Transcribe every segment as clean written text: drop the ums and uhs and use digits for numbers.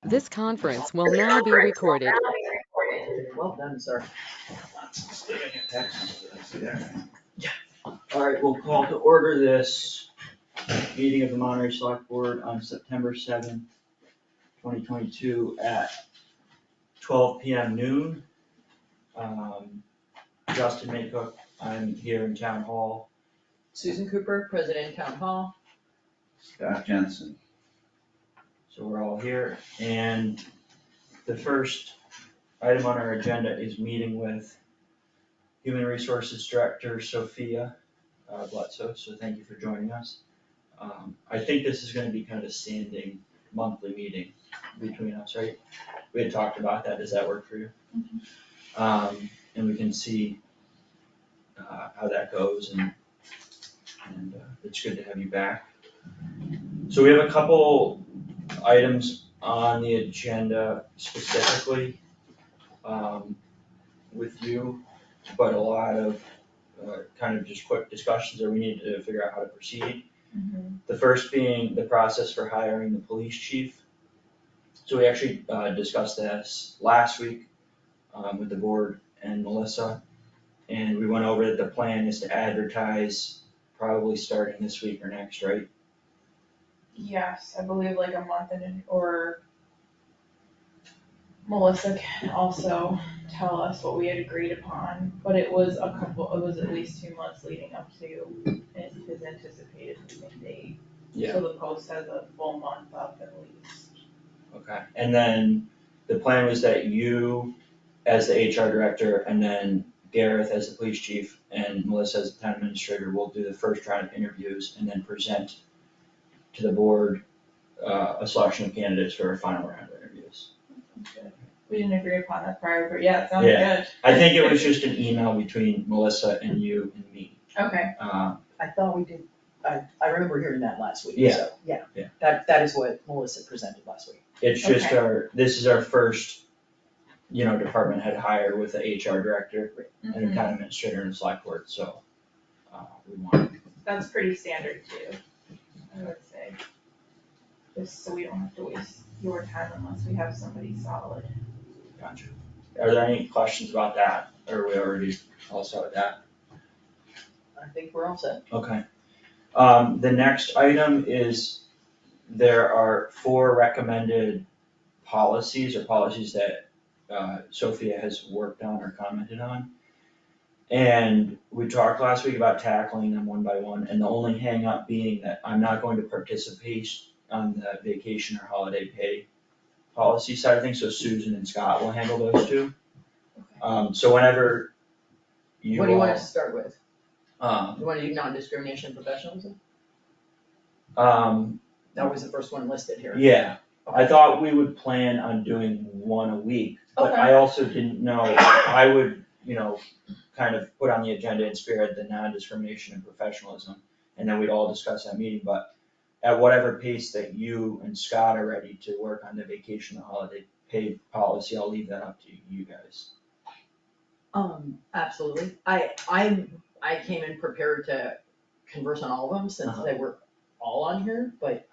This conference will now be recorded. Well done, sir. All right, we'll call to order this meeting of the Monterey Select Board on September 7th, 2022 at 12 p.m. noon. Justin Maycook, I'm here in Town Hall. Susan Cooper, President, Town Hall. Scott Jensen. So we're all here, and the first item on our agenda is meeting with Human Resources Director Sophia Bletsos, so thank you for joining us. I think this is gonna be kind of a standing monthly meeting between us, right? We had talked about that, does that work for you? And we can see how that goes, and it's good to have you back. So we have a couple items on the agenda specifically with you, but a lot of kind of just quick discussions that we need to figure out how to proceed. The first being the process for hiring the police chief. So we actually discussed this last week with the board and Melissa, and we went over that the plan is to advertise probably starting this week or next, right? Yes, I believe like a month or Melissa can also tell us what we had agreed upon, but it was at least 2 months leading up to his anticipated moving date. Yeah. So the post has a full month up at least. Okay, and then the plan was that you, as the HR director, and then Gareth as the police chief, and Melissa as the town administrator, will do the first round of interviews and then present to the board a selection of candidates for a final round of interviews. Good. We didn't agree upon that prior, but yeah, it sounds Yeah. good. I think it was just an email between Melissa and you and me. Okay, I thought we did, I remember hearing that last week, Yeah. so, yeah. Yeah. That is what Melissa presented last week. It's just Okay. this is our first, department head hire with the HR director and a town administrator and a select board, so we want. That's pretty standard too, I would say. Just so we don't have to waste your time unless we have somebody solid. Gotcha. Are there any questions about that, or are we already all set with that? I think we're all set. Okay. The next item is, there are 4 recommended policies or policies that Sophia has worked on or commented on. And we talked last week about tackling them one by one, and the only hang up being that I'm not going to participate on the vacation or holiday pay policy side of things, so Susan and Scott will handle those two. So whenever you What do you want all, us to start with? You wanna do non-discrimination professionalism? That was the first one listed here. Yeah, I thought we would plan on doing one a week, but I also didn't know, I would, kind of put on the agenda and spearhead the non-discrimination and professionalism, and then we'd all discuss that meeting, but at whatever pace that you and Scott are ready to work on the vacation and holiday pay policy, I'll leave that up to you guys. Absolutely. I came in prepared to converse on all of them since they were all on here, but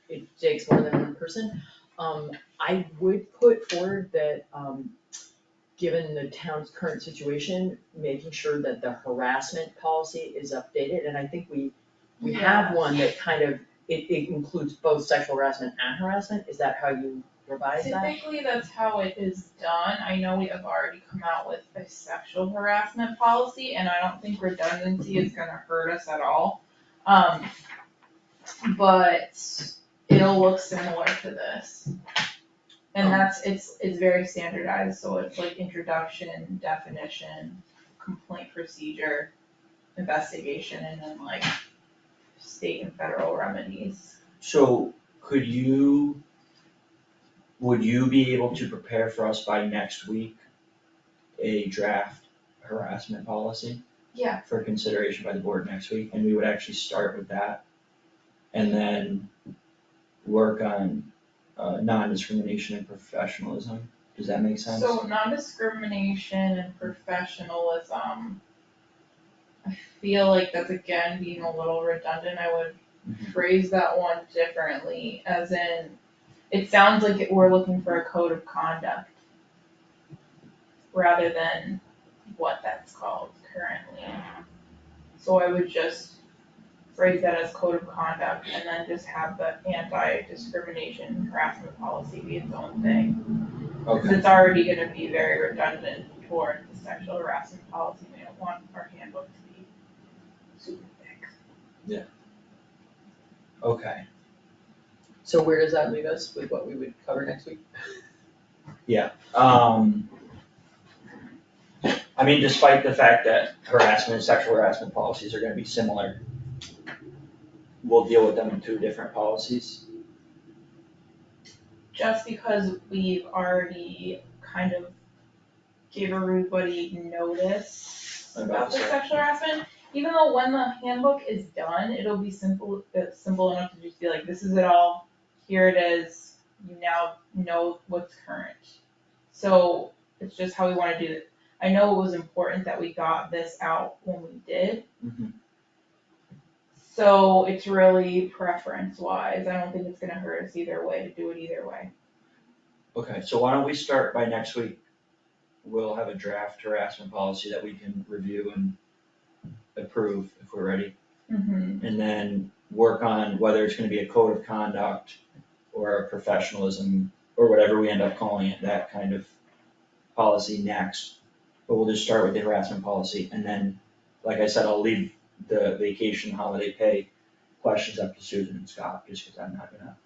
it takes more than one person. I would put forward that, given the town's current situation, making sure that the harassment policy is updated, and I think we have one that kind of, it includes both sexual harassment and harassment. Is that how you revise that? Typically, that's how it is done. I know we have already come out with a sexual harassment policy, and I don't think redundancy is gonna hurt us at all. But it'll look similar to this. And it's very standardized, so it's like introduction, definition, complaint procedure, investigation, and then like state and federal remedies. So would you be able to prepare for us by next week a draft harassment policy? Yeah. For consideration by the board next week, and we would actually start with that. And then work on non-discrimination and professionalism, does that make sense? So non-discrimination and professionalism, I feel like that's again being a little redundant. I would phrase that one differently, as in, It sounds like we're looking for a code of conduct rather than what that's called currently. So I would just phrase that as code of conduct and then just have the anti-discrimination harassment policy be its own thing. Because Okay, it's already gonna be very redundant toward the sexual harassment policy. We don't want our handbook to be super thick. okay, So where does that leave us with what we would cover next week? I mean, despite the fact that harassment and sexual harassment policies are gonna be similar, we'll deal with them in two different policies. Just because we've already kind of gave everybody notice about the sexual harassment, even though when the handbook is done, it'll be simple enough to just be like, this is it all, here it is, you now know what's current. So it's just how we wanna do it. I know it was important that we got this out when we did. Mhm. So it's really preference wise, I don't think it's gonna hurt us either way to do it either way. Okay, so why don't we start by next week? We'll have a draft harassment policy that we can review and approve if we're ready. Mm-hmm. And then work on whether it's gonna be a code of conduct or a professionalism, or whatever we end up calling it, that kind of policy next. But we'll just start with the harassment policy, and then, like I said, I'll leave the vacation holiday pay questions up to Susan and Scott, just because I'm not gonna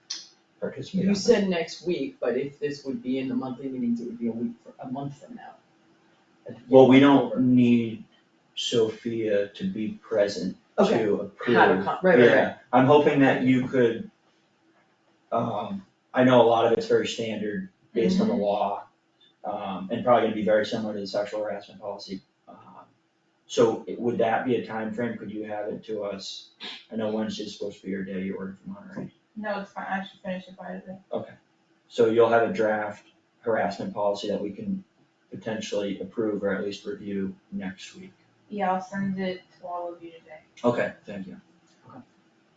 participate on You that. said next week, but if this would be in the monthly meetings, it would be a month from now. Well, we don't need Sophia to be present Okay. to approve. Right. Yeah, I'm hoping that you could, I know a lot of it's very standard based on the law, and probably gonna be very similar to the sexual harassment policy. So would that be a time frame? Could you have it to us? I know Wednesday's supposed to be your day, you're working from Monterey. No, it's fine, I should finish it by today. So you'll have a draft harassment policy that we can potentially approve or at least review next week. Yeah, I'll send it to all of you today. Okay, thank you.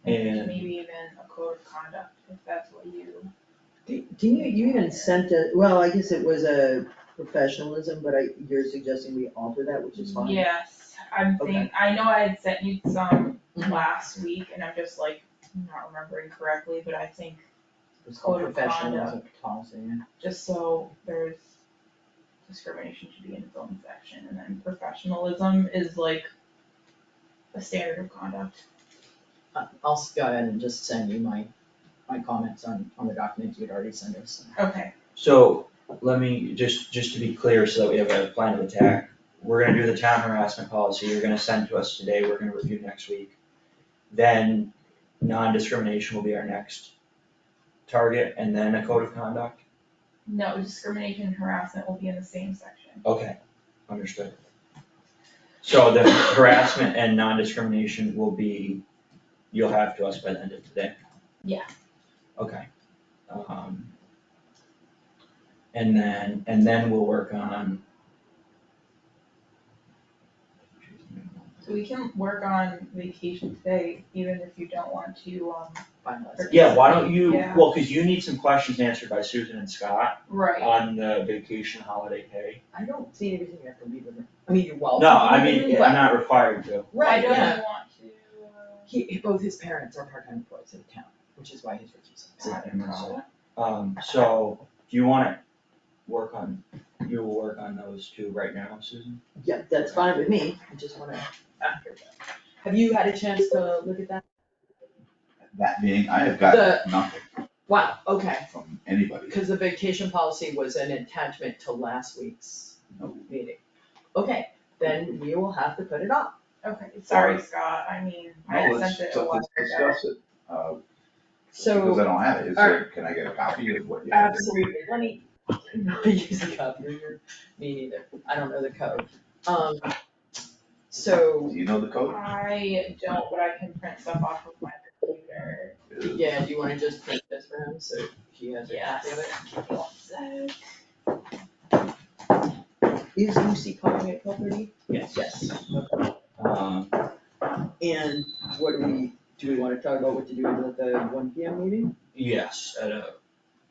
And Maybe even a code of conduct, if that's what you. Didn't you even sent a, well, I guess it was a professionalism, but you're suggesting we alter that, which is fine. Yes, I know I had sent you some last week and I'm just like, not remembering correctly, but I think It's called Code of professionalism policy, yeah. just so there's discrimination should be in its own section, and then professionalism is like a standard of conduct. I'll go ahead and just send you my comments on the documents you'd already sent us. Okay. so let me, just to be clear, so that we have a plan of attack. We're gonna do the town harassment policy, you're gonna send to us today, we're gonna review next week. Then non-discrimination will be our next target, and then a code of conduct? No, discrimination and harassment will be in the same section. Okay, understood. So the harassment and non-discrimination will be, you'll have to us by the end of today? Yeah. Okay. And then we'll work on. So we can work on vacation today, even if you don't want to, Finalize. Yeah, why don't you, Yeah. well, cause you need some questions answered by Susan and Scott right, on the vacation holiday pay. I don't see anything you have to leave with her. I mean, you're welcome. No, to I leave mean, it, I'm not required to. I Right, don't yeah. want to, Both his parents are part-time employees of the town, which is why he's refusing. So, do you wanna you will work on those two right now, Susan? Yeah, that's fine with me. I just wanna after that. Have you had a chance to look at that? That being, I have got nothing Wow, okay, from anybody. because the vacation policy was an attachment to last week's meeting. Okay, then we will have to put it on. okay, sorry, Scott, I mean, I No, sent it a while let's ago. discuss it, So. because I don't have it, can I get a copy of what you have? Absolutely, let me, I'm not using copy reader, me neither, I don't know the code. So, Do you know the code? I don't, but I can print stuff off of my computer. yeah, do you wanna just print this for him, so he has a copy of it? Give me 1 sec. Is Lucy coming at 12:30? Yes. Yes. And what do we wanna talk about what to do with the 1 PM meeting? Yes,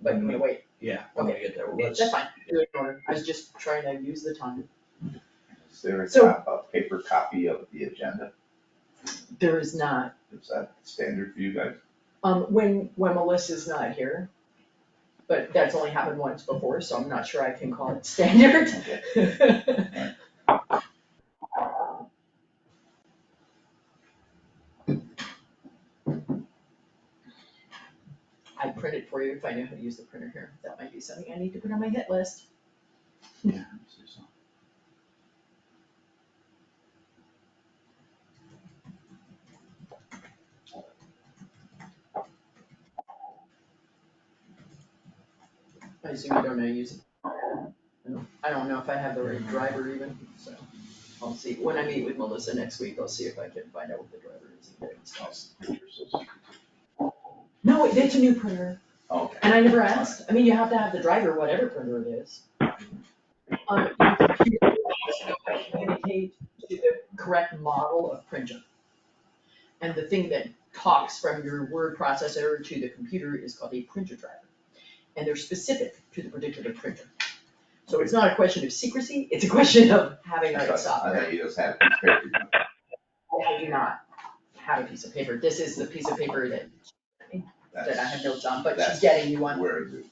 but you wanna wait, Yeah, when we get there, let's. that's fine, do it in order, I was just trying to use the time. Is there So- a paper copy of the agenda? There is not, Is that standard for you guys? when Melissa's not here, but that's only happened once before, so I'm not sure I can call it standard. I print it for you if I know how to use the printer here, that might be something I need to put on my hit list. Yeah. I see some. I assume you don't know how to use it. I don't know if I have the right driver even, so I'll see, when I meet with Melissa next week, I'll see if I can find out what the driver is and get it installed. No, it's a new printer, Okay. and I never asked, I mean, you have to have the driver, whatever printer it is. Your computer has to communicate to the correct model of printer. And the thing that talks from your word processor to the computer is called a printer driver. And they're specific to the particular printer. So it's not a question of secrecy, it's a question of having the right I software. thought you just had a piece of paper. I do not have a piece of paper, this is the piece of paper that I have notes on, but she's That's- getting you one. Where is it?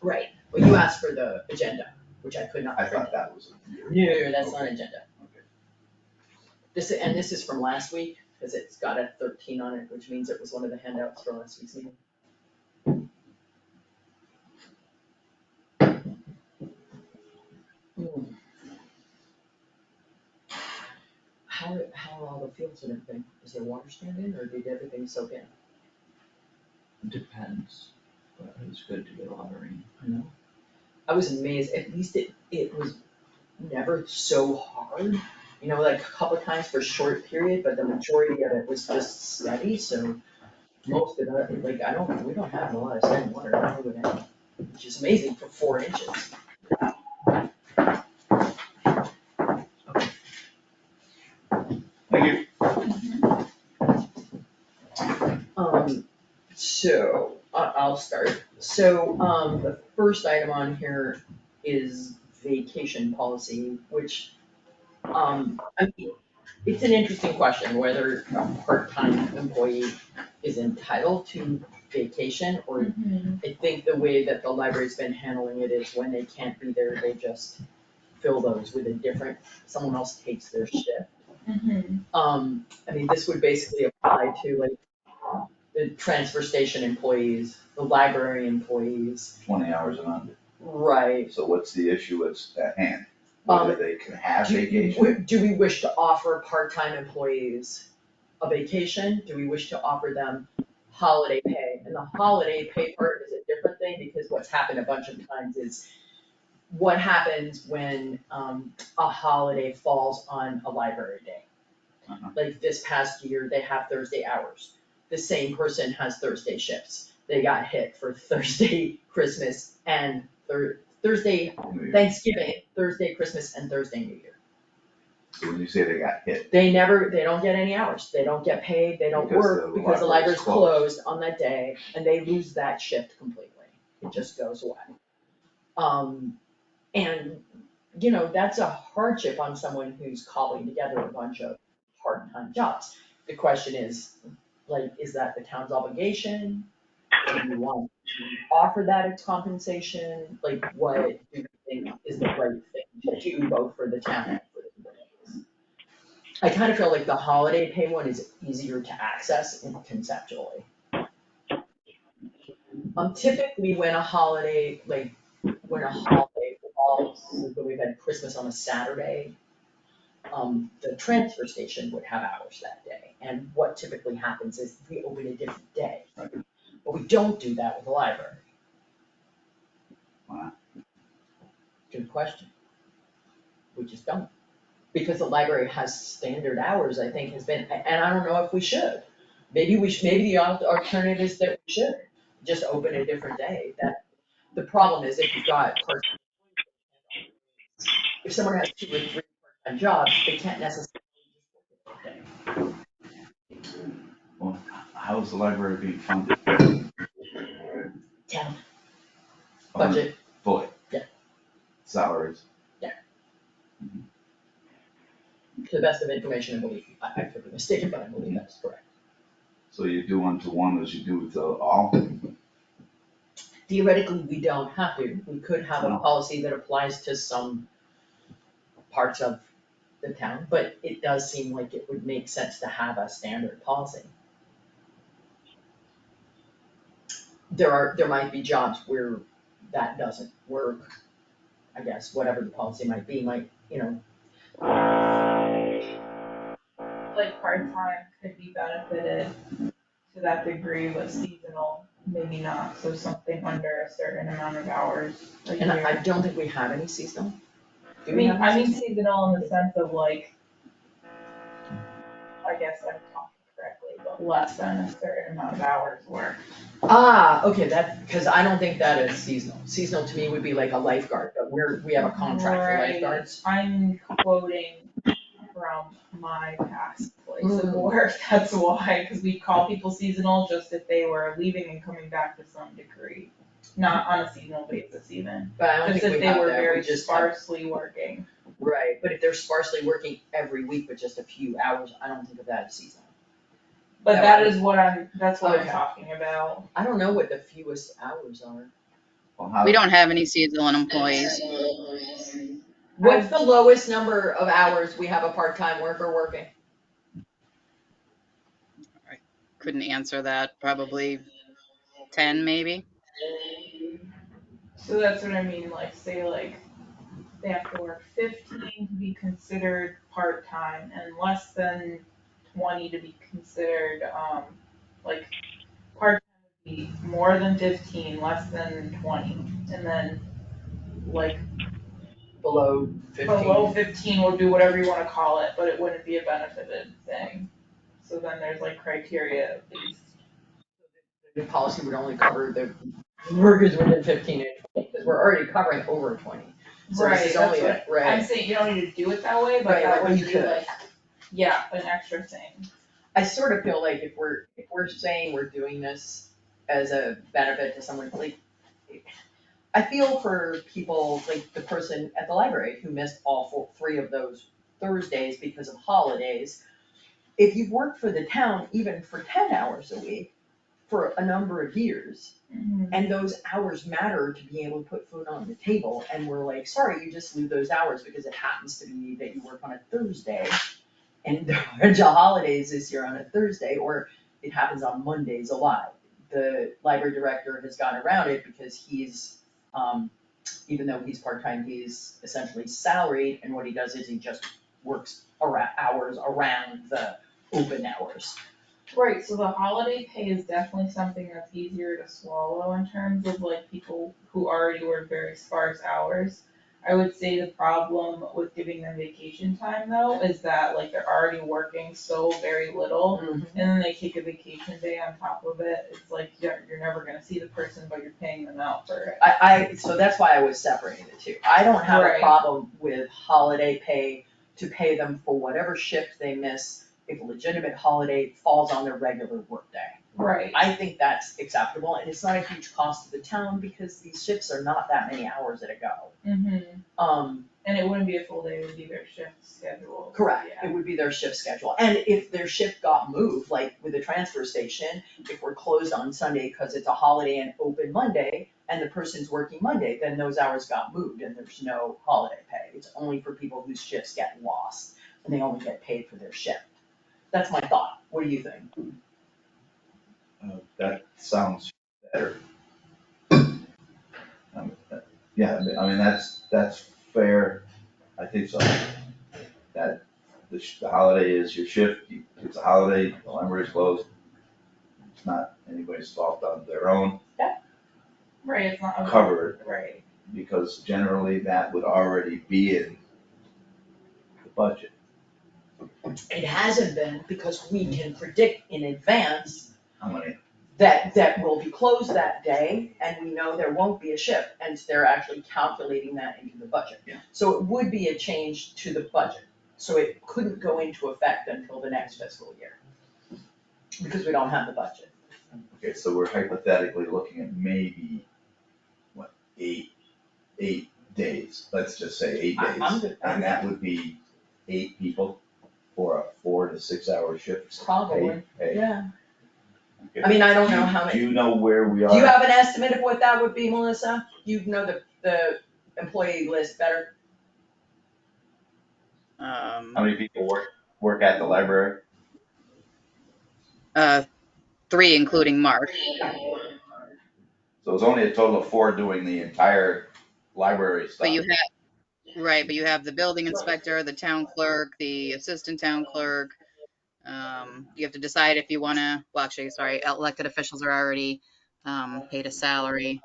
Right, well, you asked for the agenda, which I could not I print. thought that was. No, that's not agenda. Okay. This is from last week, because it's got a 13 on it, which means it was one of the handouts for last week's meeting. How are all the fields and everything? Is there water stand in, or did everything soak in? Depends, but it was good to get a lot of rain. I know. I was amazed, at least it was never so hard, you know, like a couple of times for a short period, but the majority of it was just steady, so most of it, like, we don't have a lot of standing water, I don't know what, which is amazing for 4 inches. Thank you. So, I'll start. So, the first item on here is vacation policy, which, I mean, it's an interesting question, whether a part-time employee is entitled to vacation, or I think the way that the library's been handling it is when they can't be there, they just fill those with a different, someone else takes their shift. I mean, this would basically apply to like the transfer station employees, the library employees. 20 hours and under. Right. So what's the issue at hand? Whether they can have vacation? Do we wish to offer part-time employees a vacation? Do we wish to offer them holiday pay? And the holiday pay part is a different thing, because what's happened a bunch of times is what happens when a holiday falls on a library day. Like this past year, they have Thursday hours. The same person has Thursday shifts. They got hit for Thursday, Christmas, and Thursday, Thanksgiving, Thursday, Christmas, and Thursday, New Year. So when you say they got hit, They don't get any hours, they don't get paid, they don't Because work, the because the library's library's closed on that day, and they lose that shift completely, it just goes away. And, you know, that's a hardship on someone who's cobbling together a bunch of part-time jobs. The question is, like, is that the town's obligation? Do you want to offer that as compensation? Like, what do you think is the right thing to do, both for the town and for the employees? I kind of feel like the holiday pay one is easier to access conceptually. Typically when a holiday falls, like when we've had Christmas on a Saturday, the transfer station would have hours that day, and what typically happens is we open a different day. Right. But we don't do that with the library. Wow. Good question. We just don't, because the library has standard hours, I think, has been, and I don't know if we should. Maybe the alternative is that we should, just open a different day. That, the problem is if you've got if someone has 2 or 3 part-time jobs, they can't necessarily just work a day. well, how is the library being funded? Town. budget, Fully. Yeah. Salaries. to the best of information, I believe, I could be mistaken, but I believe that's correct. So you do 1-to-1 as you do to all? Theoretically, we don't have to, we could have a No. policy that applies to some parts of the town, but it does seem like it would make sense to have a standard policy. There might be jobs where that doesn't work, I guess, whatever the policy might be, might, Like part-time could be benefited to that degree, but seasonal, maybe not, so something under a certain amount of hours a and I year. don't think we have any seasonal. Do I we have any mean seasonal in the sense of like, I guess I'm talking correctly, but less than a certain amount of hours worked. Okay, cause I don't think that is seasonal. Seasonal to me would be like a lifeguard, but we have a contract for Right. lifeguards. I'm quoting from my past place of work, that's why, cause we call people seasonal just if they were leaving and coming back to some degree. Not on a seasonal basis even, But I don't just think if we they have were that, we very just have, sparsely working. right, but if they're sparsely working every week with just a few hours, I don't think of that as seasonal. But That that's what I'm Okay. talking about. I don't know what the fewest hours are. Well, how, We don't have any seasonal employees. What's the lowest number of hours we have a part-time worker working? Couldn't answer that, probably 10 maybe. So that's what I mean, like, say like, they have to work 15 to be considered part-time and less than 20 to be considered, like, part-time would be more than 15, less than 20, and then like, Below 15? below 15 would be whatever you wanna call it, but it wouldn't be a benefited thing. So then there's like criteria at least. The policy would only cover the workers within 15 and 20, because we're already covering over 20. So this is Right, only that's a, right. I'm saying you don't need to do it that way, but Right, that but would you be could. like, yeah, an extra thing. I sort of feel like if we're saying we're doing this as a benefit to someone, like, I feel for people, like the person at the library who missed all three of those Thursdays because of holidays. If you've worked for the town even for 10 hours a week for a number of years, and those hours matter to be able to put food on the table, and we're like, sorry, you just lose those hours because it happens to be that you work on a Thursday, and there are a bunch of holidays this year on a Thursday, or it happens on Mondays a lot. The library director has gone around it because he's, even though he's part-time, he's essentially salaried, and what he does is he just works hours around the open hours. Right, so the holiday pay is definitely something that's easier to swallow in terms of like people who already work very sparse hours. I would say the problem with giving them vacation time though, is that like they're already working so very little, and then they take a vacation day on top of it, it's like you're never gonna see the person, but you're paying them out for it. So that's why I was separating the two. I don't have a Right. problem with holiday pay to pay them for whatever shift they miss if a legitimate holiday falls on their regular workday. Right. I think that's acceptable, and it's not a huge cost to the town because these shifts are not that many hours at a go. And it wouldn't be a full day, it would be their shift schedule. Correct, Yeah. it would be their shift schedule, and if their shift got moved, like with the transfer station, if we're closed on Sunday because it's a holiday and open Monday, and the person's working Monday, then those hours got moved and there's no holiday pay. It's only for people whose shifts get lost, and they only get paid for their shift. That's my thought, what do you think? that sounds better. Yeah, I mean, that's fair, I think so. That the holiday is your shift, it's a holiday, the library's closed. It's not anybody's fault on their own, Right, it's not. covered, Right. because generally that would already be in the budget. It hasn't been because we can predict in advance How many? that will be closed that day, and we know there won't be a shift, and they're actually calculating that into the budget. Yeah. So it would be a change to the budget, so it couldn't go into effect until the next fiscal year, because we don't have the budget. Okay, so we're hypothetically looking at maybe, 8 8 days, let's just say 8 days. I'm good. And that would be 8 people for a 4 to 6 hour shift. Probably, Paid. yeah. Okay. I mean, I don't know how Do many, you know where we are? do you have an estimate of what that would be, Melissa? You know the employee list better. How many people work at the library? 3 including Mark. So it's only a total of 4 doing the entire library stuff. But you have the building inspector, the town clerk, the assistant town clerk. You have to decide if you wanna, well, actually, sorry, elected officials are already, paid a salary.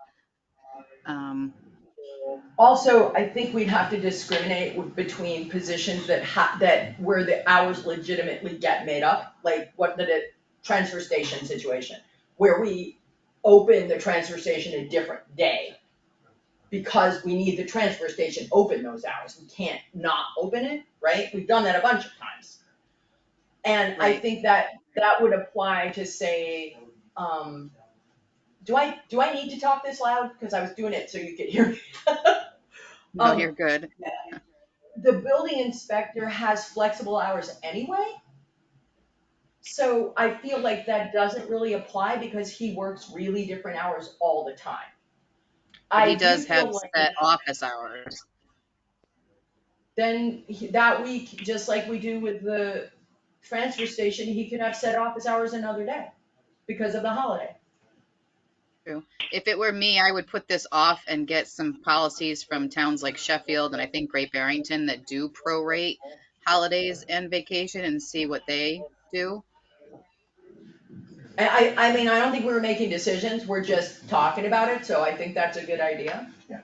Also, I think we'd have to discriminate between positions that where the hours legitimately get made up, like what the transfer station situation, where we open the transfer station a different day. Because we need the transfer station open those hours, we can't not open it, right? We've done that a bunch of times. And I Right. think that would apply to say, do I need to talk this loud? Cause I was doing it so you could hear me. No, you're good. The building inspector has flexible hours anyway. So I feel like that doesn't really apply because he works really different hours all the time. But he I does do feel have like set office hours. then that week, just like we do with the transfer station, he could have set office hours another day because of the holiday. If it were me, I would put this off and get some policies from towns like Sheffield and I think Great Barrington that do prorate holidays and vacation and see what they do. And I mean, I don't think we were making decisions, we're just talking about it, so I think that's a good idea. Yeah.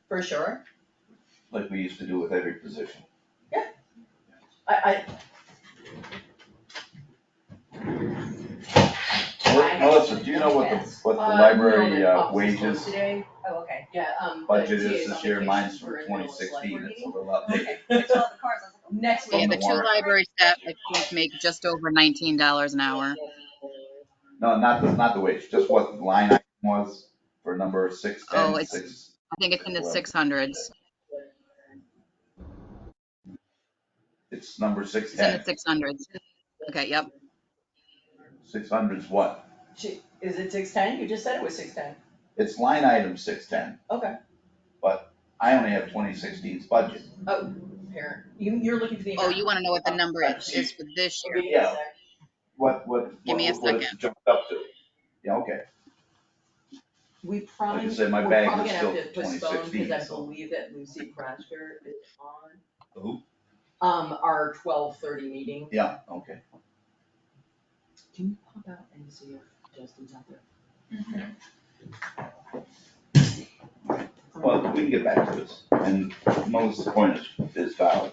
For sure. Like we used to do with every position. Melissa, do you know what the library wages Today, oh, okay, yeah, budget is this year? Mine's from 2016, it's a little outdated. Next Yeah, week. the 2 library staff I think make just over $19 an hour. No, not the wage, just what the line item was for number 610, Oh, I think it's in the 600s. It's number It's in 610. the 600s. Okay, yep. 600's what? Is it 610? You just said it was 610. It's line item 610, Okay. but I only have 2016's budget. Oh, parent, you're looking for the Oh, amount. you wanna know what the number is for this year? Yeah. What Give me a what it's second. jumped up to? Yeah, okay. We probably, Like I said, my we're bag probably is gonna have still to postpone, 2016, cause I so. believe that Lucy Prashker is on. Who? Our 12:30 meeting. Yeah, okay. Can you pop out and see if Justin's out there? Well, we can get back to this, and Melissa's point is valid.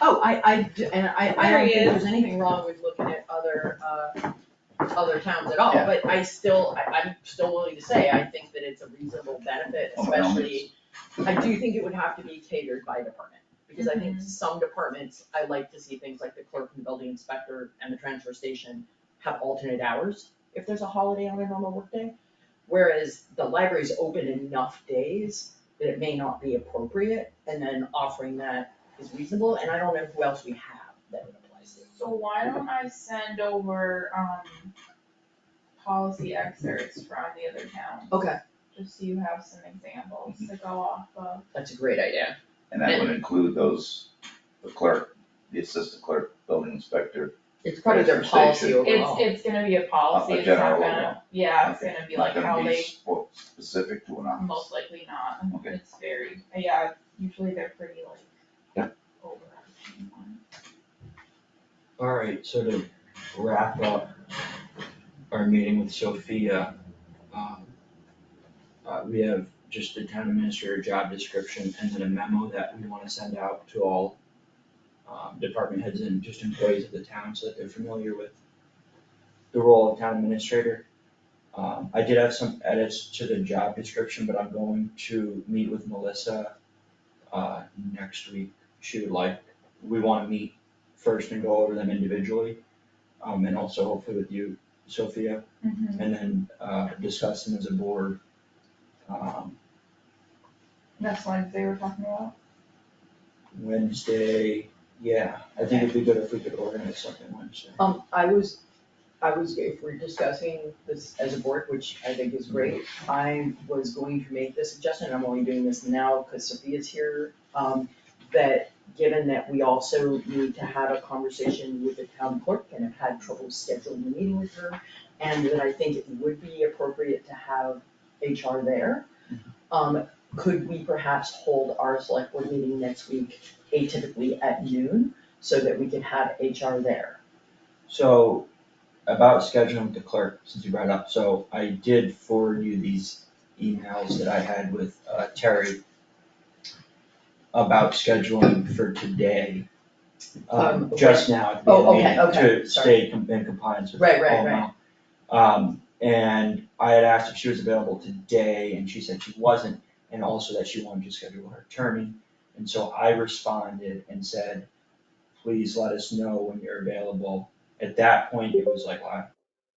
Oh, I don't There he think there's is. anything wrong with looking at other towns at all, Yeah. but I'm still willing to say, I think that it's a reasonable benefit, Oh, by all especially, I do think it would have to be catered by department. Because I think some departments, I like to see things like the clerk and the building inspector and the transfer station have alternate hours if there's a holiday on a normal workday. Whereas the library's open enough days that it may not be appropriate, and then offering that is reasonable, and I don't know who else we have that it applies to. So why don't I send over, policy excerpts from the other towns, Okay, just so you have some examples to go off of. that's a great idea. And that would include those, the clerk, the assistant clerk, building inspector. It's probably their Transfer policy station. overall. It's gonna be a policy, A it's not general gonna, overall. yeah, it's Okay. gonna be Not like gonna how be they, specific to an office. most likely not. Okay. It's very, yeah, usually they're pretty like. Yeah. Overarching ones. Alright, so to wrap up our meeting with Sophia, we have just the town administrator job description and then a memo that we wanna send out to all department heads and just employees of the town so that they're familiar with the role of town administrator. I did have some edits to the job description, but I'm going to meet with Melissa next week. We wanna meet first and go over them individually, and also hopefully with you, Sophia, and then discuss them as a board. Next Wednesday we're talking about? Wednesday, yeah, I think it'd be good if we could organize something Wednesday. If we're discussing this as a board, which I think is great, I was going to make the suggestion, and I'm only doing this now because Sophia's here, that given that we also need to have a conversation with the town clerk and have had trouble scheduling a meeting with her, and that I think it would be appropriate to have HR there. Could we perhaps hold our select board meeting next week atypically at noon, so that we could have HR there? So, about scheduling with the clerk, since you brought it up, so I did forward you these emails that I had with Terry about scheduling for today, just now at the Oh, meeting, okay, to sorry. stay in compliance with Right, all now. And I had asked if she was available today, and she said she wasn't, and also that she wanted to schedule her attorney. And so I responded and said, please let us know when you're available. At that point, it was like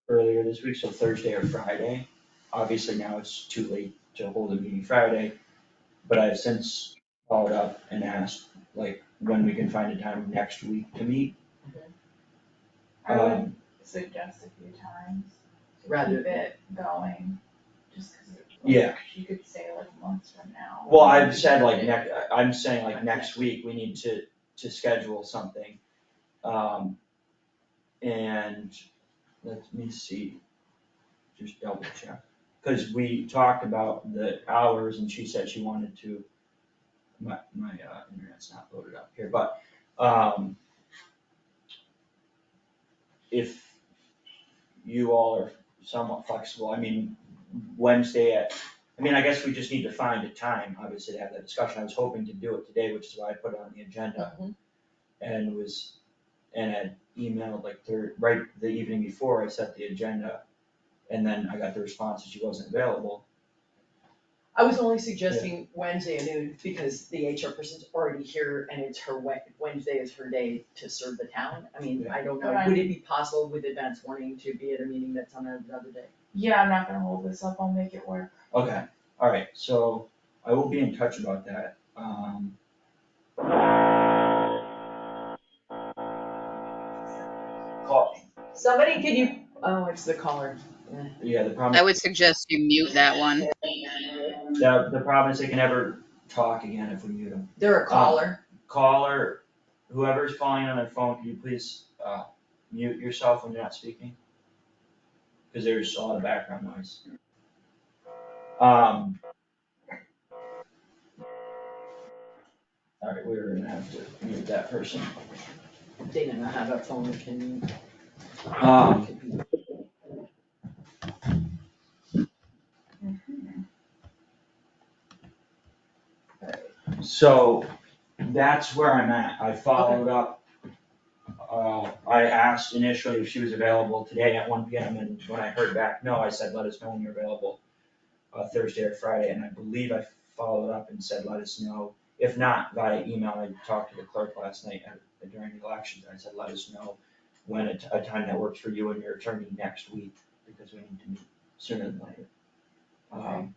earlier this week, so Thursday or Friday. Obviously now it's too late to hold a meeting Friday, but I've since followed up and asked like when we can find a time next week to meet. I would suggest a few times to Rather- keep it going, just cause Yeah. you could say like months from now. Well, I've said like I'm saying like next week, we need to schedule something. And let me see, just double check. Cause we talked about the hours and she said she wanted to, my internet's not loaded up here, but, if you all are somewhat flexible, I mean, Wednesday I guess we just need to find a time, obviously, to have that discussion. I was hoping to do it today, which is why I put it on the agenda. And had emailed like right the evening before I set the agenda, and then I got the response that she wasn't available. I was only suggesting Wednesday at noon because the HR person's already here and it's her Wednesday is her day to serve the town. I mean, I don't know, would it be possible with advance warning to be at a meeting that's on another day? Yeah, I'm not gonna hold this up, I'll make it work. Okay, alright, so I will be in touch about that. Call, Somebody, could you, oh, it's the caller. yeah, the problem. I would suggest you mute that one. The problem is they can never talk again if we mute them. They're a caller. Caller, whoever's calling on their phone, can you please, mute yourself when you're not speaking? Cause there's a lot of background noise. Alright, we're gonna have to mute that person. They don't have a phone that can. So, that's where I'm at, I followed up. I asked initially if she was available today at 1 PM, and when I heard back, no, I said, let us know when you're available, Thursday or Friday, and I believe I followed up and said, let us know. If not, via email, I talked to the clerk last night during the elections, I said, let us know when a time that works for you and your attorney next week, because we need to meet sooner than later.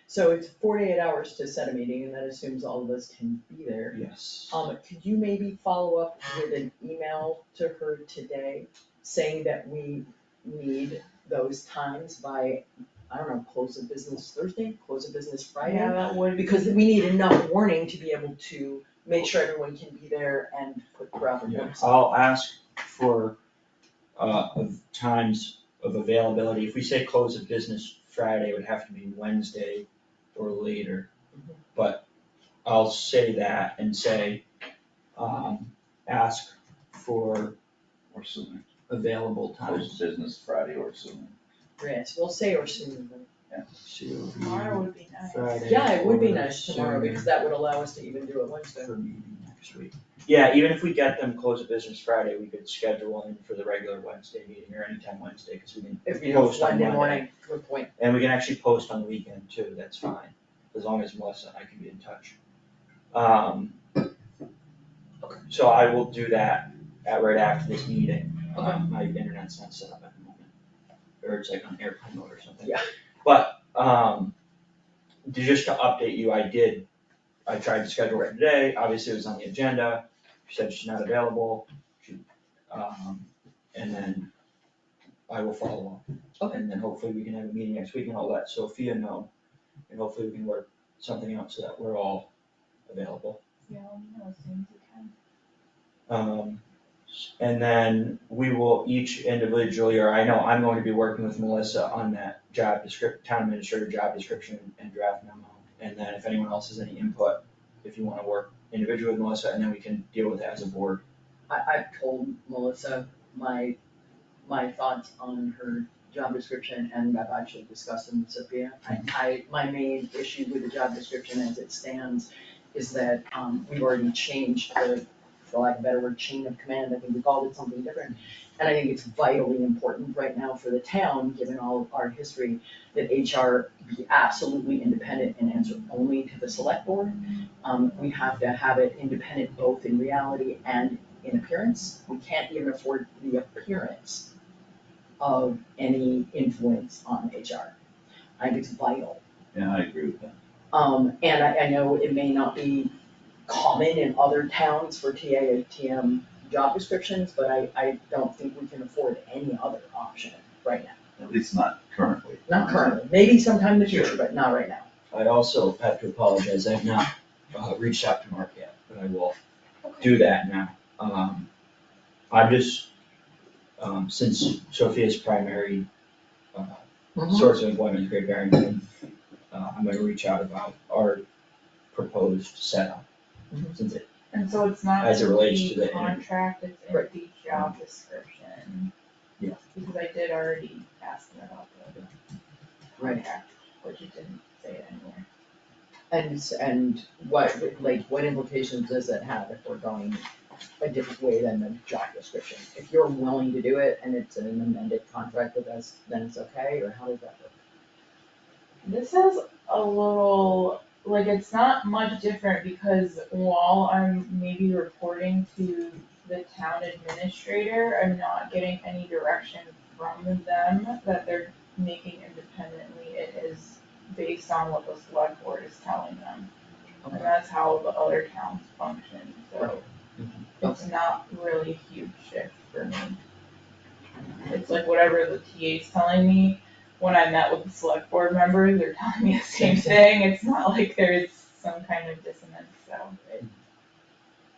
So it's 48 hours to set a meeting and that assumes all of us can be there. Yes. Could you maybe follow up with an email to her today saying that we need those times by, I don't know, close of business Thursday, close of business Friday? Yeah, that would. Because we need enough warning to be able to make sure everyone can be there and put proper Yeah, notice. I'll ask for, of times of availability. If we say close of business Friday, it would have to be Wednesday or later. But I'll say that and say, ask for Or sooner, available times. close business Friday or sooner. Yes, we'll say or sooner. Tomorrow would be nice. Friday Yeah, it would be or nice tomorrow sooner because that would allow us to even do it Wednesday. for meeting next week. Yeah, even if we get them close of business Friday, we could schedule in for the regular Wednesday meeting or anytime Wednesday, cause we can If you know, post on Monday Monday. morning, good point. And we can actually post on the weekend too, that's fine, as long as Melissa and I can be in touch. So I will do that right after this meeting. My internet's not set up at the moment, or it's like on airplane mode or something. Yeah. But, just to update you, I tried to schedule it today, obviously it was on the agenda, she said she's not available, and then I will follow up. Okay. And then hopefully we can have a meeting next week and I'll let Sophia know, and hopefully we can work something out so that we're all available. Yeah, let me know as soon as you can. And then we will each individually, or I know I'm going to be working with Melissa on that town administrator job description and draft memo. And then if anyone else has any input, if you wanna work individually with Melissa, and then we can deal with it as a board. I've told Melissa my thoughts on her job description, and I've actually discussed them with Sophia. My main issue with the job description as it stands is that, we've already changed the, for lack of a better word, chain of command, I think we called it something different. And I think it's vitally important right now for the town, given all of our history, that HR be absolutely independent and answer only to the select board. We have to have it independent both in reality and in appearance. We can't even afford the appearance of any influence on HR. I think it's vital. Yeah, I agree with that. And I know it may not be common in other towns for TA or TM job descriptions, but I don't think we can afford any other option right now. At least not currently. Not currently, maybe sometime in the future, but not right now. I also have to apologize, I've not reached out to Mark yet, but I will do that now. I'm just, since Sophia's primary source of employment is Great Barrington, I'm gonna reach out about our proposed setup. Since it, And so it's not As it in relates to the the contract, it's in Right. the job description. Yeah. Because I did already ask them about the Right. contract, which it didn't say it anywhere. And what implications does that have if we're going a different way than the job description? If you're willing to do it and it's an amended contract with us, then it's okay, or how does that work? This is a little, like, it's not much different because while I'm maybe reporting to the town administrator, I'm not getting any direction from them that they're making independently. It is based on what the select board is telling them. And that's how the other towns function, so it's not really a huge shift for me. It's like whatever the TA's telling me, when I met with the select board members, they're telling me the same thing. It's not like there's some kind of dissonance, so.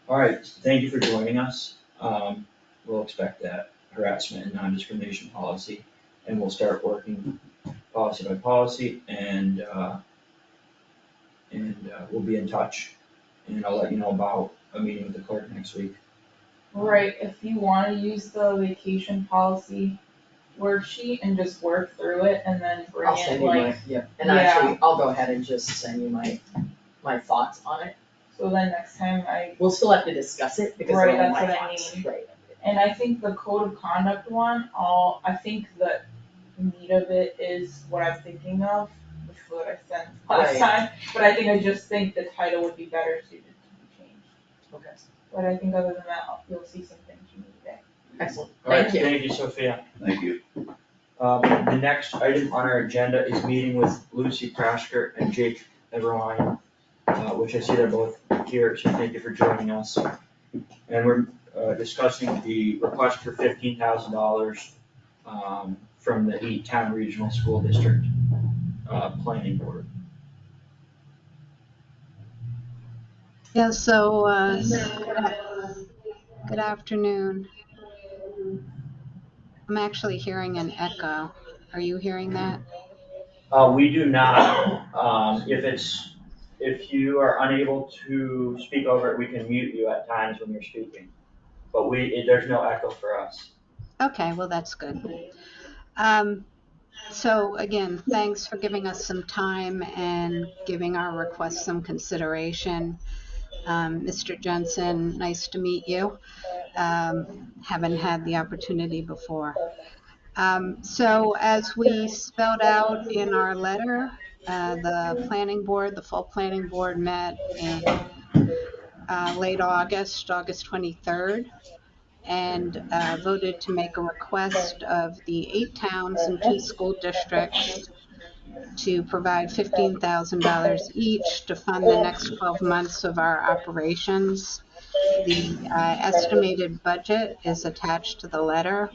alright, thank you for joining us. We'll expect that harassment and non-discrimination policy, and we'll start working policy by policy, and we'll be in touch. And I'll let you know about a meeting with the clerk next week. Right, if you wanna use the vacation policy worksheet and just work through it and then bring I'll it send you like, my, yeah, and yeah. actually, I'll go ahead and just send you my thoughts on it. so then next time We'll still have to discuss it because Right, they're all that's my what I thoughts, mean. right? And I think the code of conduct one, I think the meat of it is what I'm thinking of, which is what I sent last Right. time. But I think the title would be better suited to be changed. Okay, But I think other than that, you'll see some things you need today. excellent, Alright, thank you. thank you, Sophia. Thank you. The next item on our agenda is meeting with Lucy Prashker and Jake Eberwein, which I see they're both here, so thank you for joining us. And we're discussing the request for $15,000 from the Town Regional School District Planning Board. Yeah, so, good afternoon. I'm actually hearing an echo. Are you hearing that? We do not, if you are unable to speak over it, we can mute you at times when you're speaking. But there's no echo for us. Okay, well, that's good. So again, thanks for giving us some time and giving our request some consideration. Mr. Jensen, nice to meet you. Haven't had the opportunity before. So as we spelled out in our letter, the full planning board met in late August 23rd, and voted to make a request of the 8 towns and 2 school districts to provide $15,000 each to fund the next 12 months of our operations. The estimated budget is attached to the letter,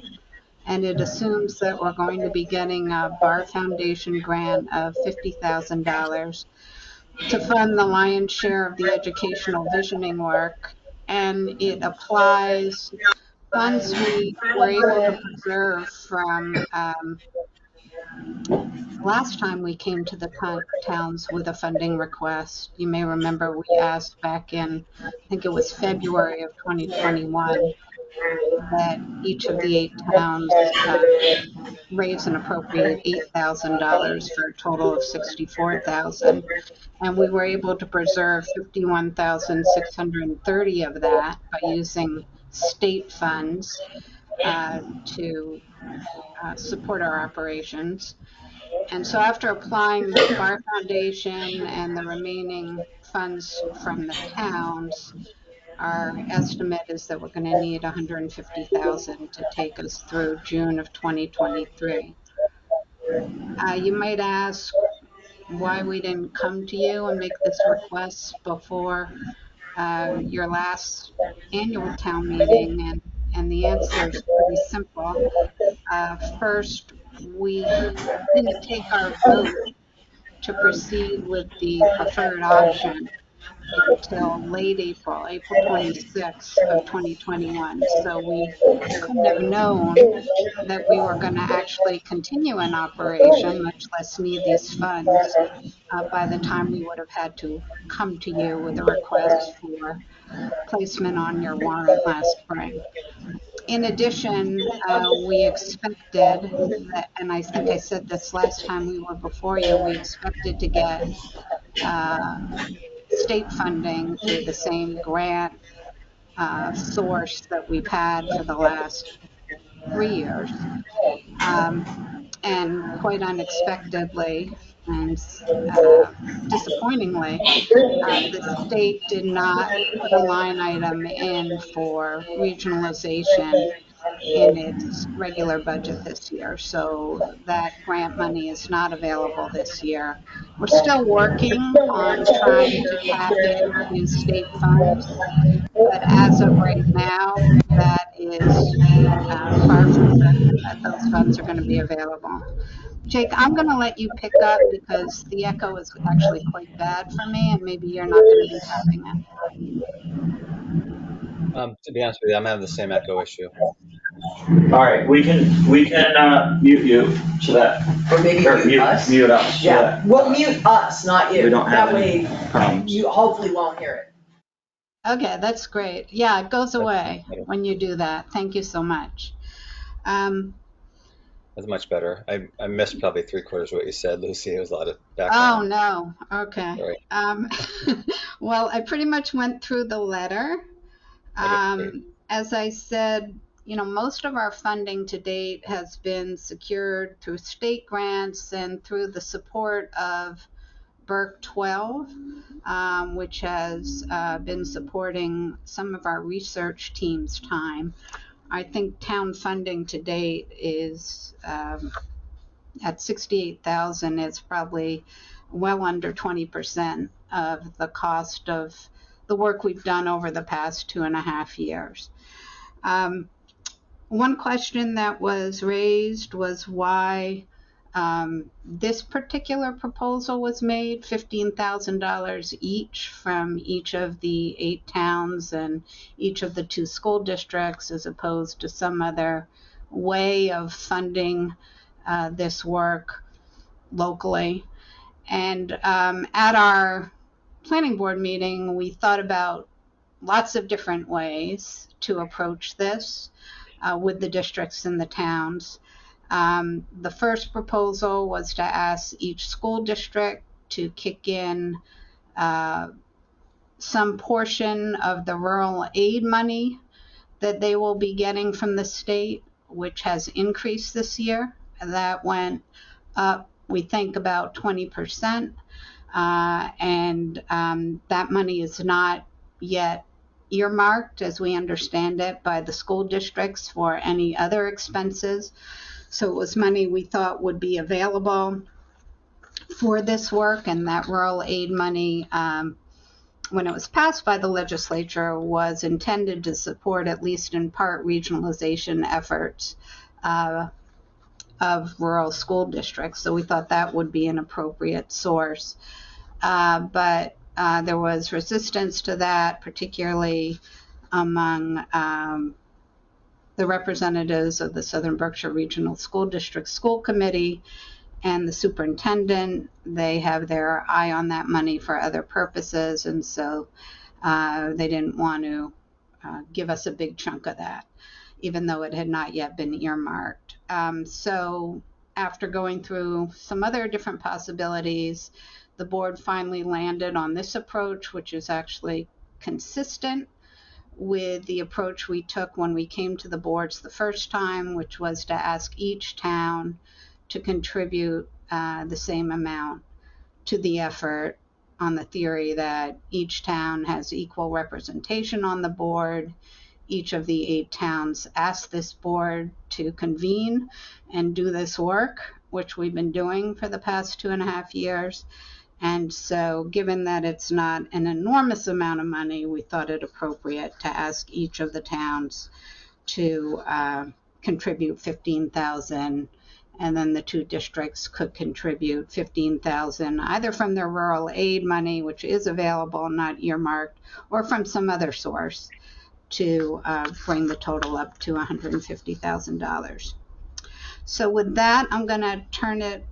and it assumes that we're going to be getting a Bar Foundation grant of $50,000 to fund the lion's share of the educational visioning work, and it applies funds we were able to preserve from last time we came to the towns with a funding request. You may remember we asked back in, I think it was February of 2021, that each of the 8 towns raise and appropriate $8,000 for a total of $64,000. And we were able to preserve $51,630 of that by using state funds to support our operations. And so after applying the Bar Foundation and the remaining funds from the towns, our estimate is that we're going to need $150,000 to take us through June of 2023. You might ask why we didn't come to you and make this request before your last annual town meeting, and the answer is pretty simple. First, we didn't take our vote to proceed with the preferred option until late April 26th of 2021. So we couldn't have known that we were going to actually continue an operation, much less need these funds, by the time we would have had to come to you with a request for placement on your warrant last spring. In addition, we expected that, and I think I said this last time we were before you, we expected to get state funding through the same grant source that we've had for the last 3 years. And quite unexpectedly and disappointingly, the state did not put a line item in for regionalization in its regular budget this year. So that grant money is not available this year. We're still working on trying to tap into state funds, but as of right now, that is far from certain that those funds are going to be available. Jake, I'm going to let you pick up because the echo is actually quite bad for me, and maybe you're not going to be having it. To be honest with you, I'm having the same echo issue. All right, we can mute you so that, Or maybe mute us. Mute us. so Yeah, that, well, mute us, not you. We don't have That way, problems. you hopefully won't hear it. Okay, that's great. Yeah, it goes away when you do that. Thank you so much. That's much better. I missed probably 3/4 of what you said, Lucy. It was a lot of background. Oh, no. Okay. Right. Well, I pretty much went through the letter. As I said, most of our funding to date has been secured through state grants and through the support of Burke 12, which has been supporting some of our research team's time. I think town funding to date is at $68,000. It's probably well under 20% of the cost of the work we've done over the past 2.5 years. One question that was raised was why this particular proposal was made, $15,000 each from each of the 8 towns and each of the 2 school districts, as opposed to some other way of funding this work locally. And at our planning board meeting, we thought about lots of different ways to approach this with the districts and the towns. The first proposal was to ask each school district to kick in some portion of the rural aid money that they will be getting from the state, which has increased this year. That went up, we think, about 20%. And that money is not yet earmarked, as we understand it, by the school districts for any other expenses. So it was money we thought would be available for this work, and that rural aid money, when it was passed by the legislature, was intended to support, at least in part, regionalization efforts of rural school districts. So we thought that would be an appropriate source. But there was resistance to that, particularly among the representatives of the Southern Berkshire Regional School District School Committee and the superintendent. They have their eye on that money for other purposes, and so they didn't want to give us a big chunk of that, even though it had not yet been earmarked. So after going through some other different possibilities, the board finally landed on this approach, which is actually consistent with the approach we took when we came to the boards the first time, which was to ask each town to contribute the same amount to the effort, on the theory that each town has equal representation on the board. Each of the 8 towns asked this board to convene and do this work, which we've been doing for the past 2.5 years. And so given that it's not an enormous amount of money, we thought it appropriate to ask each of the towns to contribute $15,000, and then the 2 districts could contribute $15,000 either from their rural aid money, which is available, not earmarked, or from some other source to bring the total up to $150,000. So with that, I'm going to turn it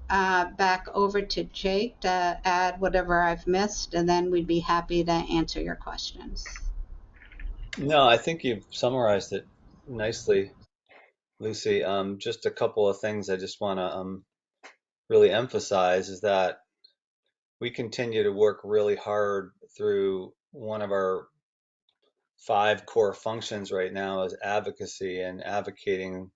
back over to Jake to add whatever I've missed, and then we'd be happy to answer your questions. No, I think you've summarized it nicely, Lucy. Just a couple of things I just want to really emphasize is that we continue to work really hard through one of our 5 core functions right now is advocacy, and advocating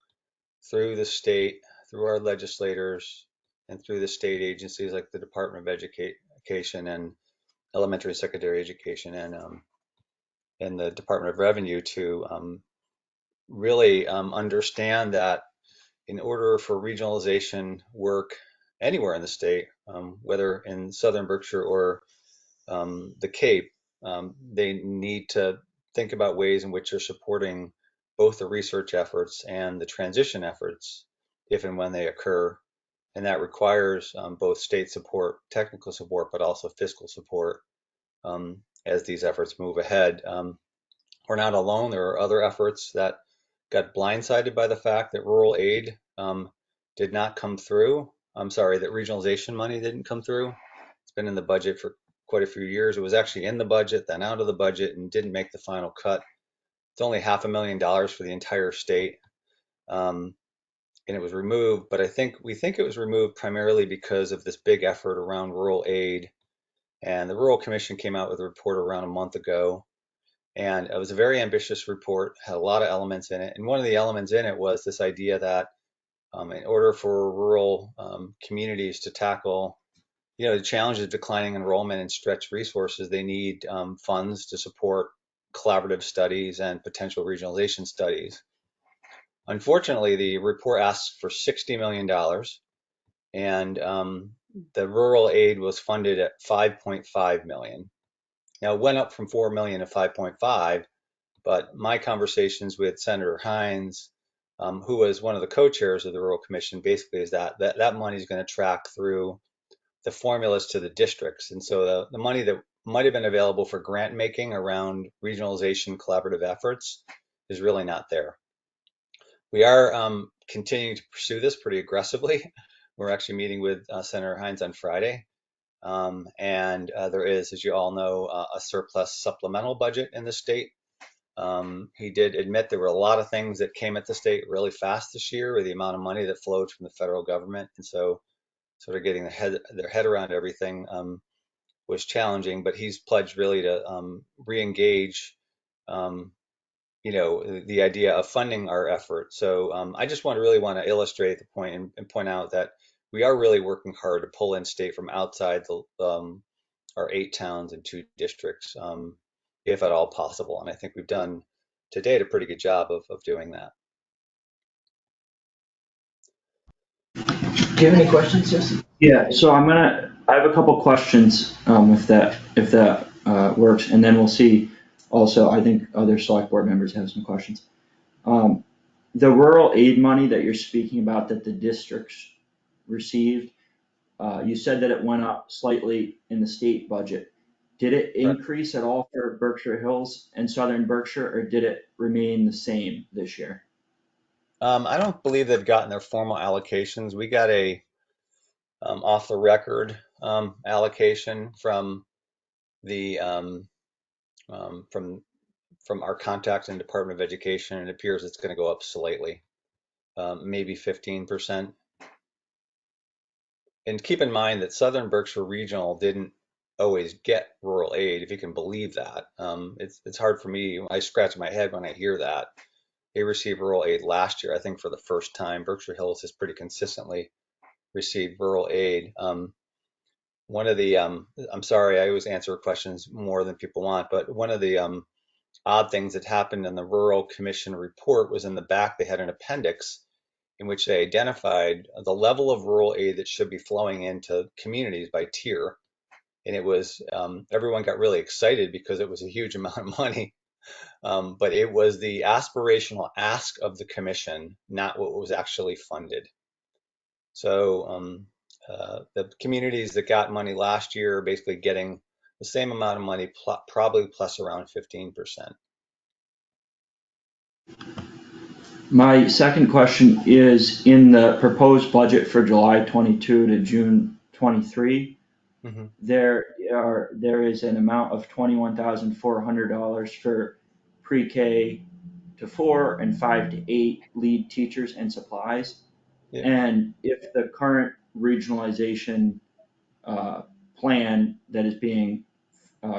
through the state, through our legislators, and through the state agencies like the Department of Education and Elementary and Secondary Education and the Department of Revenue to really understand that in order for regionalization work anywhere in the state, whether in Southern Berkshire or the Cape, they need to think about ways in which they're supporting both the research efforts and the transition efforts if and when they occur. And that requires both state support, technical support, but also fiscal support as these efforts move ahead. We're not alone. There are other efforts that got blindsided by the fact that rural aid did not come through. I'm sorry, that regionalization money didn't come through. It's been in the budget for quite a few years. It was actually in the budget, then out of the budget, and didn't make the final cut. It's only $500,000 for the entire state. And it was removed, but we think it was removed primarily because of this big effort around rural aid. And the Rural Commission came out with a report around a month ago, and it was a very ambitious report, had a lot of elements in it. And one of the elements in it was this idea that in order for rural communities to tackle, the challenge of declining enrollment and stretched resources, they need funds to support collaborative studies and potential regionalization studies. Unfortunately, the report asks for $60 million, and the rural aid was funded at $5.5 million. Now, it went up from $4 million to $5.5, but my conversations with Senator Hines, who was one of the co-chairs of the Rural Commission, basically is that money is going to track through the formulas to the districts. And so the money that might have been available for grant making around regionalization collaborative efforts is really not there. We are continuing to pursue this pretty aggressively. We're actually meeting with Senator Hines on Friday. And there is, as you all know, a surplus supplemental budget in the state. He did admit there were a lot of things that came at the state really fast this year with the amount of money that flowed from the federal government. And so sort of getting their head around everything was challenging, but he's pledged really to re-engage the idea of funding our effort. So I just really want to illustrate the point and point out that we are really working hard to pull in state from outside our 8 towns and 2 districts, if at all possible. And I think we've done to date a pretty good job of doing that. Do you have any questions, Jesse? Yeah, so I have a couple questions, if that works, and then we'll see. Also, I think other select board members have some questions. The rural aid money that you're speaking about that the districts received, you said that it went up slightly in the state budget. Did it Correct. increase at all for Berkshire Hills and Southern Berkshire, or did it remain the same this year? I don't believe they've gotten their formal allocations. We got a off the record allocation from the from our contact in Department of Education. It appears it's going to go up slightly, maybe 15%. And keep in mind that Southern Berkshire Regional didn't always get rural aid, if you can believe that. It's hard for me. I scratch my head when I hear that. They received rural aid last year, I think for the first time. Berkshire Hills has pretty consistently received rural aid. One of the, I'm sorry, I always answer questions more than people want, but one of the odd things that happened in the Rural Commission report was in the back, they had an appendix in which they identified the level of rural aid that should be flowing into communities by tier. And it was, everyone got really excited because it was a huge amount of money. But it was the aspirational ask of the commission, not what was actually funded. So the communities that got money last year are basically getting the same amount of money, probably plus around 15%. My second question is, in the proposed budget for July 22 to June 23, Mm-hmm. there is an amount of $21,400 for pre-K to 4 and 5 to 8 lead teachers and supplies. Yeah. And if the current regionalization plan that is being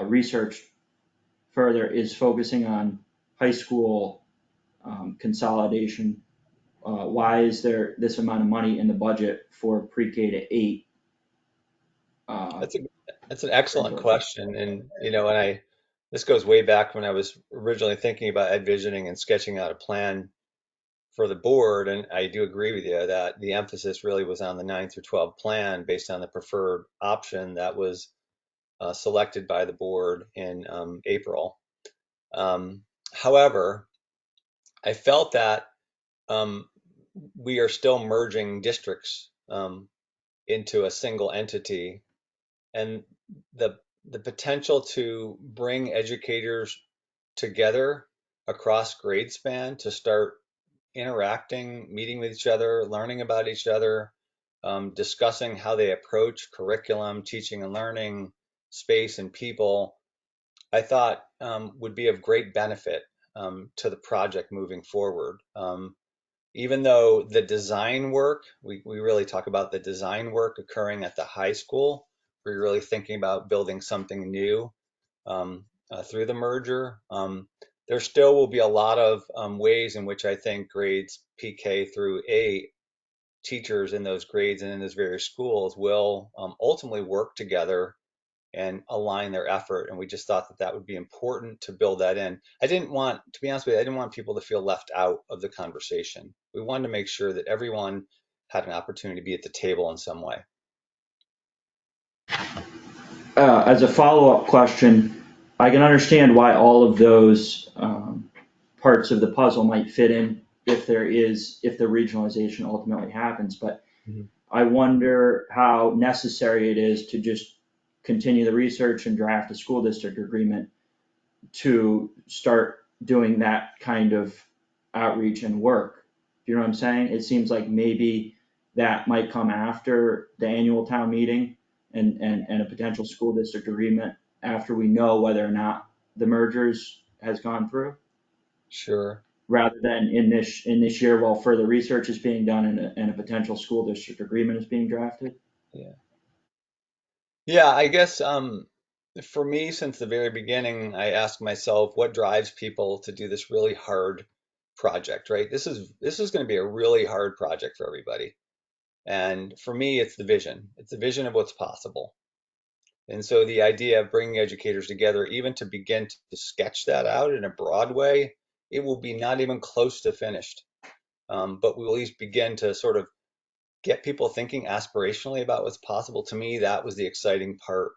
researched further is focusing on high school consolidation, why is there this amount of money in the budget for pre-K to 8? That's an excellent question. And, this goes way back when I was originally thinking about envisioning and sketching out a plan for the board. And I do agree with you that the emphasis really was on the 9 through 12 plan based on the preferred option that was selected by the board in April. However, I felt that we are still merging districts into a single entity, and the potential to bring educators together across grade span to start interacting, meeting with each other, learning about each other, discussing how they approach curriculum, teaching and learning, space and people, I thought would be of great benefit to the project moving forward. Even though the design work, we really talk about the design work occurring at the high school, we're really thinking about building something new through the merger. There still will be a lot of ways in which I think grades PK through 8 teachers in those grades and in those various schools will ultimately work together and align their effort. And we just thought that that would be important to build that in. I didn't want, to be honest with you, I didn't want people to feel left out of the conversation. We wanted to make sure that everyone had an opportunity to be at the table in some way. As a follow-up question, I can understand why all of those parts of the puzzle might fit in if the regionalization ultimately happens, but Mhm. I wonder how necessary it is to just continue the research and draft a school district agreement to start doing that kind of outreach and work. Do you know what I'm saying? It seems like maybe that might come after the annual town meeting and a potential school district agreement after we know whether or not the mergers has gone through, Sure. rather than in this year while further research is being done and a potential school district agreement is being drafted. Yeah. Yeah, I guess for me, since the very beginning, I asked myself what drives people to do this really hard project, right? This is going to be a really hard project for everybody. And for me, it's the vision. It's the vision of what's possible. And so the idea of bringing educators together, even to begin to sketch that out in a broad way, it will be not even close to finished. But we will at least begin to sort of get people thinking aspirationally about what's possible. To me, that was the exciting part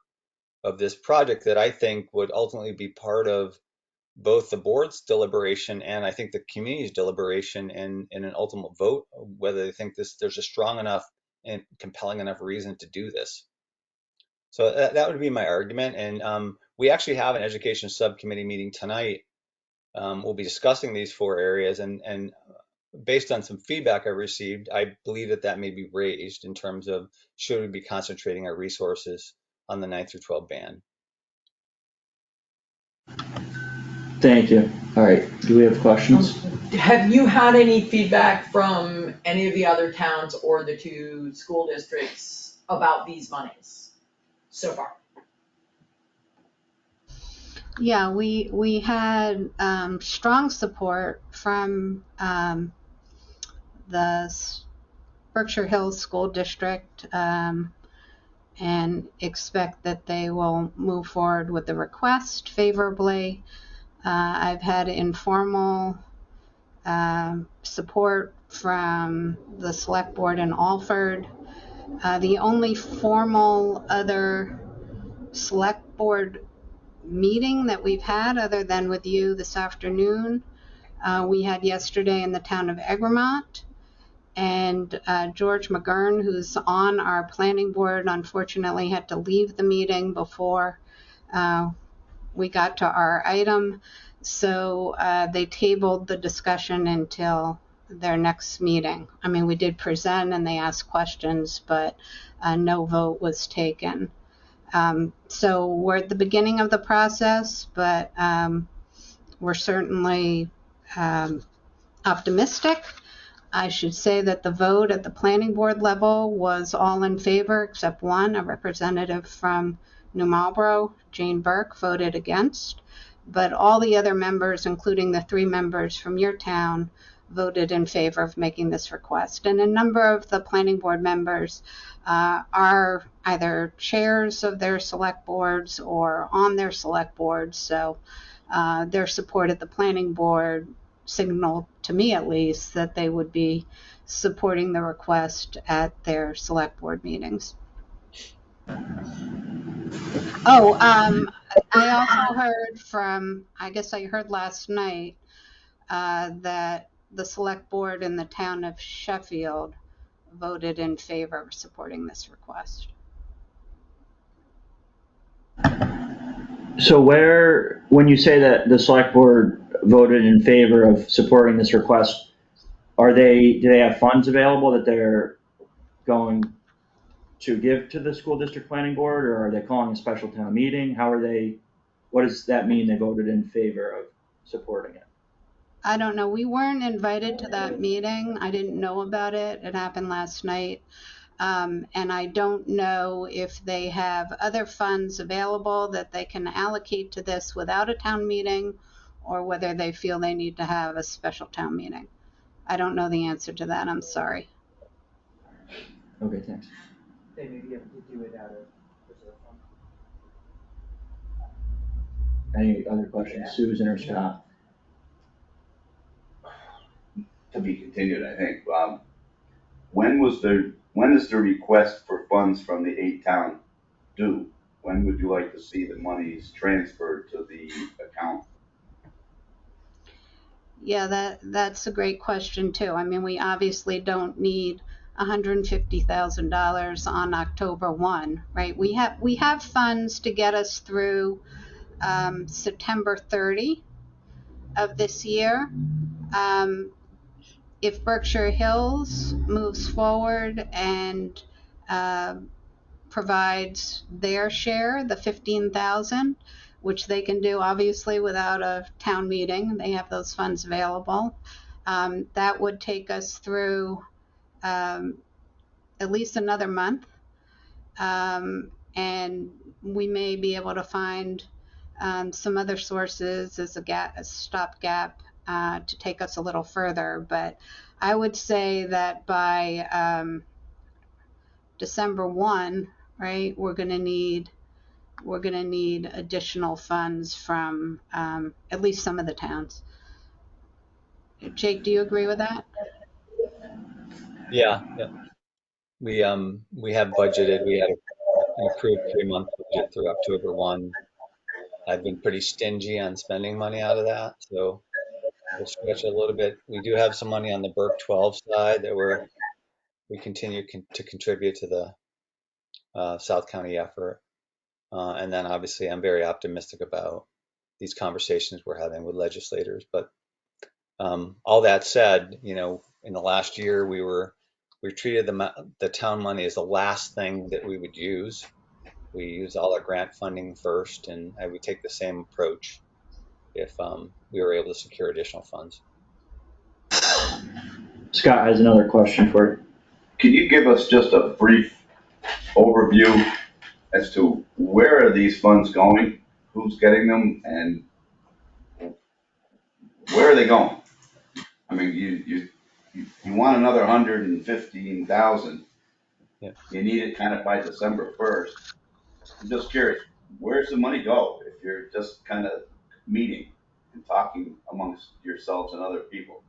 of this project that I think would ultimately be part of both the board's deliberation and I think the community's deliberation in an ultimate vote, whether they think there's a strong enough and compelling enough reason to do this. So that would be my argument. And we actually have an education subcommittee meeting tonight. We'll be discussing these 4 areas, and based on some feedback I received, I believe that may be raised in terms of should we be concentrating our resources on the 9 through 12 band. Thank you. All right, do we have questions? Have you had any feedback from any of the other towns or the 2 school districts about these monies so far? Yeah, we had strong support from the Berkshire Hills School District, and expect that they will move forward with the request favorably. I've had informal support from the select board in Alford. The only formal other select board meeting that we've had, other than with you this afternoon, we had yesterday in the town of Egremont. And George McGurn, who's on our planning board, unfortunately had to leave the meeting before we got to our item. So they tabled the discussion until their next meeting. I mean, we did present and they asked questions, but no vote was taken. So we're at the beginning of the process, but we're certainly optimistic. I should say that the vote at the planning board level was all in favor except one, a representative from New Marlborough, Jane Burke, voted against. But all the other members, including the 3 members from your town, voted in favor of making this request. And a number of the planning board members are either chairs of their select boards or on their select boards. So their support at the planning board signaled, to me at least, that they would be supporting the request at their select board meetings. Oh, I also heard from, I guess I heard last night, that the select board in the town of Sheffield voted in favor of supporting this request. So when you say that the select board voted in favor of supporting this request, do they have funds available that they're going to give to the school district planning board, or are they calling a special town meeting? What does that mean, they voted in favor of supporting it? I don't know. We weren't invited to that meeting. I didn't know about it. It happened last night. And I don't know if they have other funds available that they can allocate to this without a town meeting, or whether they feel they need to have a special town meeting. I don't know the answer to that. I'm sorry. Okay, thanks. They may be able to do it out of reserve fund. Any other questions, Susan or Scott? To be continued, I think. When is the request for funds from the 8 town due? When would you like to see the monies transferred to the account? Yeah, that's a great question too. I mean, we obviously don't need $150,000 on October 1, right? We have funds to get us through September 30 of this year. If Berkshire Hills moves forward and provides their share, the $15,000, which they can do obviously without a town meeting, they have those funds available. That would take us through at least another month, and we may be able to find some other sources as a stopgap to take us a little further. But I would say that by December 1, right, we're going to need additional funds from at least some of the towns. Jake, do you agree with that? Yeah. we have budgeted. We had an approved 3-month budget through October 1. I've been pretty stingy on spending money out of that, so we'll stretch it a little bit. We do have some money on the Burke 12 side that we continue to contribute to the South County effort. And then obviously I'm very optimistic about these conversations we're having with legislators. But all that said, you know, in the last year we treated the town money as the last thing that we would use. We use all our grant funding first, and I would take the same approach if we were able to secure additional funds. Scott has another question for you. Can you give us just a brief overview as to where are these funds going, who's getting them, and where are they going? I mean, you want another 115,000. Yeah. You need it kind of by December 1st. I'm just curious, where's the money go if you're just kind of meeting and talking amongst yourselves and other people?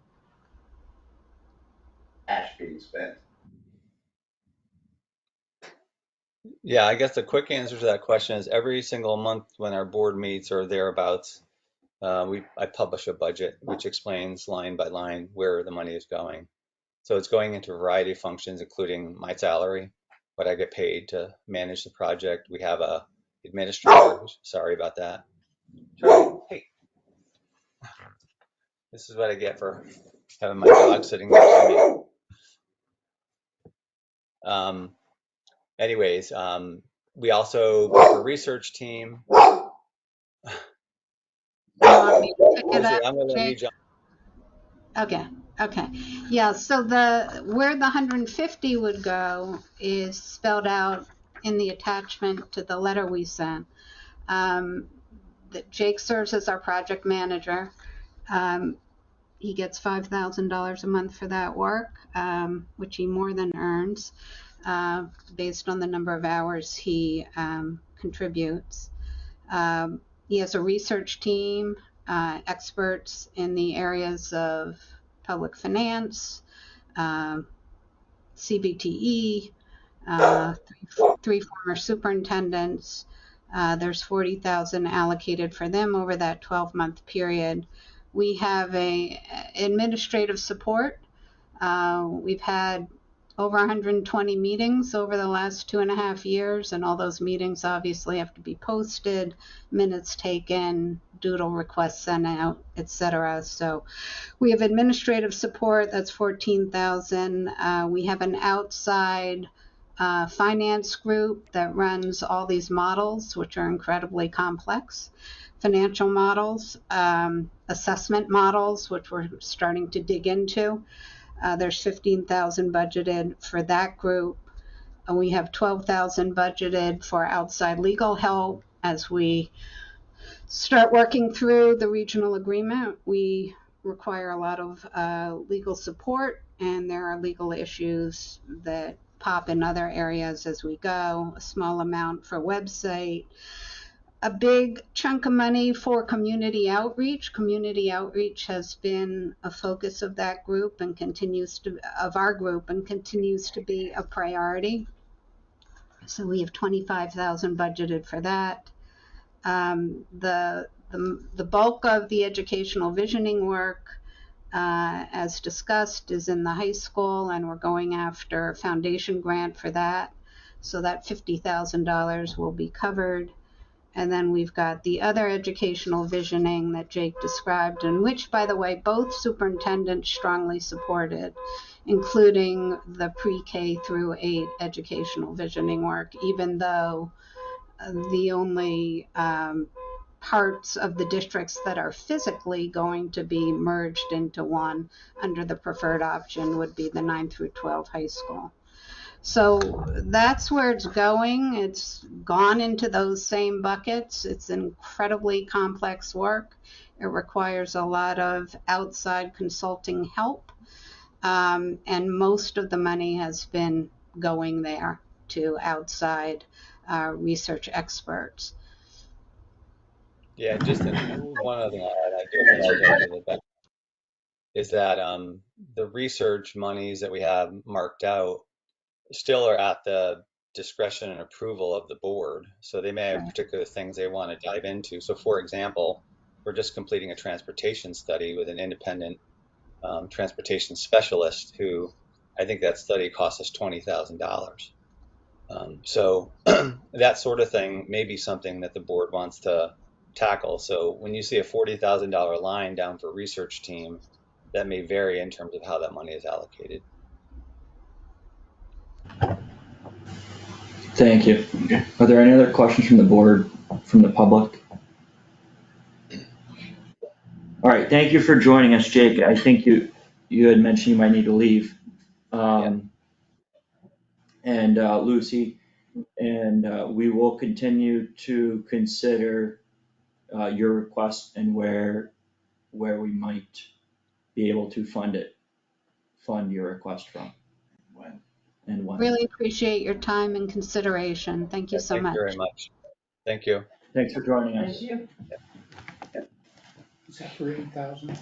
Cash being spent. Yeah, I guess the quick answer to that question is every single month when our board meets or thereabouts, I publish a budget which explains line by line where the money is going. So it's going into a variety of functions, including my salary, what I get paid to manage the project. We have a administrator. Sorry about that. Charlie, hey, this is what I get for having my dog sitting next to me. Anyways, we also have a research team. You want me to pick it Lucy, up, I'm going to let you Jake? jump. Okay. Yeah, so where the 150 would go is spelled out in the attachment to the letter we sent. That Jake serves as our project manager. He gets $5,000 a month for that work, which he more than earns based on the number of hours he contributes. He has a research team, experts in the areas of public finance, CBTE, three former superintendents. There's 40,000 allocated for them over that 12-month period. We have a administrative support. We've had over 120 meetings over the last 2.5 years, and all those meetings obviously have to be posted, minutes taken, doodle requests sent out, etc. So we have administrative support, that's 14,000. We have an outside finance group that runs all these models, which are incredibly complex. Financial models, assessment models, which we're starting to dig into. There's 15,000 budgeted for that group. And we have 12,000 budgeted for outside legal help as we start working through the regional agreement. We require a lot of legal support, and there are legal issues that pop in other areas as we go. A small amount for website. A big chunk of money for community outreach. Community outreach has been a focus of that group and continues to be a priority. So we have 25,000 budgeted for that. The bulk of the educational visioning work, as discussed, is in the high school, and we're going after a foundation grant for that. So that $50,000 will be covered. And then we've got the other educational visioning that Jake described, and which, by the way, both superintendents strongly supported, including the pre-K through 8 educational visioning work, even though the only parts of the districts that are physically going to be merged into one under the preferred option would be the 9 through 12 high school. So that's where it's going. It's gone into those same buckets. It's incredibly complex work. It requires a lot of outside consulting help. And most of the money has been going there to outside research experts. Yeah, just one other thing I do apologize for the back, is that the research monies that we have marked out still are at the discretion and approval of the board. So they may have particular things they want to dive into. So for example, we're just completing a transportation study with an independent transportation specialist who I think that study cost us $20,000. So that sort of thing may be something that the board wants to tackle. So when you see a $40,000 line down for research team, that may vary in terms of how that money is allocated. Thank you. Are there any other questions from the board, from the public? All right, thank you for joining us, Jake. I think you had mentioned you might need to leave. And Lucy, and we will continue to consider your request and where we might be able to fund your request from. When? And when. Really appreciate your time and consideration. Thank you so Thank much. you very much. Thank you. Thanks for joining us. Thank you. Is that for 8,000?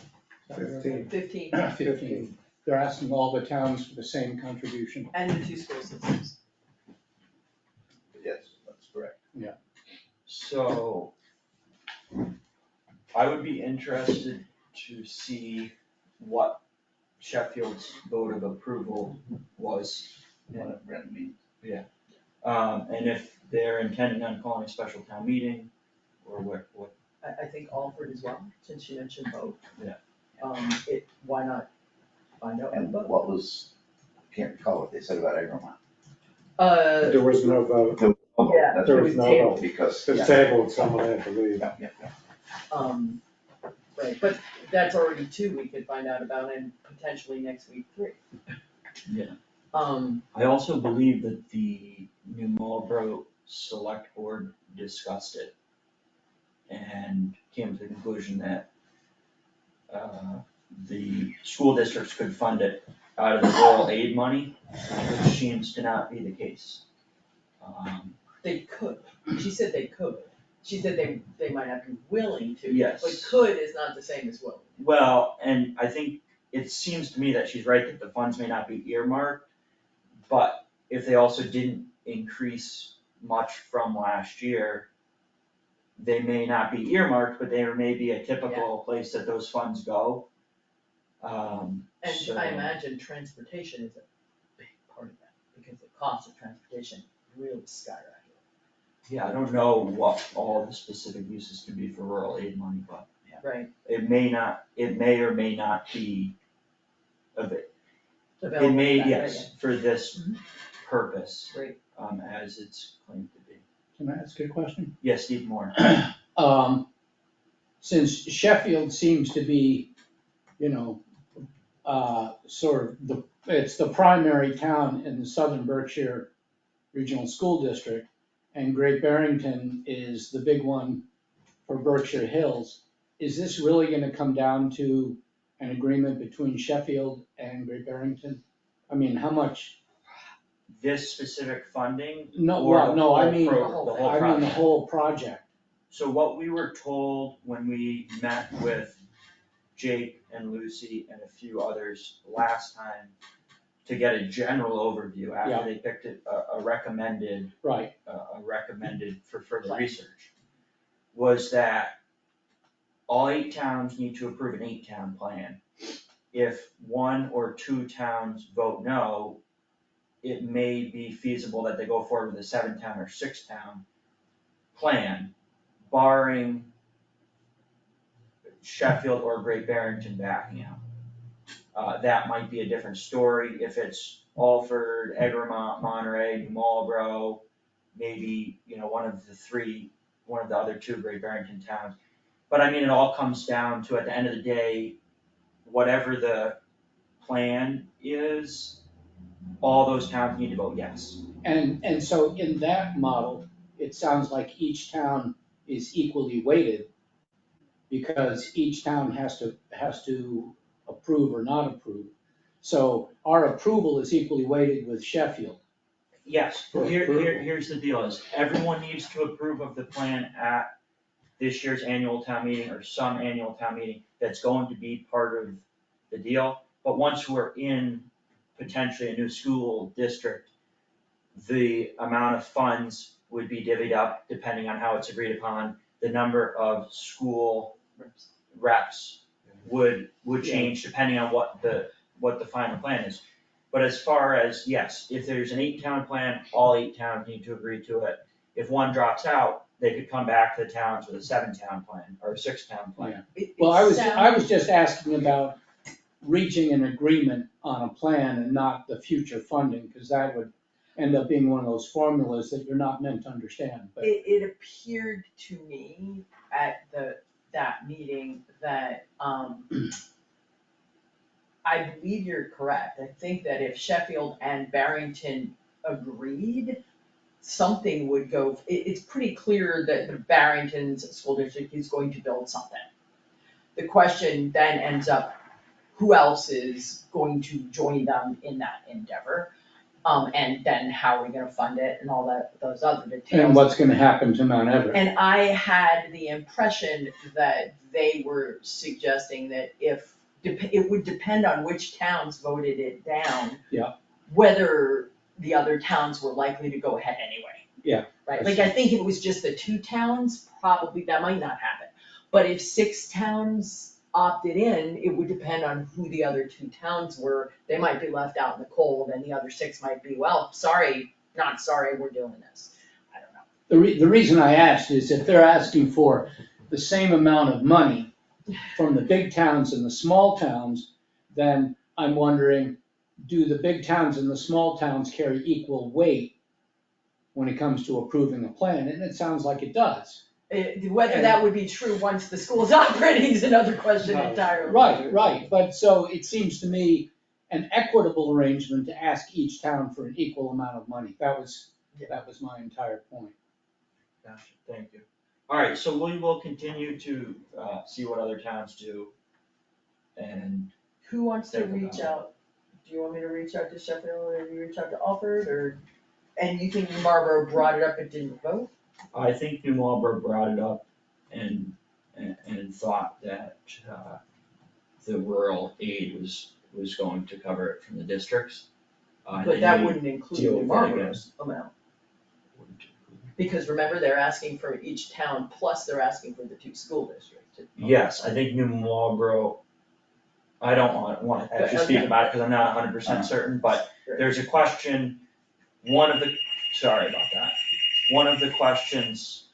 15. 15. They're asking all the towns for the same contribution. And the two school systems. Yes, that's correct. So I would be interested to see what Sheffield's vote of approval was. What it really means. And if they're intending on calling a special town meeting, or what, I think Alford as well, since you mentioned both. Yeah. Why not find out And both? what was, can't recall what they said about Eberwein. There was no vote. Yeah, That's there right. was no table. vote. Because, It's yeah, tabled, someone had to leave. yeah. Right, but that's already two we could find out about, and potentially next week, three. Yeah. I I also believe that the New Marlboro Select Board discussed it and came to the conclusion that the school districts could fund it out of the rural aid money, which seems to not be the case. They could, she said they could, she said they might not be willing to. Yes. But could is not the same as willing. Well, and I think it seems to me that she's right that the funds may not be earmarked, but if they also didn't increase much from last year, they may not be earmarked, but there may be a typical place that those funds go. And So- I imagine transportation is a big part of that, because the cost of transportation really skyrocketed. Yeah, I don't know what all the specific uses could be for rural aid money, but Right. it may or may not be of it. It Available may, that way, yes, for this Mhm. purpose, Great. as it's claimed to be. Can I ask you a question? Yes, Steve Moore. Since Sheffield seems to be, sort of it's the primary town in the Southern Berkshire Regional School District, and Great Barrington is the big one for Berkshire Hills, is this really gonna come down to an agreement between Sheffield and Great Barrington? I mean, how much? This specific funding? No, or well, the no, whole I mean, the whole I mean the project? whole project. So what we were told when we met with Jake and Lucy and a few others last time to get a general overview after they picked a recommended Right, for further research, was that all 8 towns need to approve an 8-town plan. If 1 or 2 towns vote no, it may be feasible that they go forward with a 7-town or 6-town plan, barring Sheffield or Great Barrington backing out. That might be a different story if it's Alford, Egremont, Monterey, New Marlboro, maybe, one of the other 2 Great Barrington towns. But I mean, it all comes down to, at the end of the day, whatever the plan is, all those towns need to vote yes. and so in that model, it sounds like each town is equally weighted, because each town has to approve or not approve. So our approval is equally weighted with Sheffield. Yes, For approval. here's the deal, is everyone needs to approve of the plan at this year's annual town meeting or some annual town meeting that's going to be part of the deal. But once we're in potentially a new school district, the amount of funds would be divvied up depending on how it's agreed upon. The number of school reps would change depending on what the final plan is. But as far as, yes, if there's an 8-town plan, all 8 towns need to agree to it. If one drops out, they could come back to the towns with a 7-town plan or a 6-town plan. Well, I was just asking about reaching an agreement on a plan and not the future funding, because that would end up being one of those formulas that you're not meant to understand, but. It appeared to me at that meeting that, I believe you're correct. I think that if Sheffield and Barrington agreed, something would go, it's pretty clear that the Barrington's school district is going to build something. The question then ends up, who else is going to join them in that endeavor? And then how are we gonna fund it and all that, those other details. And what's gonna happen to Mount Everest? And I had the impression that they were suggesting that it would depend on which towns voted it down. Yeah. Whether the other towns were likely to go ahead anyway. Yeah. Right, like I think if it was just the 2 towns, probably that might not happen. But if 6 towns opted in, it would depend on who the other 2 towns were. They might be left out in the cold and the other 6 might be, well, sorry, not sorry, we're doing this. I don't know. The reason I asked is if they're asking for the same amount of money from the big towns and the small towns, then I'm wondering, do the big towns and the small towns carry equal weight when it comes to approving a plan? And it sounds like it does. Whether that would be true once the school's operating is another question entirely. Right, but so it seems to me an equitable arrangement to ask each town for an equal amount of money. That was my entire point. Gotcha, thank you. Alright, so we will continue to see what other towns do. And Who wants to Think about reach it. out? Do you want me to reach out to Sheffield or do you reach out to Alfred or? And you think Marlboro brought it up and didn't vote? I think New Marlboro brought it up and thought that the rural aid was going to cover it from the districts. But that wouldn't include deal New with that Marlboro's amount. Because remember, they're asking for each town, plus they're asking for the 2 school districts. Yes, I think New Marlboro, I don't want to actually speak Okay. about it because I'm not 100% certain, but there's a question, sorry about that. One of the questions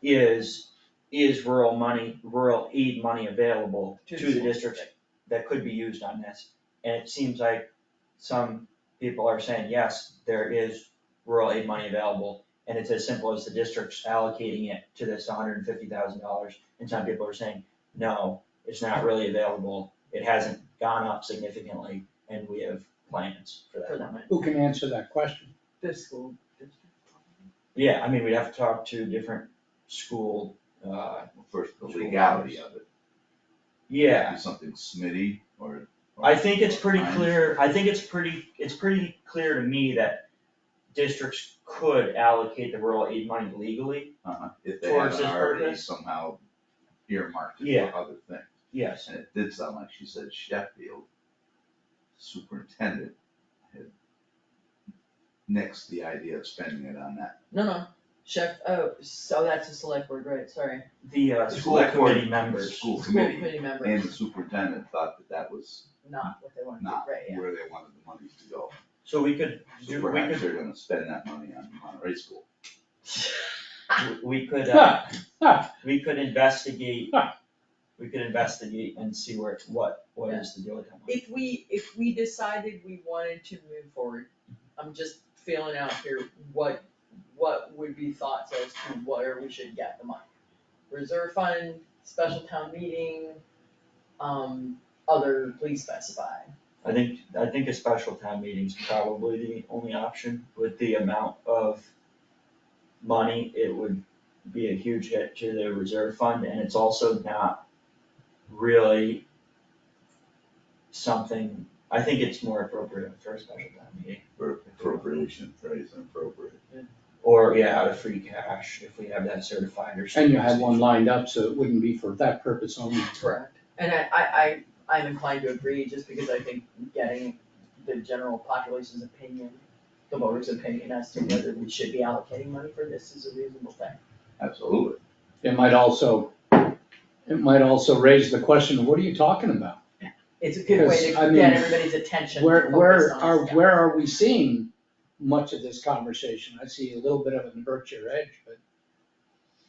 is rural aid money available to the districts that could be used on this? And it seems like some people are saying, yes, there is rural aid money available, and it's as simple as the districts allocating it to this $150,000. And some people are saying, no, it's not really available, it hasn't gone up significantly, and we have plans for that money. Who can answer that question? The school district. Yeah, I mean, we'd have to talk to different school, First, the legality of it. yeah. Be something Smitty or. I think it's pretty clear, it's pretty clear to me that districts could allocate the rural aid money legally. If they Towards haven't this already purpose? somehow earmarked it Yeah. for other things. Yes, And it did sound like she said Sheffield superintendent had nixed the idea of spending it on that. No, so that's a select board, right, sorry. the school Select board, committee members. School School committee committee and members, the superintendent thought that that was not what they want to do, not right, yeah. where they wanted the money to go. So we could So do, perhaps they're gonna spend that money on Monterey School. we could investigate, and see what is the deal with that money. If we decided we wanted to move forward, I'm just feeling out here, what would be thoughts as to where we should get the money? Reserve fund, special town meeting, other, please specify. I think a special town meeting's probably the only option. With the amount of money, it would be a huge hit to the reserve fund, and it's also not really something, I think it's more appropriate for a special town meeting. For appropriation, phrase inappropriate. Or, out of free cash, if we have that certified or something. And you had one lined up, so it wouldn't be for that purpose only. Correct. And I'm inclined to agree, just because I think getting the general population's opinion, the voters' opinion as to whether we should be allocating money for this is a reasonable thing. Absolutely. It might also raise the question of what are you talking about? It's a good way Because, I to mean, get everybody's attention to Where focus on this. where are we seeing much of this conversation? I see a little bit of it in Berkshire Edge, but,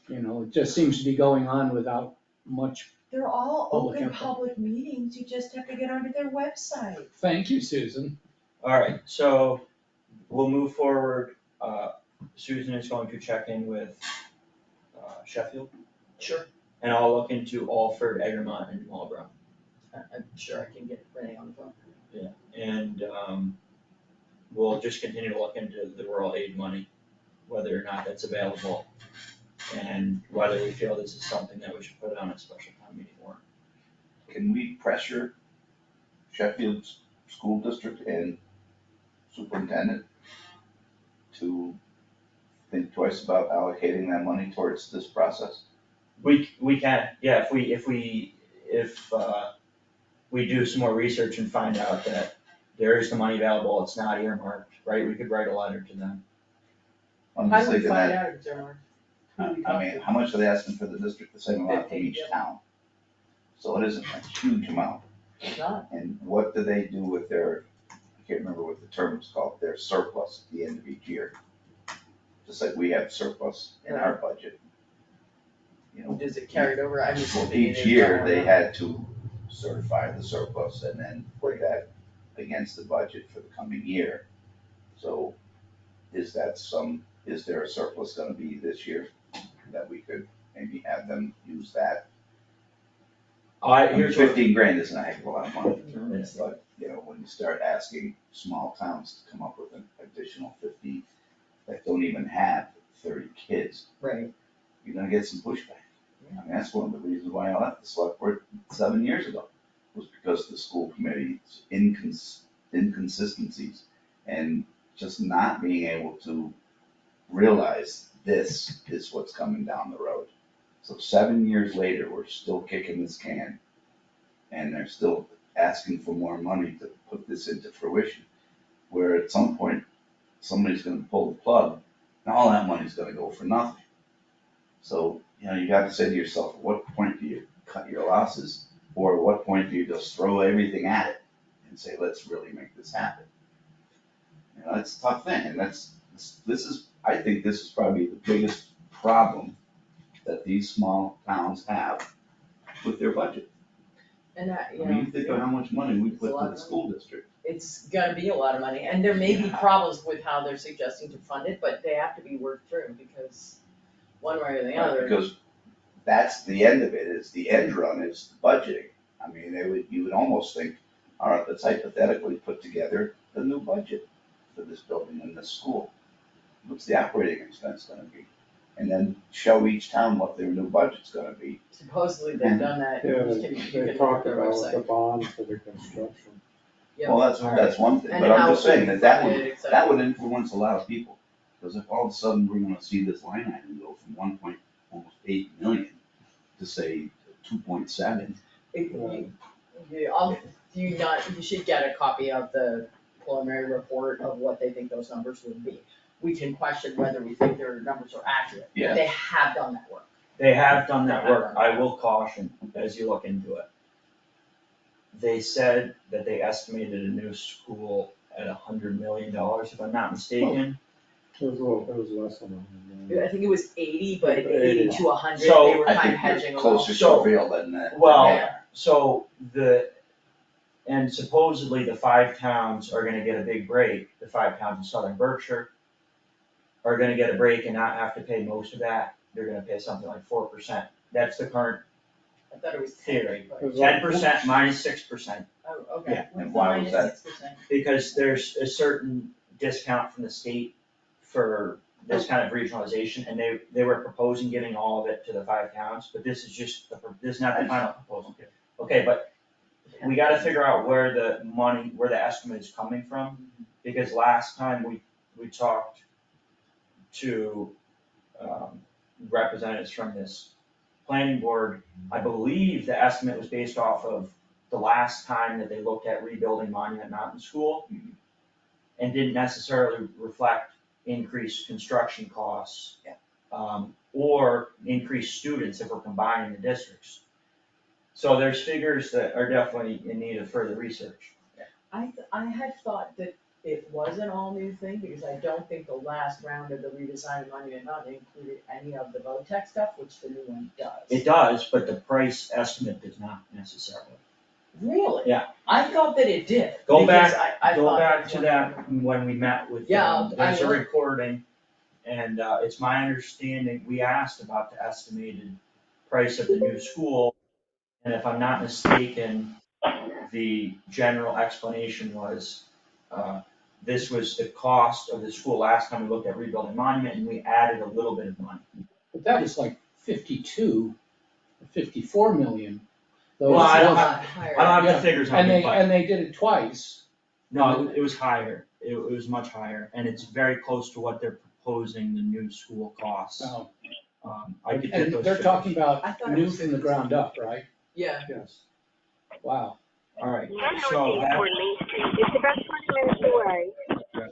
it just seems to be going on without much. They're all Public open input. public meetings, you just have to get onto their website. Thank you, Susan. Alright, so we'll move forward. Susan is going to check in with Sheffield, Sure. and I'll look into Alford, Egremont, and Marlboro. I'm sure I can get Renee on the phone. And we'll just continue to look into the rural aid money, whether or not that's available, and whether we feel this is something that we should put on a special town meeting warrant. Can we pressure Sheffield's school district and superintendent to think twice about allocating that money towards this process? We can, yeah, if we do some more research and find out that there is the money available, it's not earmarked, right, we could write a letter to them. I'm How just do we thinking find that, out if they're marked? I mean, how much are they asking for the district? The same amount from 15, each yeah. town. So it isn't a huge amount. It's not. And what do they do with their, I can't remember what the term is called, their surplus at the end of each year? Just like we have surplus in our budget. Does it carry it over? I'm just. Well, thinking each it's year, not. they had to certify the surplus and then put that against the budget for the coming year. So is there a surplus gonna be this year that we could maybe have them use that? Here's what, 15 grand isn't a heck of a lot of money, Mhm. but, when you start asking small towns to come up with an additional 50 that don't even have 30 kids, Right. you're gonna get some pushback. I mean, that's one of the reasons why I left the select board 7 years ago, was because of the school committee's inconsistencies and just not being able to realize this is what's coming down the road. So 7 years later, we're still kicking this can, and they're still asking for more money to put this into fruition, where at some point, somebody's gonna pull the plug, and all that money's gonna go for nothing. So, you gotta say to yourself, at what point do you cut your losses, or at what point do you just throw everything at it and say, let's really make this happen? It's a tough thing, and I think this is probably the biggest problem that these small towns have with their budget. And that, I mean, you think of how much money we put to the school district. it's gonna be a lot of money, and there may be problems with how they're suggesting to fund it, but they have to be worked through, because one way or the other. Because that's the end of it, is the end run is the budgeting. I mean, you would almost think, all right, let's hypothetically put together the new budget for this building and this school. What's the operating expense gonna be? And then show each town what their new budget's gonna be. Supposedly they've done that. Yeah, You can they look talked at their about the website. bond for the construction. Yep. Well, that's one thing, And but I'm how just saying it's that funded, et would, cetera. that would influence a lot of people. Because if all of a sudden we're gonna see this line item go from 1.8 million to say 2.7. You should get a copy of the preliminary report of what they think those numbers would be. We can question whether we think their numbers are accurate. Yeah. They have done that work. they have done that work, I will caution, as you look into it. They said that they estimated a new school at $100 million, if I'm not mistaken. It was less than I think it was 80, but 80 to 100, So, they were I kind think of you're hedging a little. closer So- to real than that. Well, Yeah. So and supposedly the 5 towns are gonna get a big break, the 5 towns in southern Berkshire are gonna get a break and not have to pay most of that, they're gonna pay something like 4%. That's the current I thought it was theory. 10, but, It was like- 10% minus 6%, oh, okay. Yeah, What's and the why was minus 6%? because there's a certain discount from the state for this kind of regionalization, and they were proposing giving all of it to the 5 towns, but this is not the final proposal. Okay, but we gotta figure out where the estimate is coming from, because last time we talked to representatives from this planning board, I believe the estimate was based off of the last time that they looked at rebuilding Monument Mountain School and didn't necessarily reflect increased construction costs. Yeah. Or increased students if we're combining the districts. So there's figures that are definitely in need of further research. I had thought that it was an all-new thing, because I don't think the last round of the redesign of Monument Mountain included any of the VOTEC stuff, which the new one does. It does, but the price estimate does not necessarily. Really? Yeah. I thought that it did. Go because back, I go thought back it to was- that when we met with, Yeah, there's I a will. recording. And it's my understanding, we asked about the estimated price of the new school. And if I'm not mistaken, the general explanation was, this was the cost of the school last time we looked at rebuilding Monument, and we added a little bit of money. But that was like 52, 54 million. Well, I don't Not higher. I don't have Yeah, the figures on And me, they, but, and they did it twice. no, it was higher, it was much higher, and it's very close to what they're proposing the new school costs. So, I could get and those they're figures. talking about I thought it new was from the ground up, right? Yeah. Yes. Wow. Alright, North so Northeast that, toward Main Street. It's about 20 minutes away. Okay.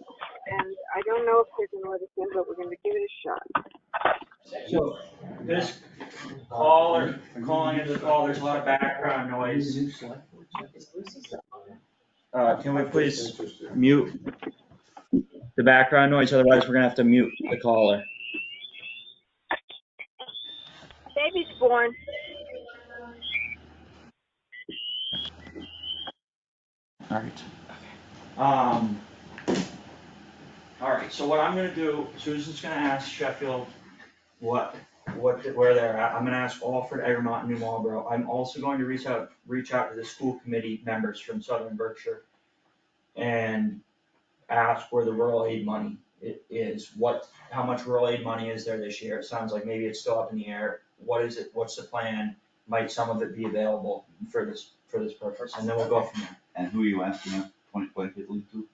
And I don't know if they're gonna let us in, but we're gonna give it a shot. so this caller, calling into the call, there's a lot of background noise. Is Lucy still on there? Can we please mute the background noise, otherwise we're gonna have to mute the caller. Baby's born. Alright. Alright, so what I'm gonna do, Susan's gonna ask Sheffield where they're at. I'm gonna ask Alfred, Egremont, and New Marlboro. I'm also going to reach out to the school committee members from Southern Berkshire and ask where the rural aid money is, how much rural aid money is there this year? It sounds like maybe it's still up in the air. What is it, what's the plan? Might some of it be available for this purpose? And then we'll go from there. And who are you asking us point blankly to?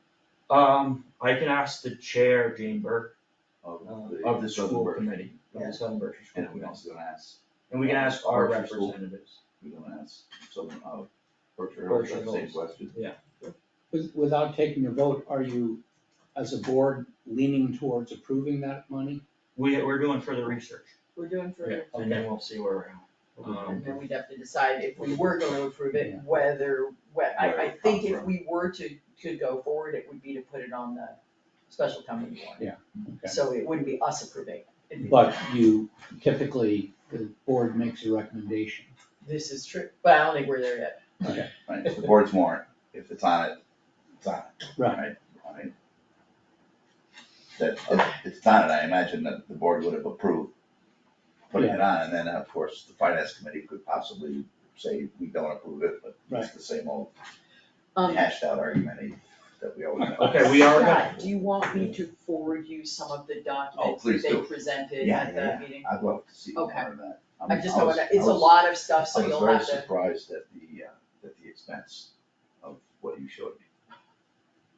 I can ask the chair, Jane Burke, Of of the Southern school Berkshire. committee, of the Southern Berkshire School And we Committee. also gonna ask, And we can ask our Berkshire School. representatives. we're gonna ask Southern, Berkshire, Berkshire the same Hills. question. Without taking a vote, are you, as a board, leaning towards approving that money? We're doing further research, We're doing further. and then we'll see where we're at. And then we'd have to decide if we were gonna approve it, I Where it think comes if from. we were to go forward, it would be to put it on the special town meeting warrant. Yeah, okay. So it wouldn't be us approving it. It'd be- But you, typically, the board makes a recommendation. This is true, but I don't think we're there yet. Okay. Right, it's the board's warrant, if it's on it, it's on it. Right. I mean, that, if it's on it, I imagine that the board would have approved putting it on, and then, of course, the finance committee could possibly say, we don't approve it, but it's the same old hashed out argument that we always have. Okay, we are gonna, Scott, do you want me to forward you some of the documents that please they do. presented Yeah, at yeah, the meeting? I'd love to see more of Okay. that. I just know, it's a lot of stuff, so you'll have I was very to, surprised at the expense of what you showed me.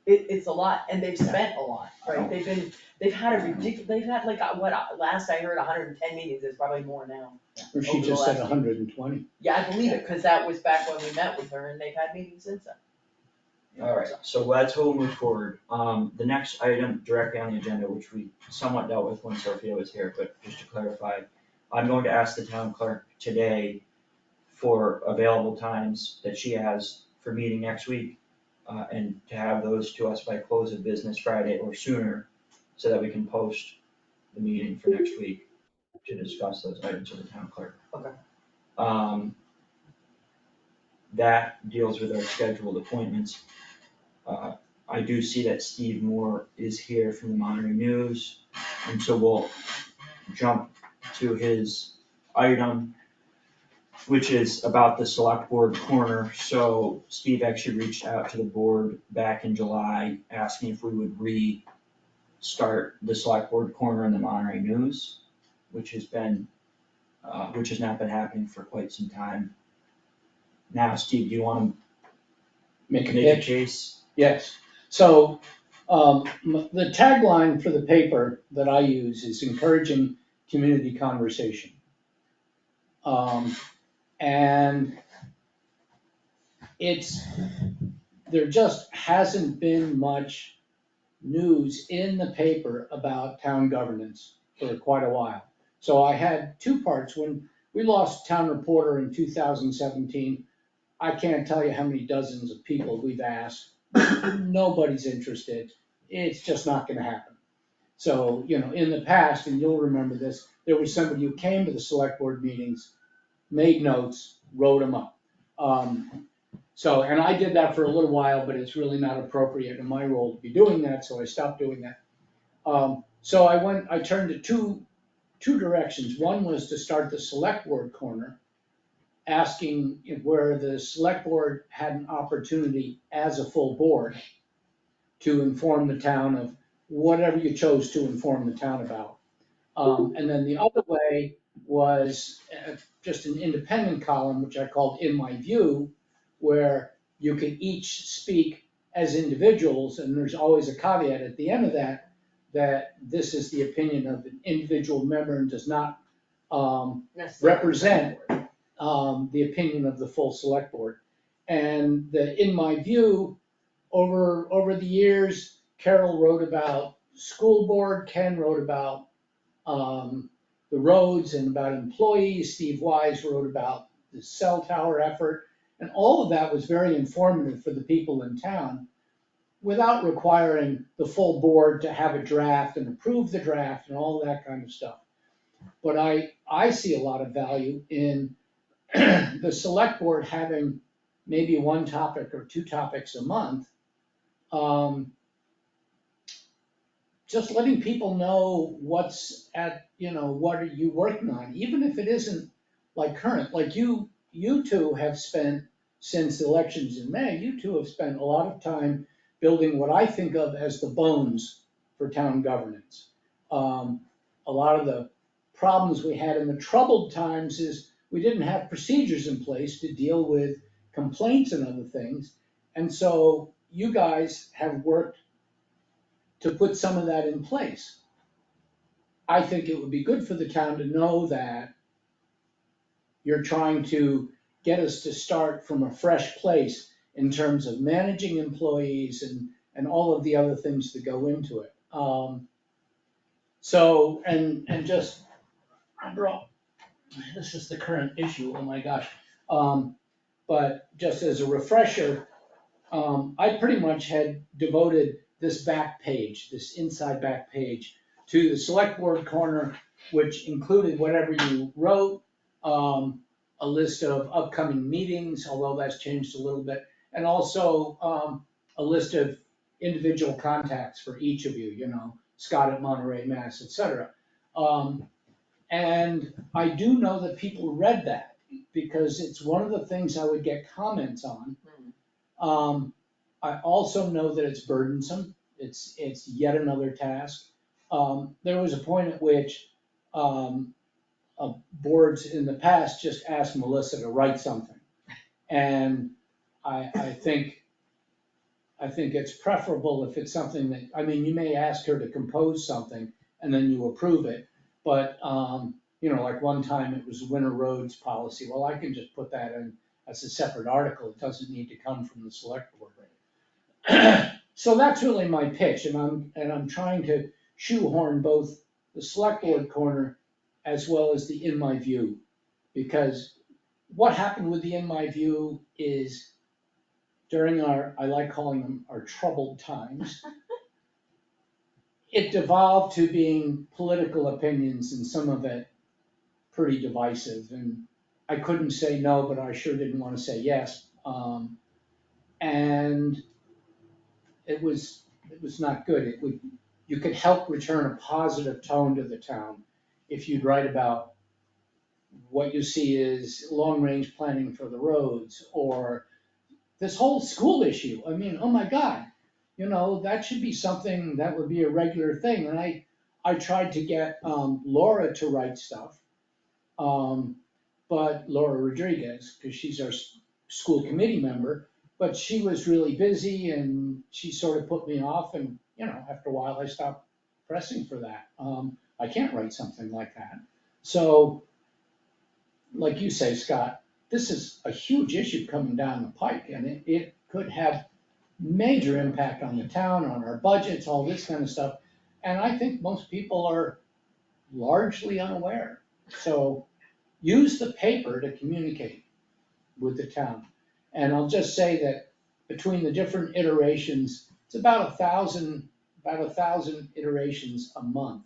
it's a lot, and they've spent a lot, I know. right? They've had a they've had like, last I heard, 110 meetings, there's probably more now. Or she Over the just said last- 120. Yeah, I believe it, cause that was back when we met with her, and they've had meetings since then. alright, so let's move forward. The next item directly on the agenda, which we somewhat dealt with when Sophia was here, but just to clarify, I'm going to ask the town clerk today for available times that she has for meeting next week, and to have those to us by close of business Friday or sooner, so that we can post the meeting for next week to discuss those items with the town clerk. Okay. That deals with our scheduled appointments. I do see that Steve Moore is here from the Monterey News, and so we'll jump to his item, which is about the select board corner. So Steve actually reached out to the board back in July, asking if we would restart the select board corner in the Monterey News, which has not been happening for quite some time. Now, Steve, do you wanna Make a make a pitch? case? Yes. So, the tagline for the paper that I use is encouraging community conversation. And there just hasn't been much news in the paper about town governance for quite a while. So I had two parts. When we lost town reporter in 2017, I can't tell you how many dozens of people we've asked. Nobody's interested. It's just not gonna happen. So, in the past, and you'll remember this, there was somebody who came to the select board meetings, made notes, wrote them up. And I did that for a little while, but it's really not appropriate in my role to be doing that, so I stopped doing that. So I turned to two directions. One was to start the select board corner, asking where the select board had an opportunity as a full board to inform the town of whatever you chose to inform the town about. And then the other way was just an independent column, which I called In My View, where you could each speak as individuals, and there's always a caveat at the end of that this is the opinion of an individual member and does not represent the opinion of the full select board. And In My View, over the years, Carol wrote about school board, Ken wrote about the roads and about employees, Steve Wise wrote about the cell tower effort, and all of that was very informative for the people in town without requiring the full board to have a draft and approve the draft and all that kind of stuff. But I see a lot of value in the select board having maybe one topic or two topics a month, just letting people know what's what are you working on, even if it isn't like current. Like you two have spent, since the elections in May, you two have spent a lot of time building what I think of as the bones for town governance. A lot of the problems we had in the troubled times is we didn't have procedures in place to deal with complaints and other things. And so you guys have worked to put some of that in place. I think it would be good for the town to know that you're trying to get us to start from a fresh place in terms of managing employees and all of the other things that go into it. Just, bro, this is the current issue, oh my gosh. But just as a refresher, I pretty much had devoted this back page, this inside back page, to the select board corner, which included whatever you wrote, a list of upcoming meetings, although that's changed a little bit, and also a list of individual contacts for each of you, Scott at Monterey, Mass, etc. And I do know that people read that because it's one of the things I would get comments on. I also know that it's burdensome. It's yet another task. There was a point at which boards in the past just asked Melissa to write something, and I think it's preferable if it's something that, you may ask her to compose something and then you approve it, but like one time it was winter roads policy. Well, I can just put that in as a separate article. It doesn't need to come from the select board. So that's really my pitch, and I'm trying to shoehorn both the select board corner as well as the In My View, because what happened with the In My View is during I like calling them our troubled times, it devolved to being political opinions, and some of it pretty divisive, and I couldn't say no, but I sure didn't want to say yes. And it was not good. You could help return a positive tone to the town if you'd write about what you see is long-range planning for the roads, or this whole school issue. Oh my God, that should be something that would be a regular thing. And I tried to get Laura to write stuff, but Laura Rodriguez, because she's our school committee member, but she was really busy and she sort of put me off, and after a while I stopped pressing for that. I can't write something like that. So, like you say, Scott, this is a huge issue coming down the pike, and it could have major impact on the town, on our budgets, all this kind of stuff. And I think most people are largely unaware. So use the paper to communicate with the town. And I'll just say that between the different iterations, it's about 1,000 iterations a month.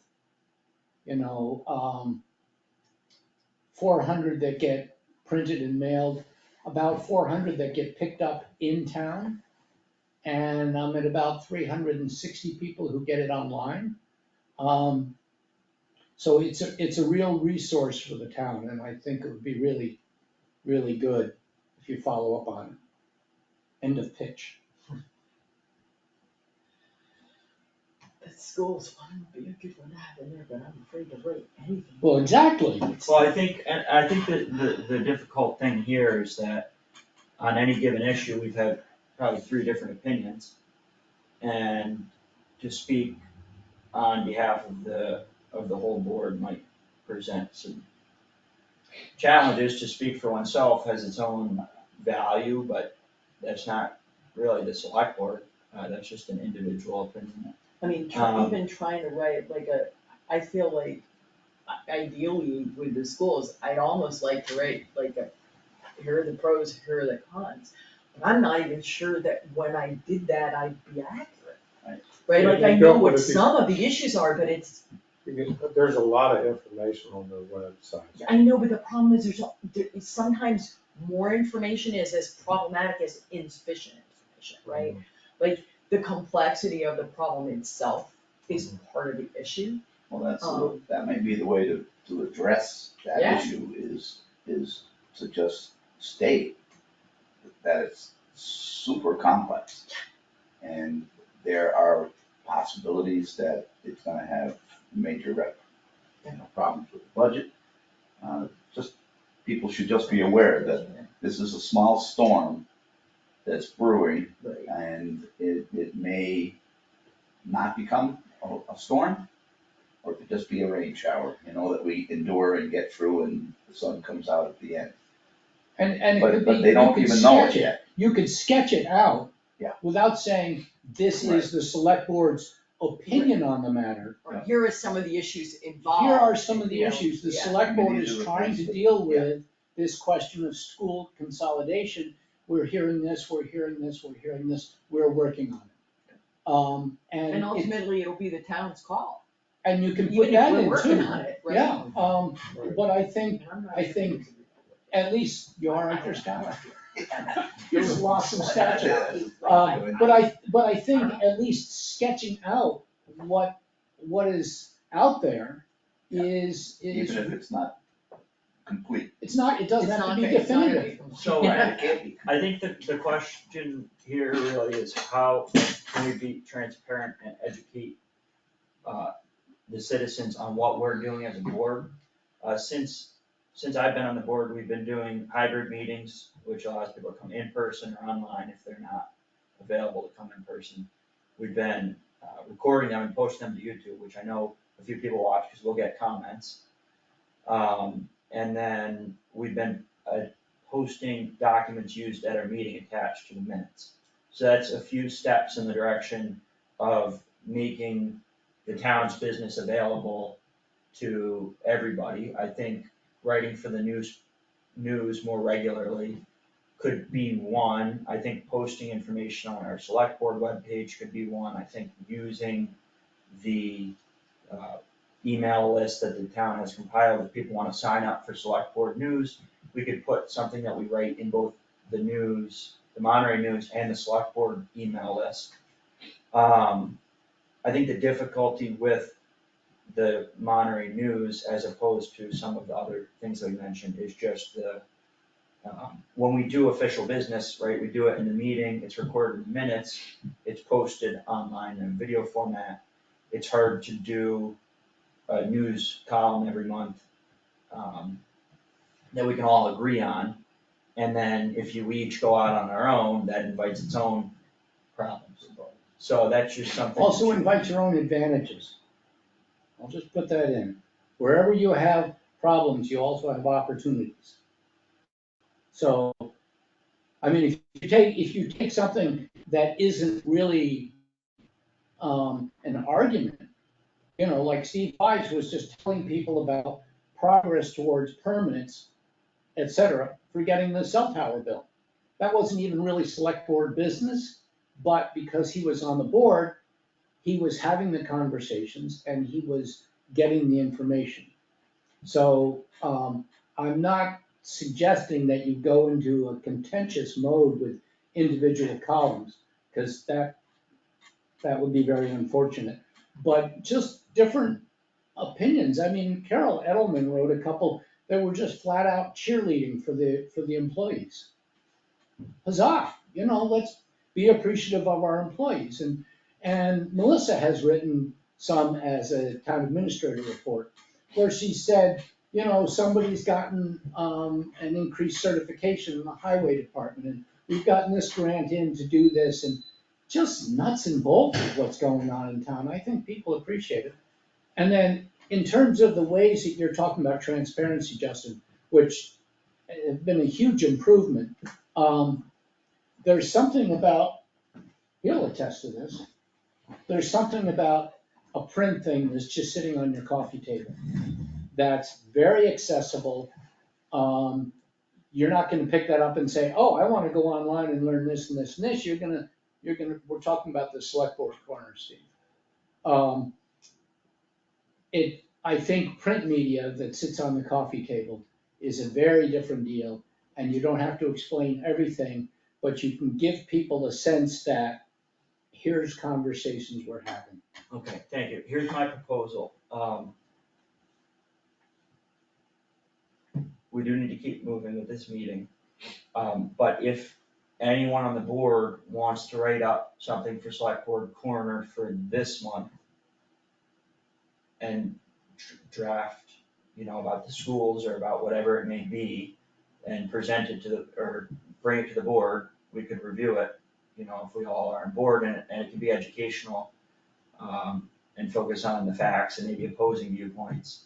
400 that get printed and mailed, about 400 that get picked up in town. And I'm at about 360 people who get it online. So it's a real resource for the town, and I think it would be really, really good if you follow up on it. End of pitch. The schools want to be a good one to have in there, but I'm afraid to write anything. Well, exactly. Well, I think that the difficult thing here is that on any given issue, we've had probably 3 different opinions. And to speak on behalf of the whole board might present some challenges. To speak for oneself has its own value, but that's not really the select board, that's just an individual opinion. I mean, even trying to write I feel like ideally with the schools, I'd almost like to write here are the pros, here are the cons. But I'm not even sure that when I did that, I'd be accurate. Right, like I know what some of the issues are, but it's. There's a lot of information on the website. I know, but the problem is there's sometimes more information is as problematic as insufficient information, right? Like the complexity of the problem itself is part of the issue. Well, that may be the way to address that Yeah. issue is to just state that it's super complex. And there are possibilities that it's gonna have major problems with the budget. People should just be aware that this is a small storm that's brewing, and it may not become a storm, or it could just be a rain shower, that we endure and get through and the sun comes out at the end. And it But- could but be, they don't you could even know it sketch yet. You could sketch it out. Yeah. Without saying, this is the select board's opinion on the matter. Or here are some of the issues involved. Here are some of the you know, issues, the yeah. select board These is are trying to things that- deal with this question of school consolidation. We're hearing this, we're hearing this, we're hearing this, we're working on it. And ultimately, it'll be the town's call. And you can put Even if that we're in working too. on it, right? Yeah, but I think, And I'm not I sure think- it's a- at least you aren't your stature. You just lost some stature. Right. But I think at least sketching out what is out there is. Even if it's not complete. It doesn't have to be It's not gonna definitive. be- So It can't be. I think the question here really is how can we be transparent and educate the citizens on what we're doing as a board? Since I've been on the board, we've been doing hybrid meetings, which allows people to come in person or online if they're not available to come in person. We've been recording them and posting them to YouTube, which I know a few people watch because we'll get comments. And then we've been posting documents used at our meeting attached to the minutes. So that's a few steps in the direction of making the town's business available to everybody. I think writing for the news more regularly could be one. I think posting information on our select board webpage could be one. I think using the email list that the town has compiled, if people wanna sign up for select board news, we could put something that we write in both the news, the Monterey News and the select board email list. I think the difficulty with the Monterey News as opposed to some of the other things that we mentioned is just when we do official business, right, we do it in the meeting, it's recorded in minutes, it's posted online in video format. It's hard to do a news column every month that we can all agree on. And then if you each go out on our own, that invites its own problems. So that's just something. Also invite your own advantages. I'll just put that in. Wherever you have problems, you also have opportunities. So, I mean, if you take something that isn't really, an argument, like Steve Pines was just telling people about progress towards permanence, et cetera, for getting the cell tower bill. That wasn't even really select board business, but because he was on the board, he was having the conversations and he was getting the information. So, I'm not suggesting that you go into a contentious mode with individual columns, because that would be very unfortunate. But just different opinions. I mean, Carol Edelman wrote a couple that were just flat out cheerleading for the employees. Huzzah! Let's be appreciative of our employees. And Melissa has written some as a town administrator report, where she said, somebody's gotten an increased certification in the highway department, and we've gotten this grant in to do this, and just nuts and bolts of what's going on in town. I think people appreciate it. And then in terms of the ways that you're talking about transparency, Justin, which have been a huge improvement, there's something about, he'll attest to this, there's something about a print thing that's just sitting on your coffee table that's very accessible. You're not gonna pick that up and say, oh, I wanna go online and learn this and this and this. We're talking about the select board corner, Steve. I think print media that sits on the coffee table is a very different deal, and you don't have to explain everything, but you can give people a sense that here's conversations we're having. Okay, thank you. Here's my proposal. We do need to keep moving with this meeting. But if anyone on the board wants to write up something for select board coroner for this month and draft, about the schools or about whatever it may be, and present it or bring it to the board, we could review it, if we all are on board, and it can be educational, and focus on the facts and maybe opposing viewpoints,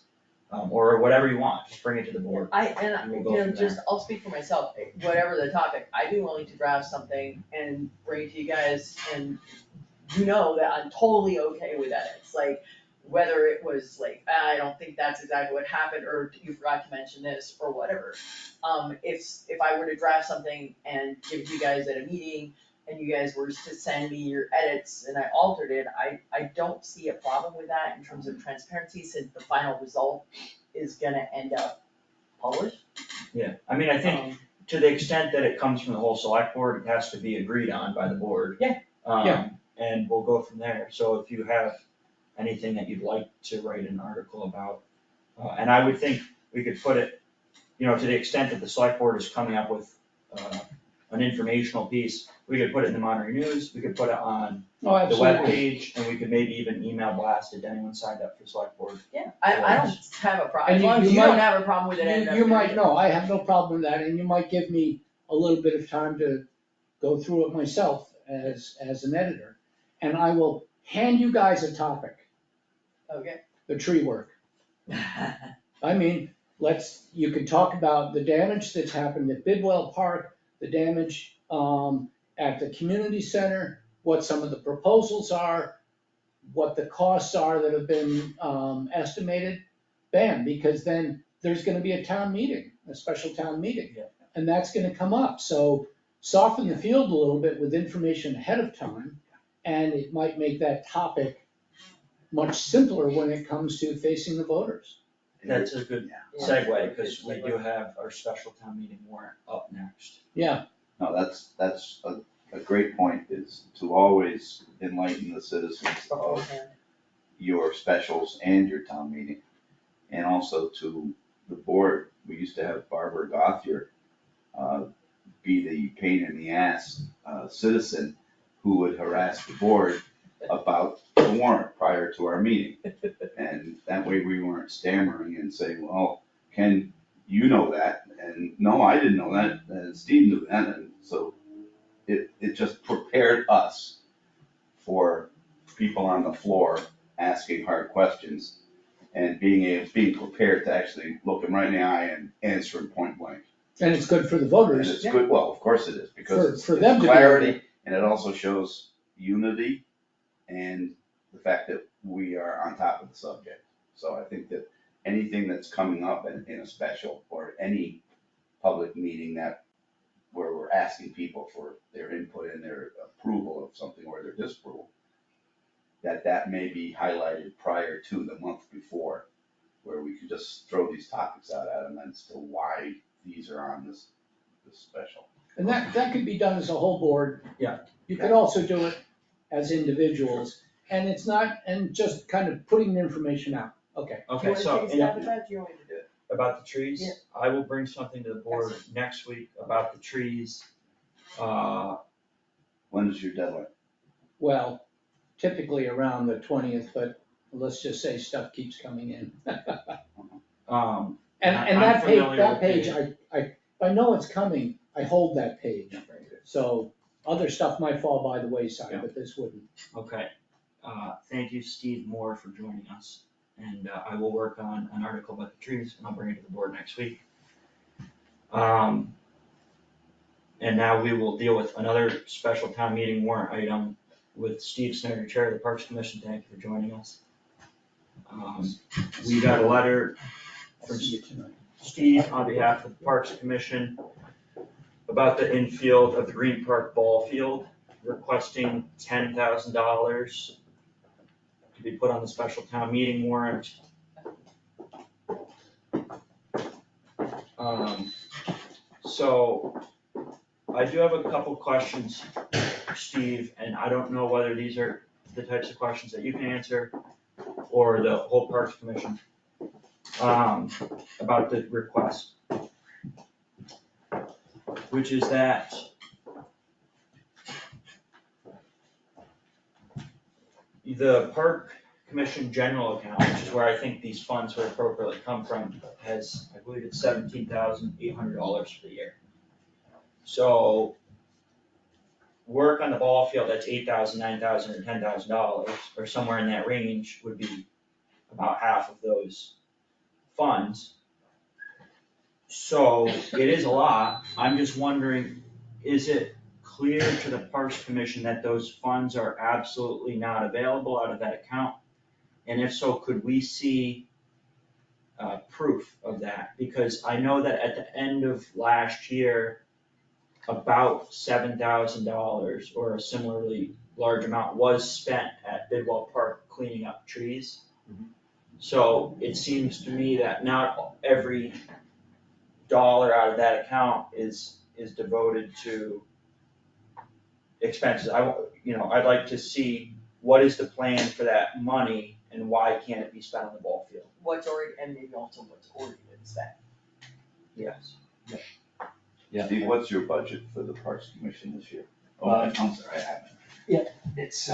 or whatever you want, just bring it to the board. And we'll go from there. I'll speak for myself, whatever the topic, I'd be willing to draft something and bring it to you guys, and that I'm totally okay with edits, like, whether it was like, I don't think that's exactly what happened, or you forgot to mention this, or whatever. If I were to draft something and give it to you guys at a meeting, and you guys were to send me your edits and I altered it, I don't see a problem with that in terms of transparency, since the final result is gonna end up published. Yeah, I think to the extent that it comes from the whole select board, it has to be agreed on by the board. Yeah. And we'll go from there. So if you have anything that you'd like to write an article about, and I would think we could put it, to the extent that the select board is coming up with an informational piece, we could put it in the Monterey News, we could put it on the webpage, and we could maybe even email blast it to anyone signed up for select board. Yeah, I don't have a problem, And as long as you don't have a problem with it. You might, no, I have no problem with that, and you might give me a little bit of time to go through it myself as an editor. And I will hand you guys a topic. Okay. The tree work. I mean, you could talk about the damage that's happened at Bidwell Park, the damage at the community center, what some of the proposals are, what the costs are that have been estimated. Bam, because then there's gonna be a town meeting, a special town meeting. Yeah. And that's gonna come up. So soften the field a little bit with information ahead of time, and it might make that topic much simpler when it comes to facing the voters. That's a good segue, because we do have our special town meeting warrant up next. Yeah. No, that's a great point, is to always enlighten the citizens of your specials and your town meeting. And also to the board, we used to have Barbara Gothier be the pain in the ass citizen who would harass the board about the warrant prior to our meeting. And that way we weren't stammering and saying, well, Ken, you know that, and no, I didn't know that, and Steve knew that, and so it just prepared us for people on the floor asking hard questions and being prepared to actually look them right in the eye and answer them point blank. And it's good for the And voters. it's good, well, of course it is, because For it's them to be able to- clarity, and it also shows unity and the fact that we are on top of the subject. So I think that anything that's coming up in a special or any public meeting where we're asking people for their input and their approval of something or their disapproval, that may be highlighted prior to the month before, where we could just throw these topics out at them as to why these are on this special. And that could be done as a whole board. Yeah. You could also do it as individuals, and it's not, and just kind of putting the information out. Okay. Okay, so, Do you want to take a stab at that? Do you want me to do it? about the trees, Yeah. I will bring something to the board next week about the trees. When is your deadline? Well, typically around the 20th, but let's just say stuff keeps coming in. I'm And that familiar with page, the- I know it's coming, I hold that page. So other stuff might fall by the wayside, but this wouldn't. Okay, thank you, Steve Moore, for joining us. And I will work on an article about the trees, and I'll bring it to the board next week. And now we will deal with another special town meeting warrant item with Steve Snyder, Chair of the Parks Commission. Thank you for joining us. We got a letter from Steve on behalf of the Parks Commission about the infield of the Green Park ball field, requesting $10,000 to be put on the special town meeting warrant. So I do have a couple questions, Steve, and I don't know whether these are the types of questions that you can answer or the whole Parks Commission, about the request. Which is that the Park Commission general account, which is where I think these funds would appropriately come from, has, I believe it's $17,800 for the year. So work on the ball field, that's $8,000, $9,000, or $10,000, or somewhere in that range would be about half of those funds. So it is a lot. I'm just wondering, is it clear to the Parks Commission that those funds are absolutely not available out of that account? And if so, could we see proof of that? Because I know that at the end of last year, about $7,000 or a similarly large amount was spent at Bidwell Park cleaning up trees. So it seems to me that not every dollar out of that account is devoted to expenses. I'd like to see what is the plan for that money and why can't it be spent on the ball field? What's already, and maybe also what's already been spent. Yes. Yeah. Steve, what's your budget for the Parks Commission this year? Oh, I'm sorry, I haven't. It's,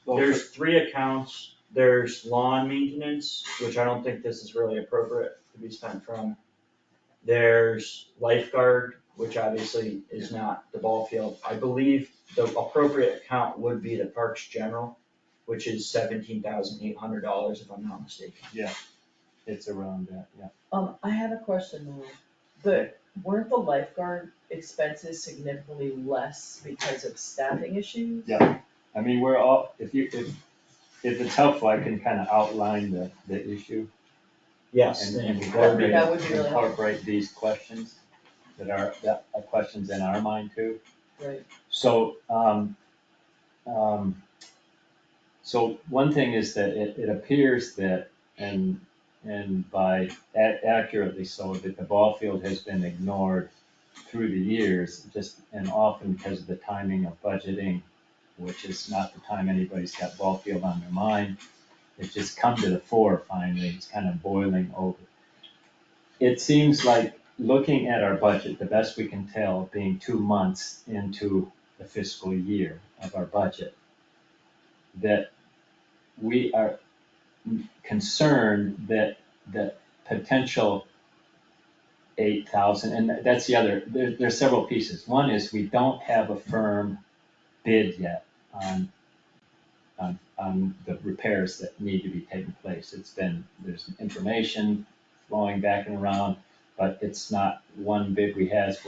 There's 3 accounts. There's lawn maintenance, which I don't think this is really appropriate to be spent from. There's lifeguard, which obviously is not the ball field. I believe the appropriate account would be the Parks General, which is $17,800 if I'm not mistaken. it's around that, yeah. I have a question though, weren't the lifeguard expenses significantly less because of staffing issues? Yeah. I mean, we're all, if it's helpful, I can kind of outline the issue. Yes, And That would be really helpful. incorporate these questions that are questions in our mind too. Right. So, so one thing is that it appears that, and by accurately so, that the ball field has been ignored through the years, and often because of the timing of budgeting, which is not the time anybody's got ball field on their mind. It's just come to the fore finally, it's kind of boiling over. It seems like, looking at our budget, the best we can tell, being 2 months into the fiscal year of our budget, that we are concerned that the potential 8,000, and that's the other, there's several pieces. One is we don't have a firm bid yet on the repairs that need to be taking place. There's information flowing back and around, but it's not one bid we had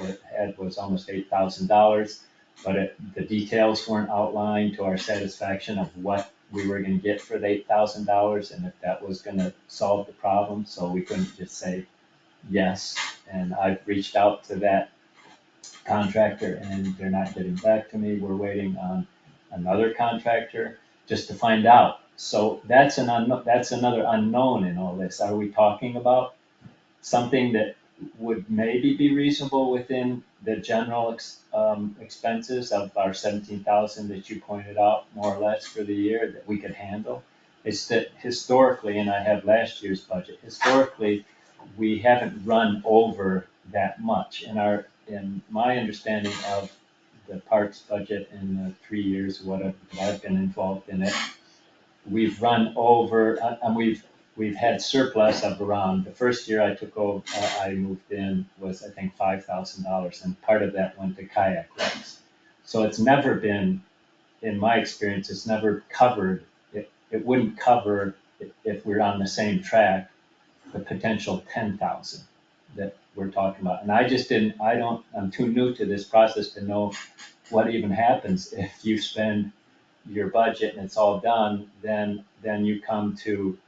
was almost $8,000. But the details weren't outlined to our satisfaction of what we were gonna get for the $8,000 and if that was gonna solve the problem, so we couldn't just say yes. And I've reached out to that contractor and they're not getting back to me. We're waiting on another contractor just to find out. So that's another unknown in all this. Are we talking about something that would maybe be reasonable within the general expenses of our 17,000 that you pointed out, more or less for the year, that we could handle? It's that historically, and I have last year's budget, historically, we haven't run over that much. In my understanding of the parks budget in the 3 years, whatever, that I've been involved in it, we've run over, and we've had surplus of around, the first year I took over, I moved in, was I think $5,000, and part of that went to kayak rides. So it's never been, in my experience, it's never covered, it wouldn't cover, if we're on the same track, the potential 10,000 that we're talking about. And I'm too new to this process to know what even happens if you spend your budget and it's all done, then you come to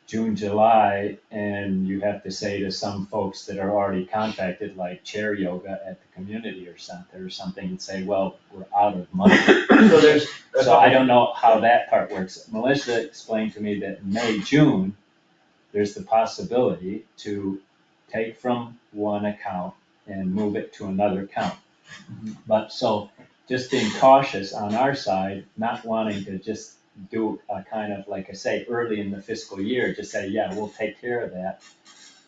June, July, and you have to say to some folks that are already contacted, like chair yoga at the community or something, and say, well, we're out of money. So I don't know how that part works. Melissa explained to me that May, June, there's the possibility to take from one account and move it to another account. But so just being cautious on our side, not wanting to just do a kind of, like I say, early in the fiscal year, just say, yeah, we'll take care of that.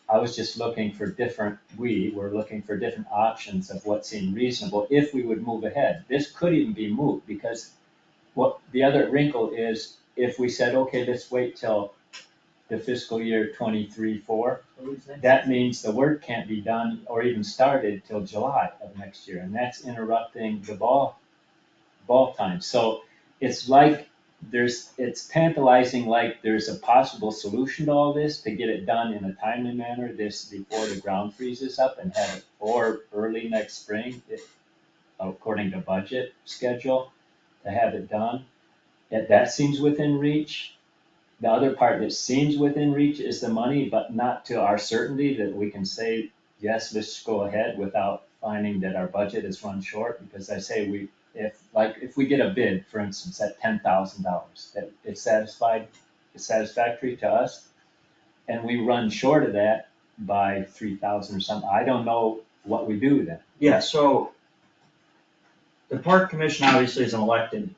I was just looking for we were looking for different options of what seemed reasonable if we would move ahead. This could even be moved, because what the other wrinkle is, if we said, okay, let's wait till the fiscal year 23-4, that means the work can't be done or even started till July of next year, and that's interrupting the ball time. So it's like it's tantalizing, like there's a possible solution to all this to get it done in a timely manner before the ground freezes up and have it, or early next spring, according to budget schedule, to have it done. That seems within reach. The other part that seems within reach is the money, but not to our certainty that we can say, yes, let's go ahead without finding that our budget is run short. Because I say if we get a bid, for instance, at $10,000, that it's satisfactory to us, and we run short of that by 3,000 or something, I don't know what we do then. Yeah, so the park commission obviously is an elected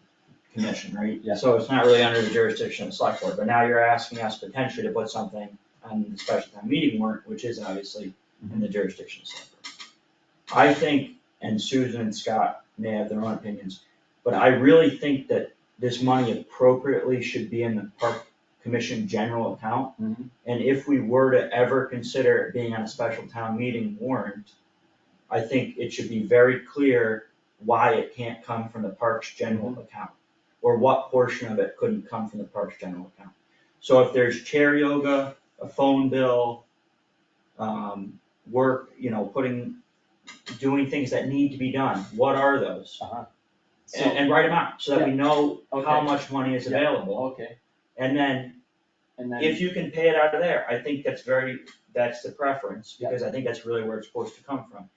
commission, right? Yeah. So it's not really under the jurisdiction of the select board, but now you're asking us potentially to put something on the special town meeting warrant, which is obviously in the jurisdiction of the select board. I think, and Susan and Scott may have their own opinions, but I really think that this money appropriately should be in the park commission general account. Mm-hmm. And if we were to ever consider it being on a special town meeting warrant, I think it should be very clear why it can't come from the parks general account, or what portion of it couldn't come from the parks general account. So if there's chair yoga, a phone bill, work, doing things that need to be done, what are those? And write them out, so that we know how much money is available. Okay. And then if you can pay it out of there, I think that's the preference, because I think that's really where it's supposed to come from.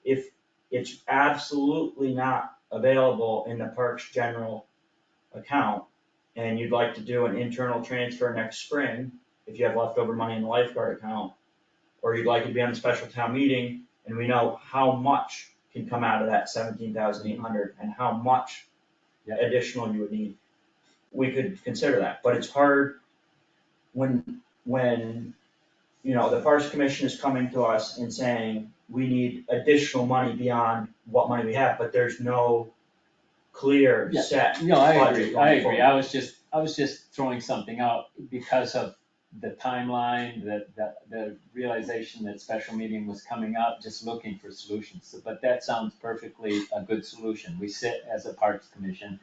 If it's absolutely not available in the parks general account, and you'd like to do an internal transfer next spring, if you have leftover money in the lifeguard account, or you'd like it to be on the special town meeting, and we know how much can come out of that 17,800 and how much additional you would need, we could consider that. But it's hard when the Parks Commission is coming to us and saying, we need additional money beyond what money we have, but there's no clear set. No, I budget agree. going forward. I was just throwing something out because of the timeline, the realization that special meeting was coming up, just looking for solutions. But that sounds perfectly a good solution. We sit as a Parks Commission,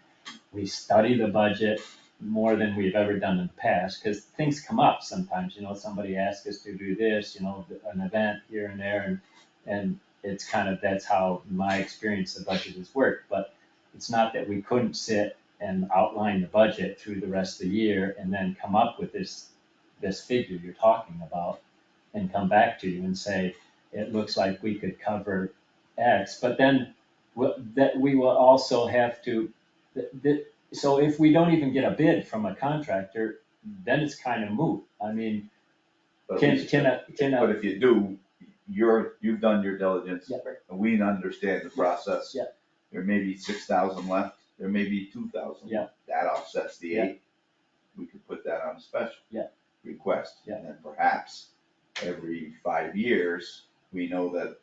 we study the budget, more than we've ever done in the past, because things come up sometimes, somebody asks us to do this, an event here and there, and it's kind of, that's how my experience of budget has worked, but it's not that we couldn't sit and outline the budget through the rest of the year and then come up with this figure you're talking about and come back to you and say, it looks like we could cover X, but then that we will also have to, so if we don't even get a bid from a contractor, then it's kind of moot. I mean, But can But if you do, you've done your diligence. Yeah. And we understand the process. Yeah. There may be 6,000 left, there may be 2,000. Yeah. That offsets the Yeah. 8. We could put that on a special. Yeah. Request. Yeah. And then perhaps every 5 years, we know that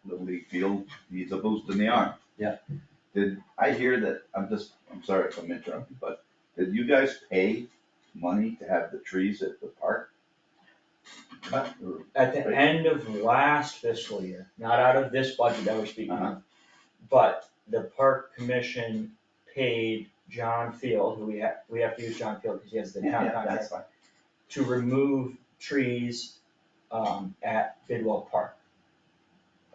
Little League field needs a boost in the arm. Yeah. Did I hear that, I'm sorry if I'm interrupting, but did you guys pay money to have the trees at the park? At the end of last fiscal year, not out of this budget that we're speaking Uh-huh. of, but the park commission paid John Field, who we have to use John Field because he has the town Yeah, contract, that's fine. to remove trees, at Bidwell Park.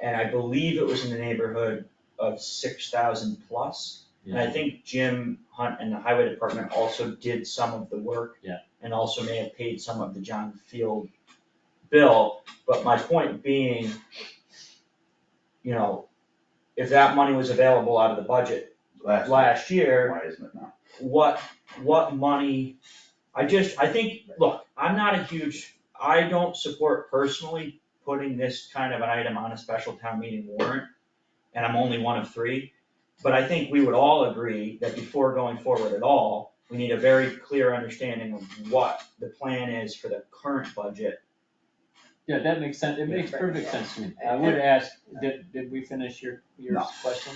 And I believe it was in the neighborhood of 6,000 plus. And I think Jim Hunt and the highway department also did some of the work. Yeah. And also may have paid some of the John Field bill, but my point being, if that money was available out of the budget last year, Why isn't it now? what money, I think, look, I don't support personally putting this kind of an item on a special town meeting warrant, and I'm only one of 3, but I think we would all agree that before going forward at all, we need a very clear understanding of what the plan is for the current budget. Yeah, that makes sense, it makes perfect sense to me. I would ask, did we finish your No. question?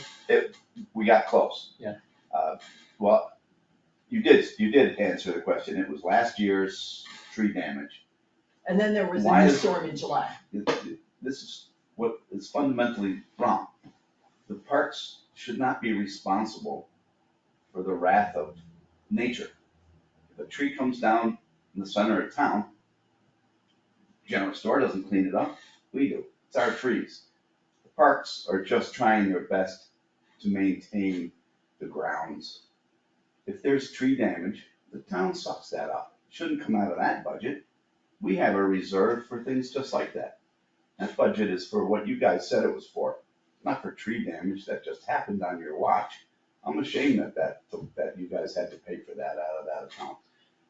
We got close. Yeah. Well, you did answer the question. It was last year's tree damage. And then there was a Why new is- storm in July. This is what is fundamentally wrong. The parks should not be responsible for the wrath of nature. If a tree comes down in the center of town, general store doesn't clean it up, we do. It's our trees. The parks are just trying their best to maintain the grounds. If there's tree damage, the town sucks that up. Shouldn't come out of that budget. We have a reserve for things just like that. That budget is for what you guys said it was for, not for tree damage that just happened on your watch. I'm ashamed that you guys had to pay for that out of that account.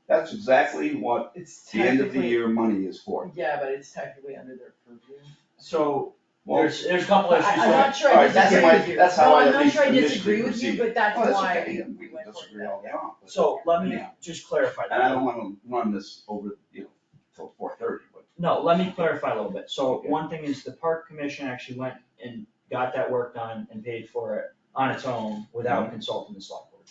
That's exactly what It's the end of the technically, year money is for. yeah, but it's technically under their purview. So, Well, there's a couple issues. I'm not sure I Alright, that's disagree why- with you. that's how No, I I'm at not least sure I initially disagree with you, proceeded. but that's Oh, why okay. we We can went for disagree that. all day long. but- So let me Anyhow. just clarify that. And I don't wanna run this over, till 4:30, but. No, let me clarify a little bit. So Okay. one thing is the park commission actually went and got that work done and paid for it on its own without consulting the select board.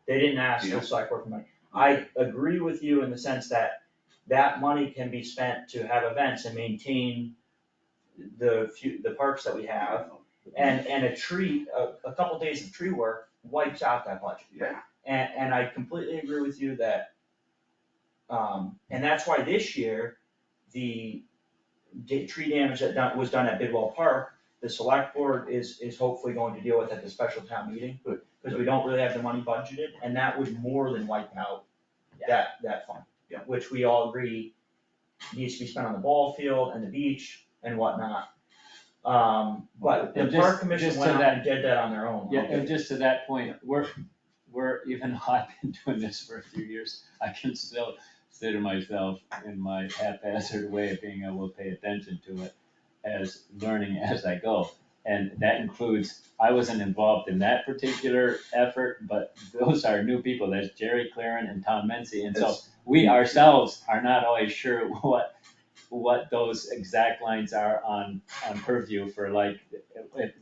They didn't ask Yeah. the select board for money. I agree with you in the sense that that money can be spent to have events and maintain the parks that we have. And a tree, a couple days of tree work wipes out that budget. Yeah. And I completely agree with you that, and that's why this year, the tree damage that was done at Bidwell Park, the select board is hopefully going to deal with at the special town meeting. Good. Because we don't really have the money budgeted, and that would more than wipe out that fund. Yeah. Which we all agree needs to be spent on the ball field and the beach and whatnot. But the And park just commission to went out that- and did that on their own. Yeah, and just to that point, we're, even though I've been doing this for a few years, I can still consider myself in my haphazard way of being able to pay attention to it as learning as I go. And that includes, I wasn't involved in that particular effort, but those are new people, that's Jerry Claren and Tom Mency, and so It's- we ourselves are not always sure what those exact lines are on purview for, like, if,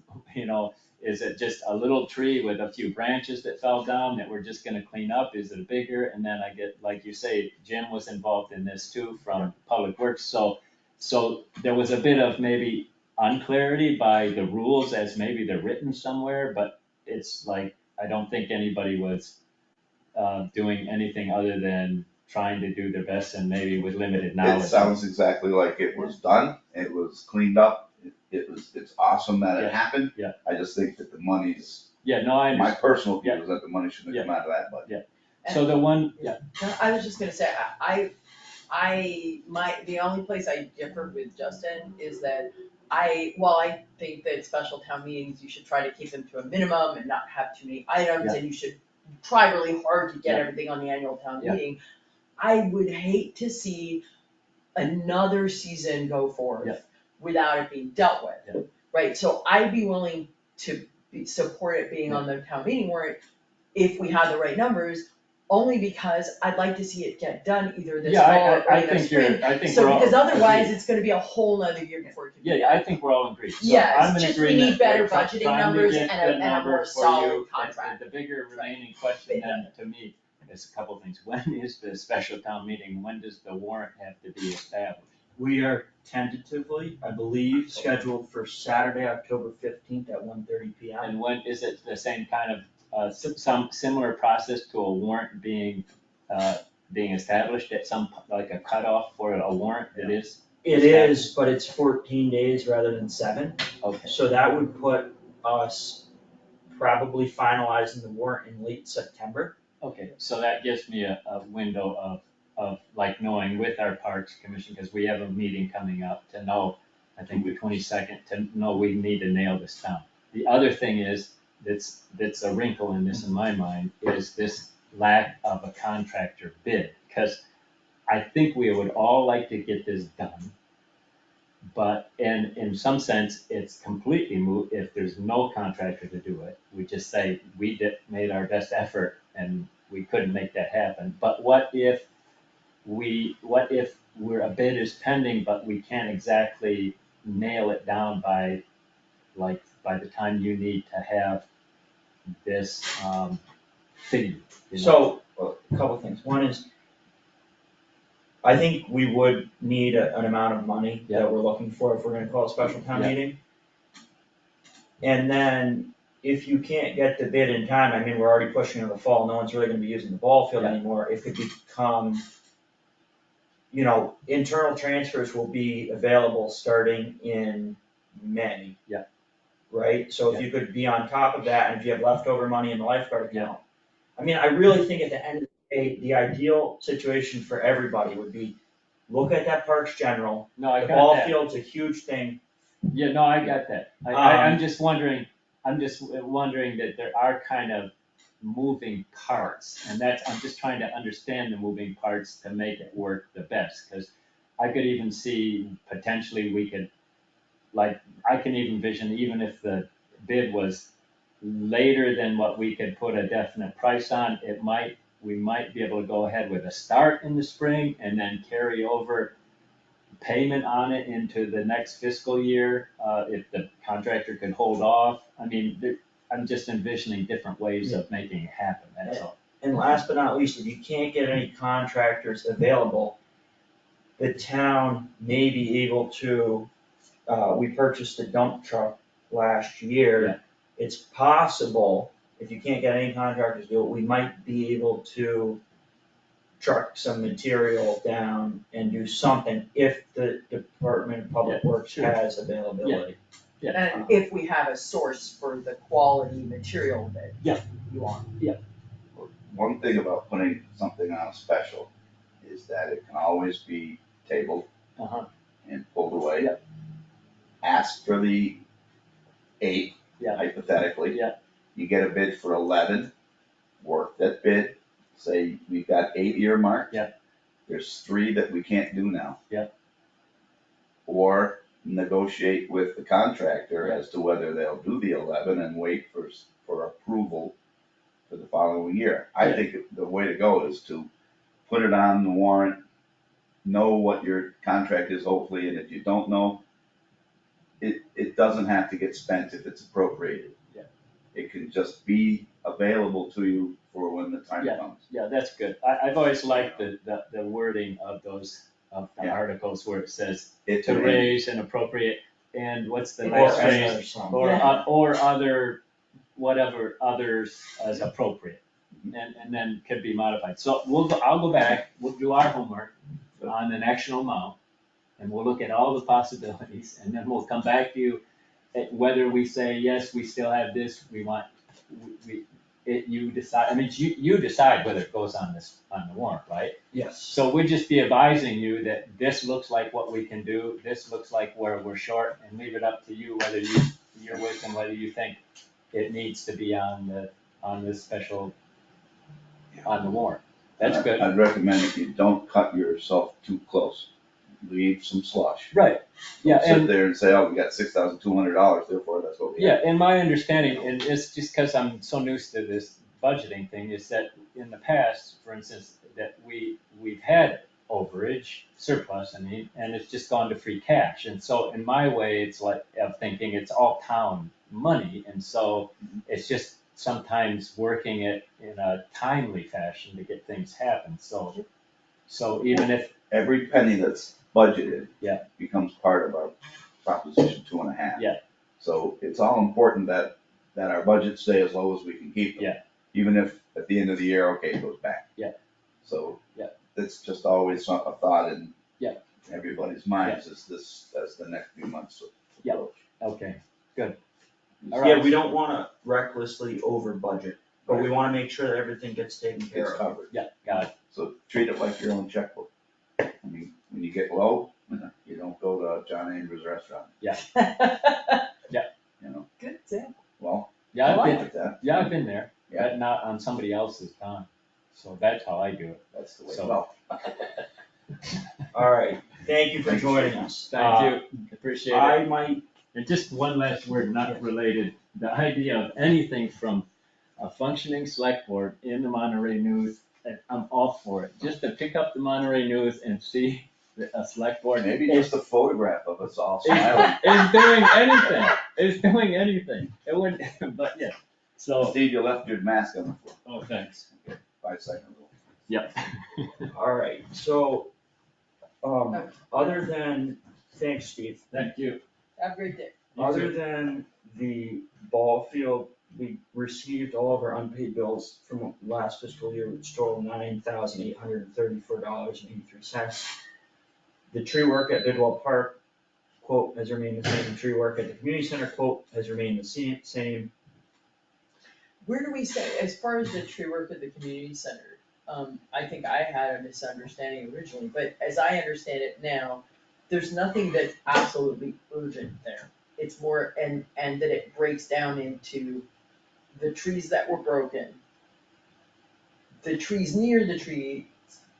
is it just a little tree with a few branches that fell down that we're just gonna clean up, is it bigger? And then I get, like you say, Jim was involved in this too from Public Works, so there was a bit of maybe unclarity by the rules as maybe they're written somewhere, but it's like, I don't think anybody was doing anything other than trying to do their best and maybe with limited knowledge. It sounds exactly like it was done, it was cleaned up, it's awesome that it happened. Yeah. I just think that the money's, Yeah, no, I my understand. personal view is that the money shouldn't have come out of that budget. So the one, I was just gonna say, the only place I differ with Justin is that while I think that special town meetings, you should try to keep them to a minimum and not have too many items, and you should try really hard to get Yeah. everything on the annual town Yeah. meeting. I would hate to see another season go forth Yeah. without it being dealt with. Yeah. Right, so I'd be willing to support it being on the town meeting warrant if we have the right numbers, only because I'd like to see it get done either this fall or I in the think spring. I think So we're all. because otherwise, agreed. it's gonna be a whole nother year before it can be Yeah, I done. think we're all agreed. So Yes, I'm in just we agreement. need better We're budgeting trying to numbers get and a the number more for solid you. contract. The bigger remaining question then to me is a couple things. When is the special town meeting? When does the warrant have to be established? We are tentatively, I believe, scheduled for Saturday, October 15th at 1:30 PM. And when, is it the same kind of, some similar process to a warrant being established at some, like a cutoff for a warrant that is? It is, but it's 14 days rather than 7. Okay. So that would put us probably finalizing the warrant in late September. Okay, so that gives me a window of like knowing with our Parks Commission, because we have a meeting coming up to know, I think the 22nd, to know we need to nail this down. The other thing is, that's a wrinkle in this in my mind, is this lack of a contractor bid. Because I think we would all like to get this done, but in some sense, it's completely moot if there's no contractor to do it. We just say, we made our best effort and we couldn't make that happen. But what if we're a bid is pending, but we can't exactly nail it down by the time you need to have this figure? You know? So, a couple of things. One is, I think we would need an amount of money that we're looking for if we're gonna call a special town meeting. And then, if you can't get the bid in time, I mean, we're already pushing into the fall, no one's really gonna be using the ball field anymore, it could become, internal transfers will be available starting in May. Yeah. Right, so if you could be on top of that, and if you have leftover money in the lifeguard account. I mean, I really think at the end of the day, the ideal situation for everybody would be, look at that Parks General, No, I the got ball that. field's a huge thing. Yeah, no, I got that. I'm just wondering that there are kind of moving parts, and I'm just trying to understand the moving parts to make it work the best, because I could even see potentially we could, I can even envision, even if the bid was later than what we could put a definite price on, we might be able to go ahead with a start in the spring and then carry over payment on it into the next fiscal year, if the contractor could hold off. I mean, I'm just envisioning different ways of making it happen, that's all. And last but not least, if you can't get any contractors available, the town may be able to, we purchased a dump truck last year. Yeah. It's possible, if you can't get any contractors to do it, we might be able to truck some material down and do something if the Department of Public Works has availability. And if we have a source for the quality material that you want. One thing about putting something on a special is that it can always be tabled and pulled away. Yeah. Ask for the 8, Yeah. hypothetically. Yeah. You get a bid for 11, work that bid, say we've got 8 earmarked. Yeah. There's 3 that we can't do now. Yeah. Or negotiate with the contractor as to whether they'll do the 11 and wait for approval for the following year. I think the way to go is to put it on the warrant, know what your contract is hopefully, and if you don't know, it doesn't have to get spent if it's appropriated. Yeah. It can just be available to you for when the time comes. Yeah, that's good. I've always liked the wording of those, of the articles where it says to raise and appropriate, and what's the next phrase? Or other, whatever, others as appropriate. and then could be modified. So I'll go back, we'll do our homework on an actual amount, and we'll look at all the possibilities, and then we'll come back to you at whether we say, yes, we still have this, we want, you decide, I mean, you decide whether it goes on the warrant, right? Yes. So we'd just be advising you that this looks like what we can do, this looks like where we're short, and leave it up to you whether you're with and whether you think it needs to be on this special, on the warrant. That's good. I'd recommend if you don't cut yourself too close, leave some slush. Right, yeah, Don't sit and, there and say, oh, we got $6,200, therefore that's what we have. yeah, and my understanding, and it's just because I'm so new to this budgeting thing, is that in the past, for instance, that we've had overage, surplus, I mean, and it's just gone to free cash. And so in my way, it's like, of thinking it's all town money, and so it's just sometimes working it in a timely fashion to get things happen, so even if, Every penny that's budgeted. Yeah. Becomes part of our Proposition 2.5. Yeah. So it's all important that our budgets stay as low as we can keep them. Yeah. Even if at the end of the year, okay, it goes back. Yeah. So. Yeah. It's just always a thought in. Yeah. Everybody's minds as the next few months Yeah. approach. Okay, good. All Yeah, right. we don't wanna recklessly over budget, but we wanna make sure that everything gets taken It's care of. covered. Yeah, got it. So treat it like your own checkbook. When you get low, you don't go to John Andrews Restaurant, you know, Good example. well, Yeah, I I've been, like that. yeah, I've been there, Yeah. but not on somebody else's time, so that's how I do it. That's the way to So- go. Alright, thank you for joining us. Thank you, appreciate it. I might, And just one last word, not related, the idea of anything from a functioning select board in the Monterey News, I'm all for it. Just to pick up the Monterey News and see a select board. Maybe just a photograph of us all is smiling. doing anything, it would, but yeah, so, Steve, you left your mask on the floor. oh, thanks. 5 seconds ago. Yep. alright, so, other than, thanks, Steve. Thank you. Have a great day. You Other too. than the ball field, we received all of our unpaid bills from last fiscal year, which totaled $9,834.83. The tree work at Bidwell Park, quote, has remained the same, tree work at the community center, quote, has remained the same. Where do we say, as far as the tree work at the community center, I think I had a misunderstanding originally, but as I understand it now, there's nothing that's absolutely urgent there. It's more, and that it breaks down into the trees that were broken, the trees near the trees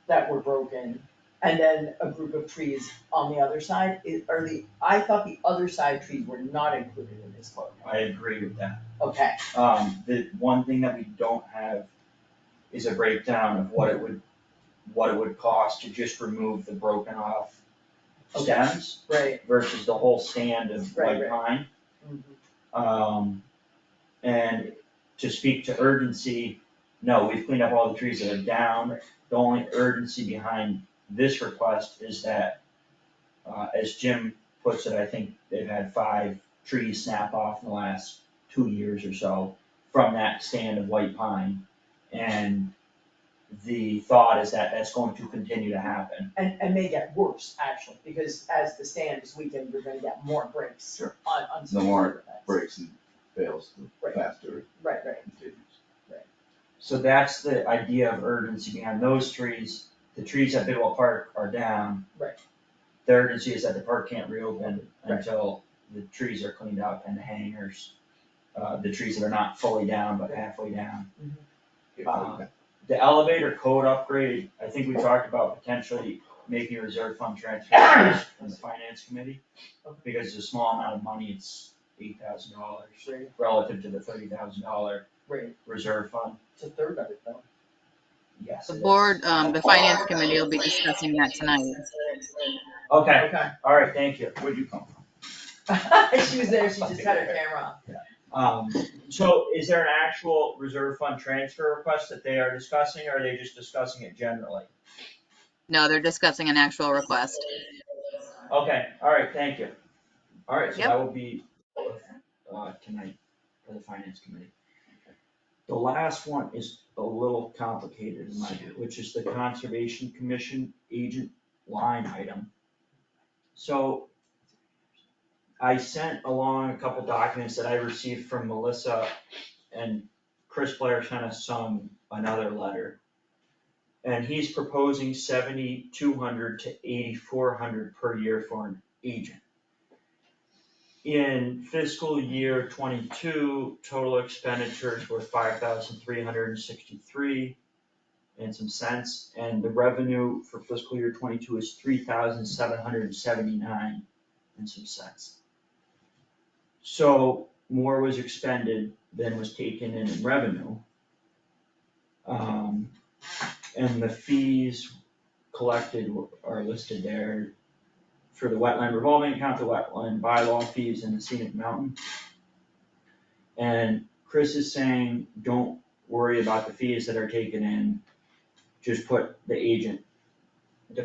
that were broken, and then a group of trees on the other side. I thought the other side trees were not included in this quote. I agree with that. Okay, The one thing that we don't have is a breakdown of what it would cost to just remove the broken off stems right. versus the whole stand of Right, white pine. Mhm. And to speak to urgency, no, we've cleaned up all the trees that are down. The only urgency behind this request is that, as Jim puts it, I think they've had 5 trees snap off in the last 2 years or so from that stand of white pine. And the thought is that that's going to continue to happen. And may get worse, actually, because as the stand is weakened, you're gonna get more breaks Sure. on The some more other events. breaks and fails, the Right. faster it Right, continues. So that's the idea of urgency behind those trees. The trees at Bidwell Park are down. Right. The urgency is that the park can't reopen Right. until the trees are cleaned up and the hangers, the trees that are not fully down but halfway down. The elevator code upgrade, I think we talked about potentially making a reserve fund transfer from the finance committee. Because it's a small amount of money, it's $8,000 Right. relative to the $30,000 Right, reserve fund. it's a third of it though. Yes. The it is. board, the finance committee will be discussing that tonight. Okay, Okay. alright, thank you. Where'd you come from? She was there, she just had her camera off. So is there an actual reserve fund transfer request that they are discussing, or are they just discussing it generally? No, they're discussing an actual request. Okay, alright, thank you. Alright, so Yep. that will be, tonight for the finance committee. The last one is a little complicated in my view, which is the Conservation Commission agent line item. So I sent along a couple documents that I received from Melissa, and Chris Blair sent us another letter. And he's proposing $7,200 to $8,400 per year for an agent. In fiscal year 22, total expenditures were $5,363 and some cents, and the revenue for fiscal year 22 is $3,779 and some cents. So more was expended than was taken in revenue. And the fees collected are listed there for the wetland revolving account, the wetland bylaw fees, and the scenic mountain. And Chris is saying, don't worry about the fees that are taken in, just put the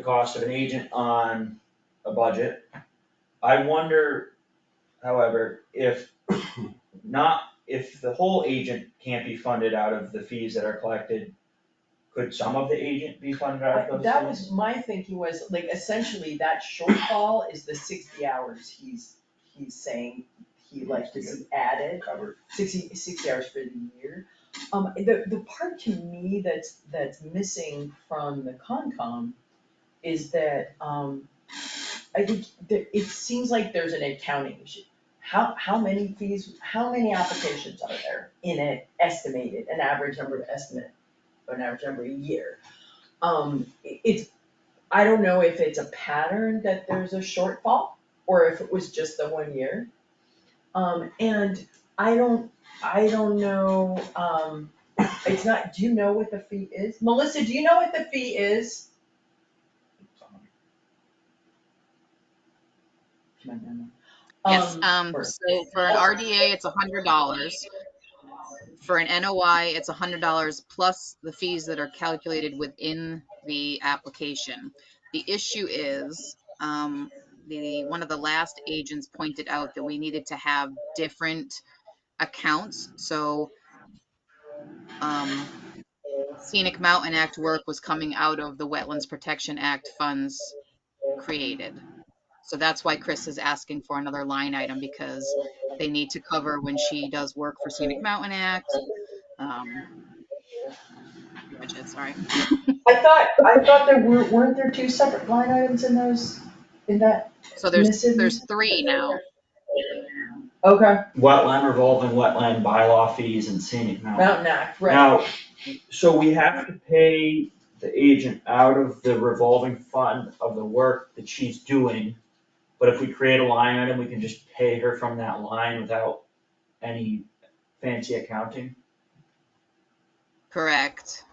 cost of an agent on a budget. I wonder, however, if the whole agent can't be funded out of the fees that are collected, could some of the agent be funded out of those fees? That was, my thinking was, like, essentially that shortfall is the 60 hours he's saying he'd like to see added. Covered. 60 hours for the year. The part to me that's missing from the Concom is that, I think that it seems like there's an accounting issue. How many applications are there in an average number a year? I don't know if it's a pattern that there's a shortfall, or if it was just the 1 year. And I don't know, it's not, do you know what the fee is? Melissa, do you know what the fee is? Yes, so for an RDA, it's $100. For an NOI, it's $100 plus the fees that are calculated within the application. The issue is, one of the last agents pointed out that we needed to have different accounts. So Scenic Mountain Act work was coming out of the Wetlands Protection Act funds created. So that's why Chris is asking for another line item, because they need to cover when she does work for Scenic Mountain Act. Budget, sorry. I thought weren't there two separate line items in that? So there's three now. Okay. Wetland revolving, wetland bylaw fees, and scenic mountain. Mountain Act, right. Now, so we have to pay the agent out of the revolving fund of the work that she's doing, but if we create a line item, we can just pay her from that line without any fancy accounting? Correct.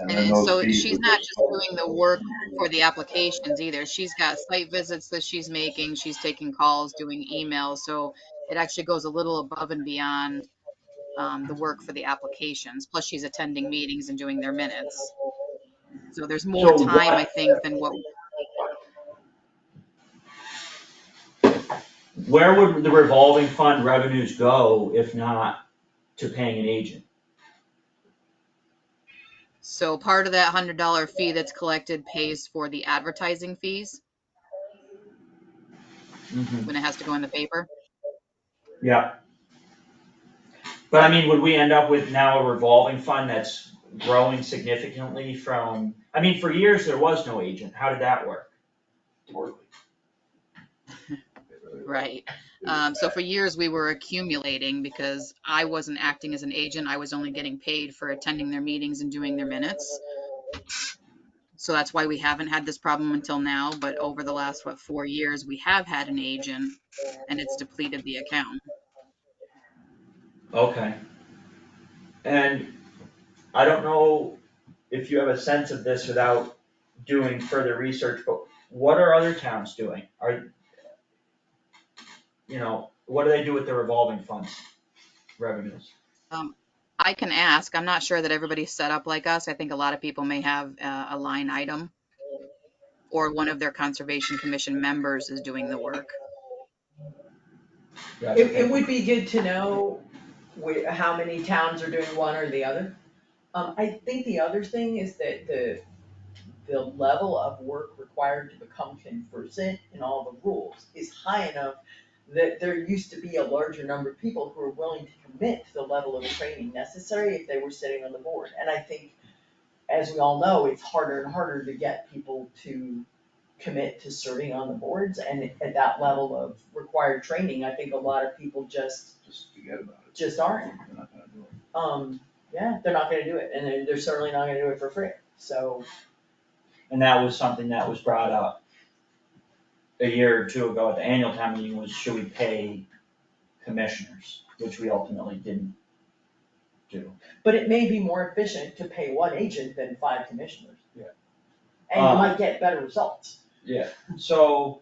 And And then those so fees she's would not just- just doing the work for the applications either. She's got site visits that she's making, she's taking calls, doing emails, so it actually goes a little above and beyond the work for the applications. Plus she's attending meetings and doing their minutes. So there's more So time, what- I think, than what. Where would the revolving fund revenues go if not to paying an agent? So part of that $100 fee that's collected pays for the advertising fees when it has to go in the paper. Yeah. But I mean, would we end up with now a revolving fund that's growing significantly from, I mean, for years there was no agent, how did that work? Right. So for years we were accumulating because I wasn't acting as an agent. I was only getting paid for attending their meetings and doing their minutes. So that's why we haven't had this problem until now. But over the last, 4 years, we have had an agent and it's depleted the account. Okay. And I don't know if you have a sense of this without doing further research, but what are other towns doing? What do they do with the revolving funds revenues? I can ask. I'm not sure that everybody's set up like us. I think a lot of people may have a line item, or one of their Conservation Commission members is doing the work. It would be good to know how many towns are doing one or the other. I think the other thing is that the level of work required to become conversant in all the rules is high enough that there used to be a larger number of people who are willing to commit to the level of training necessary if they were sitting on the board. And I think, as we all know, it's harder and harder to get people to commit to serving on the boards, and at that level of required training, I think a lot of people just forget about it. just aren't. They're not gonna do it. Yeah, they're not gonna do it, and they're certainly not gonna do it for free, so. And that was something that was brought up a year or two ago at the annual town meeting, was should we pay commissioners, which we ultimately didn't do. But it may be more efficient to pay one agent than 5 commissioners. Yeah. And you might get better results. Yeah, so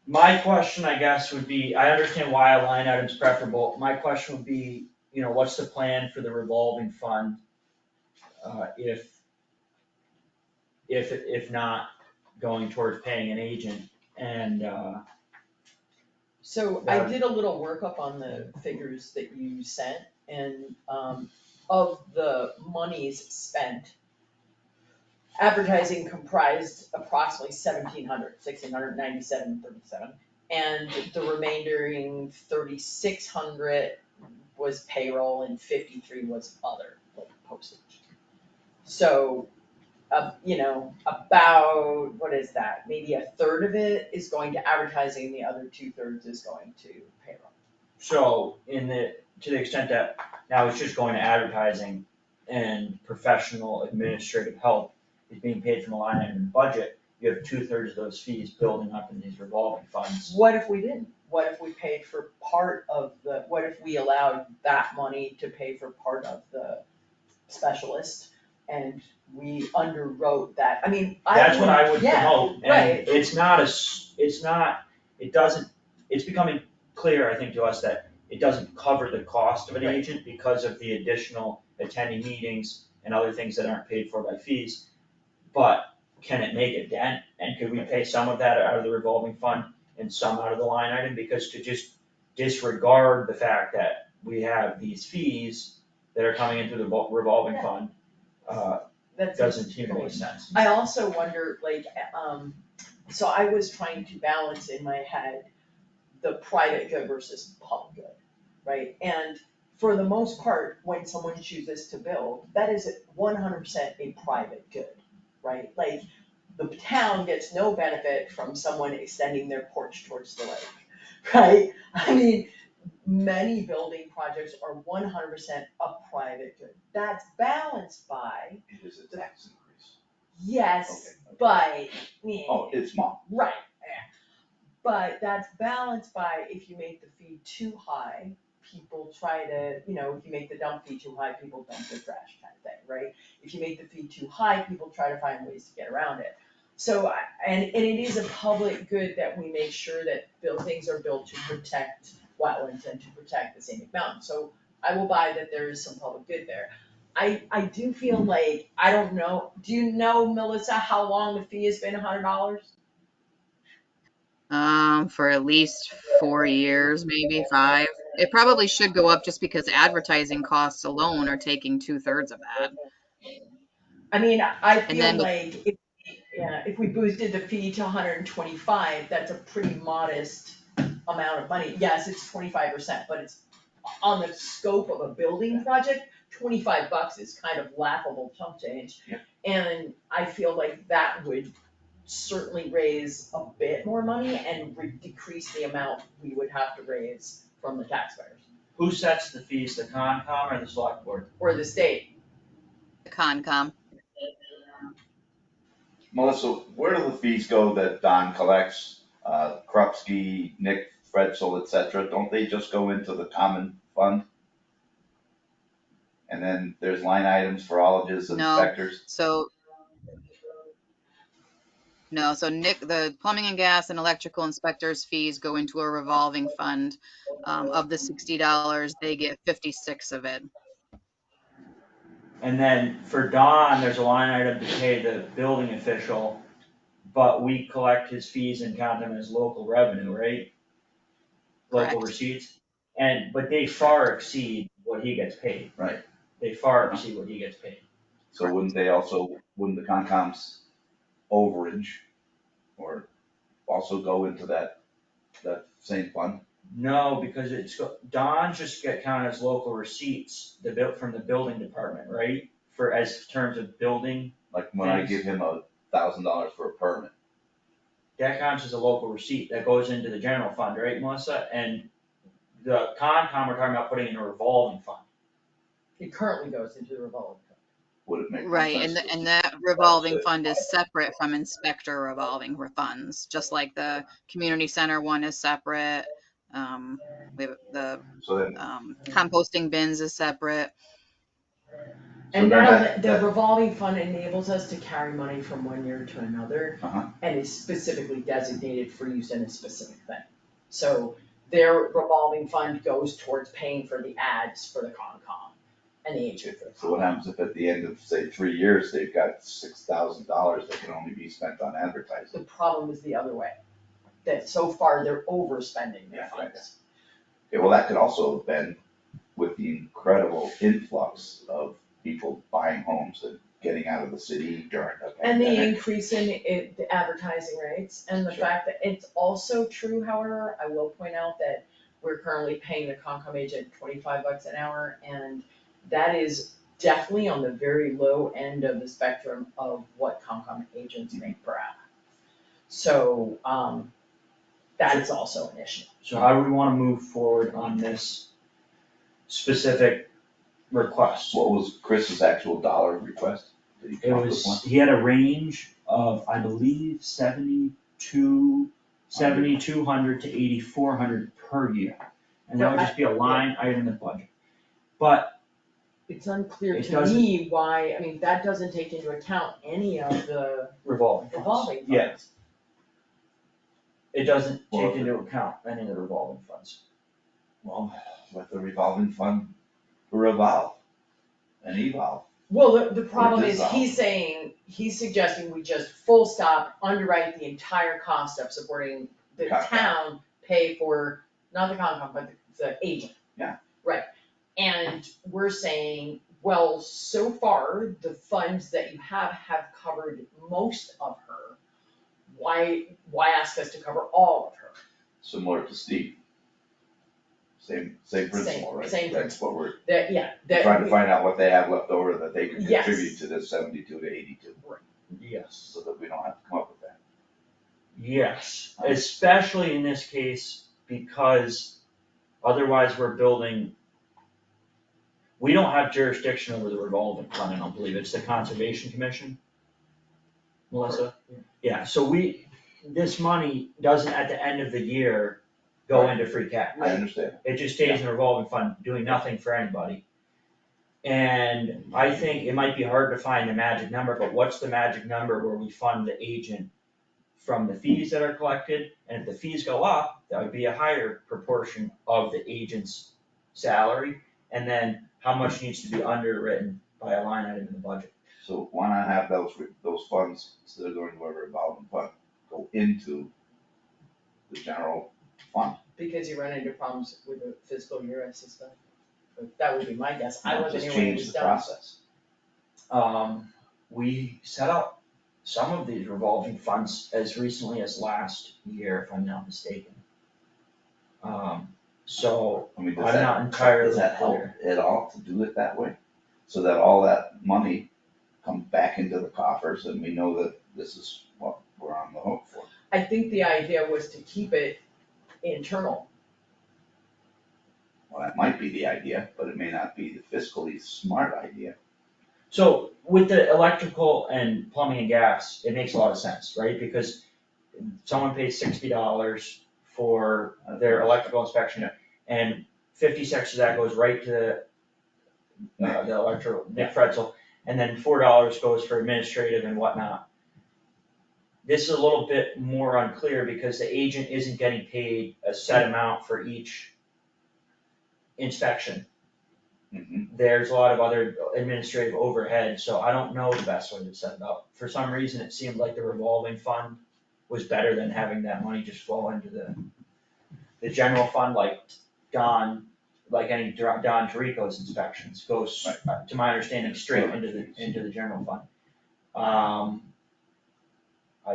my question, I guess, would be, I understand why a line item's preferable. My question would be, what's the plan for the revolving fund? If not going towards paying an agent, and, So I did a little workup on the figures that you sent, and of the monies spent, advertising comprised approximately 1,697.37, and the remaining 3,600 was payroll and 53 was other, like postage. So, about, what is that, maybe a third of it is going to advertising, the other 2/3 is going to payroll. so to the extent that now it's just going to advertising and professional administrative help is being paid from a line item in the budget, you have 2/3 of those fees building up in these revolving funds. What if we didn't? What if we paid for part of what if we allowed that money to pay for part of the specialist, and we underwrote that? That's what I would promote, and right. it's becoming clear, I think, to us that it doesn't cover the cost of an Right. agent because of the additional attending meetings and other things that aren't paid for by fees. But can it make a dent, and could we pay some of that out of the revolving fund and some out of the line item? Because to just disregard the fact that we have these fees that are coming into the revolving fund, That's doesn't seem to make sense. I also wonder, so I was trying to balance in my head the private good versus public good, right? And for the most part, when someone chooses to build, that is 100% a private good, right? Like, the town gets no benefit from someone extending their porch towards the lake, right? Many building projects are 100% a private good. That's balanced by, It is a tax increase. yes, Okay. but. Oh, it's small. Right, yeah. But that's balanced by, if you make the fee too high, people try to, if you make the dump fee too high, people dump their trash kind of thing, right? If you make the fee too high, people try to find ways to get around it. So, and it is a public good that we make sure that things are built to protect wetlands and to protect the scenic mountain. So I will buy that there is some public good there. I do feel like, I don't know, do you know, Melissa, how long the fee has been $100? For at least 4 years, maybe 5. It probably should go up just because advertising costs alone are taking 2/3 of that. I And feel then like if we boosted the fee to 125, that's a pretty modest amount of money. Yes, it's 25%, but it's on the scope of a building project, $25 is kind of laughable chump change. Yeah. And I feel like that would certainly raise a bit more money and decrease the amount we would have to raise from the taxpayers Who sets the fees, the Concom or the select board? or the state. the Concom. Melissa, where do the fees go that Don collects? Krupski, Nick, Fretzel, et cetera, don't they just go into the common fund? And then there's line items for all of his No. inspectors? So Nick, the plumbing and gas and electrical inspectors' fees go into a revolving fund. Of the $60, they get 56 of it. And then for Don, there's a line item to pay the building official, but we collect his fees and count them as local revenue, right? Local Correct. receipts. but they far exceed what he gets paid. Right. They far exceed what he gets paid. So wouldn't the Concom's overage or also go into that same fund? No, because Don just get counted as local receipts, from the building department, right? For, as terms of building, Like when I Thanks. give him $1,000 for a permit, that counts as a local receipt, that goes into the general fund, right, Melissa? And the Concom, we're talking about putting in a revolving fund. It currently goes into the revolving fund. would it make more Right, sense? and that revolving fund is separate from inspector revolving funds, just like the community center one is separate. We have the So then, composting bins is separate. And then the revolving fund enables us to carry money from one year to another. Uh-huh. And is specifically designated for use in a specific thing. So their revolving fund goes towards paying for the ads for the Concom and the agent for the Concom. So what happens if at the end of, say, 3 years, they've got $6,000 that can only be spent on advertising? The problem is the other way, that so far they're overspending their Yeah, funds. Okay, well, that could also have been with the incredible influx of people buying homes and getting out of the city during the And the pandemic. increase in the advertising rates, and the Sure. fact that it's also true, however, I will point out that we're currently paying the Concom agent $25 an hour, and that is definitely on the very low end of the spectrum of what Concom agents make per hour. So, that is also an issue. So how do we wanna move forward on this specific request? What was Chris's actual dollar request? Did he It come up with one? was, he had a range of, I believe, 7,200 to 8,400 per year. And that would just be a line item in the budget. But It's unclear It to me why, I mean, that doesn't take into account any of the revolving funds. revolving funds. Yeah. It doesn't Well, take into account any of the revolving funds. Well, let the revolving fund revolve and evolve. Well, the problem Or is, dissolve. he's suggesting we just full stop underwrite the entire cost of supporting the Concom. town, pay for, not the Concom, but the agent. Yeah. Right, and we're saying, well, so far, the funds that you have covered most of her. Why ask us to cover all of her? Similar to Steve. Same principle, right? Same That's what we're That, yeah, that. trying to find out what they have left over that they can Yes. contribute to this 72 to 82, Yes. so that we don't have to come up with that. Yes, especially in this case, because otherwise we're building. We don't have jurisdiction over the revolving fund, I don't believe, it's the Conservation Commission. Melissa? Yeah, so this money doesn't at the end of the year go into free cash. I understand. It just stays in a revolving fund, doing nothing for anybody. And I think it might be hard to find the magic number, but what's the magic number where we fund the agent from the fees that are collected? And if the fees go up, that would be a higher proportion of the agent's salary. And then how much needs to be underwritten by a line item in the budget? So why not have those funds, instead of going to a revolving fund, go into the general fund? Because you run into problems with the fiscal year, I suspect. But that would be my guess, I wasn't Just here when it change was the done. process. We set up some of these revolving funds as recently as last year, if I'm not mistaken. So I mean, I'm not entirely does that help clear. at all to do it that way? So that all that money comes back into the coffers and we know that this is what we're on the hook for. I think the idea was to keep it internal. Well, that might be the idea, but it may not be the fiscally smart idea. So with the electrical and plumbing and gas, it makes a lot of sense, right? Because someone pays $60 for their electrical inspection, and 50 cents of that goes right to the electrical, Nick Fretzel, and then $4 goes for administrative and whatnot. This is a little bit more unclear because the agent isn't getting paid a set amount for each inspection. Mm-hmm. There's a lot of other administrative overhead, so I don't know the best way to set it up. For some reason, it seemed like the revolving fund was better than having that money just flow into the general fund like Don, like any Don Tirico's inspections, goes, to my understanding, straight into the general fund. I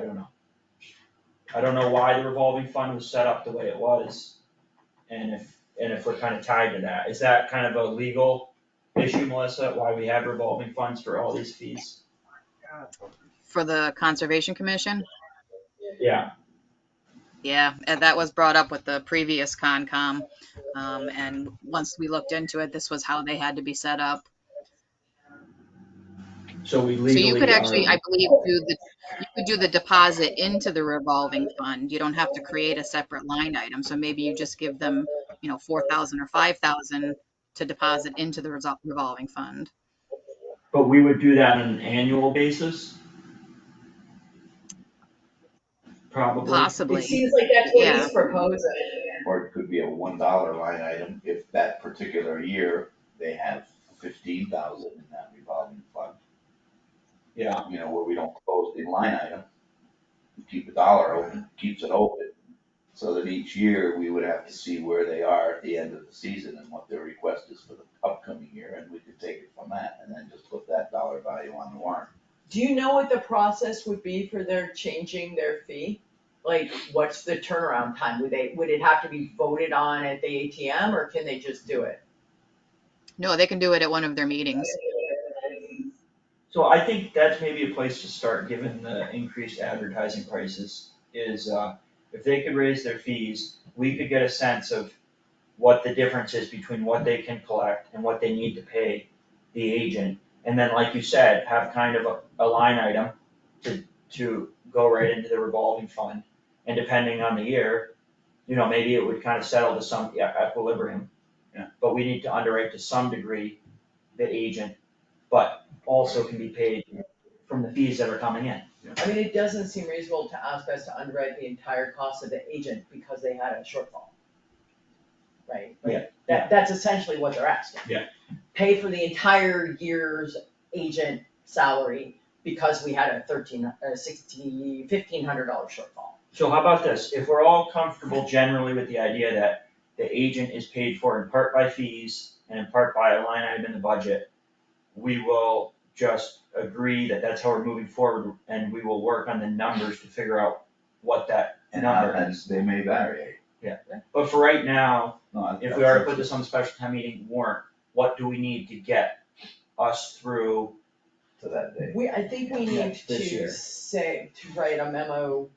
don't know. I don't know why the revolving fund was set up the way it was, and if we're kind of tied to that. Is that kind of a legal issue, Melissa, why we have revolving funds for all these fees? For the Conservation Commission? Yeah, Yeah, and that was brought up with the previous Concom. And once we looked into it, this was how they had to be set up. so we So legally you could actually, are, I believe, you could do the deposit into the revolving fund. You don't have to create a separate line item. So maybe you just give them, 4,000 or 5,000 to deposit into the revolving fund. but we would do that on an annual basis? Probably. It Possibly, seems like that's what yeah. he's proposing. Or it could be a $1 line item if that particular year they have 15,000 in that revolving fund. Yeah, You know, where we don't close the line item, we keep a dollar open, keeps it open. So that each year we would have to see where they are at the end of the season and what their request is for the upcoming year, and we could take it from that and then just put that dollar value on the warrant. Do you know what the process would be for their changing their fee? Like, what's the turnaround time? Would it have to be voted on at the ATM, or can they just do it? No, they can do it at one of their meetings. so I think that's maybe a place to start, given the increased advertising prices, is, if they could raise their fees, we could get a sense of what the difference is between what they can collect and what they need to pay the agent. And then, like you said, have kind of a line item to go right into the revolving fund. And depending on the year, maybe it would kind of settle to some equilibrium. Yeah. But we need to underwrite to some degree the agent, but also can be paid from the fees that are coming in. I mean, it doesn't seem reasonable to ask us to underwrite the entire cost of the agent because they had a shortfall. Right? Like, Yeah. that's essentially what they're asking. Yeah. Pay for the entire year's agent salary because we had a $1,500 shortfall. So how about this, if we're all comfortable generally with the idea that the agent is paid for in part by fees and in part by a line item in the budget, we will just agree that that's how we're moving forward, and we will work on the numbers to figure out what that number is. And they may vary. But for right now, No, if we are to put this on the special town meeting warrant, what do we need to get us through? To that day. I think we need This year. to write a memo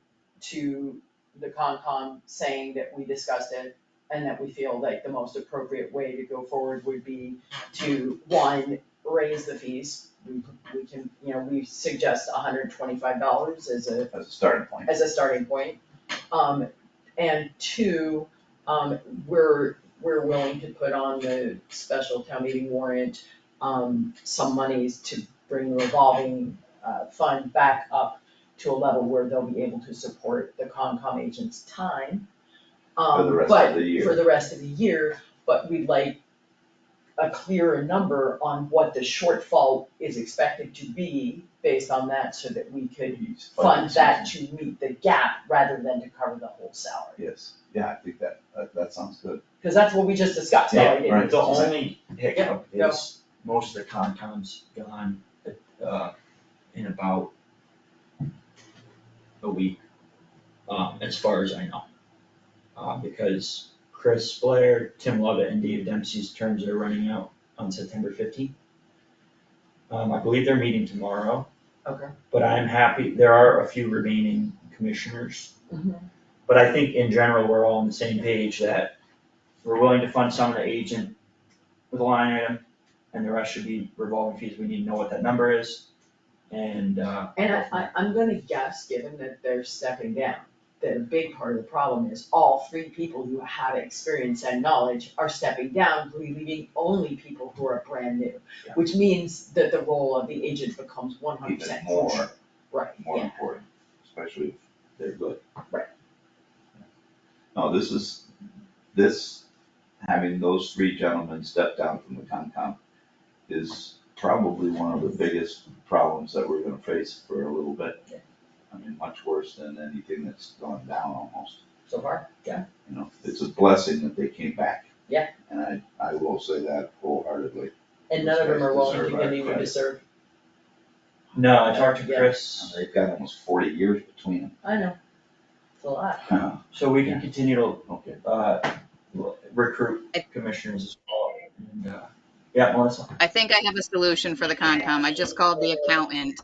to the Concom saying that we discussed it and that we feel like the most appropriate way to go forward would be to, one, raise the fees. We can, we suggest $125 as As a starting point. a starting point. And two, we're willing to put on the special town meeting warrant, some monies to bring the revolving fund back up to a level where they'll be able to support the Concom agent's time. For the rest of the year. For the rest of the year, but we'd like a clearer number on what the shortfall is expected to be based on that, so that we could fund that to meet the gap rather than to cover the whole salary. Yes, yeah, I think that sounds good. Cause that's what we just discussed. Yeah, all I did right. was The just- only hiccup Yeah, is most of the Concom's gone, in about a week, as far as I know. Because Chris Blair, Tim Lovett, and Dave Dempsey's terms are running out on September 15th. I believe they're meeting tomorrow. Okay. But I'm happy, there are a few remaining commissioners. Mhm. But I think in general, we're all on the same page that we're willing to fund some of the agent with a line item, and the rest should be revolving fees. We need to know what that number is. And I'm gonna guess, given that they're stepping down, that a big part of the problem is all three people who have experience and knowledge are stepping down, leaving only people who are brand new. Yeah. Which means that the role of the agent becomes 100% Even more, crucial. Right, more yeah. important, especially if they're good. Right. No, this, having those three gentlemen step down from the Concom is probably one of the biggest problems that we're gonna face for a little bit. Yeah. I mean, much worse than anything that's gone down almost. So far, yeah. It's a blessing that they came back. Yeah. And I will say that wholeheartedly. And none of them are willing to Deserve our continue to credit. serve. No, I talked to Yeah. Chris, They've got almost 40 years between I know, it's a lot. them. so we can continue to, Okay. recruit commissioners as well. And, yeah, Melissa? I think I have a solution for the Concom. I just called the accountant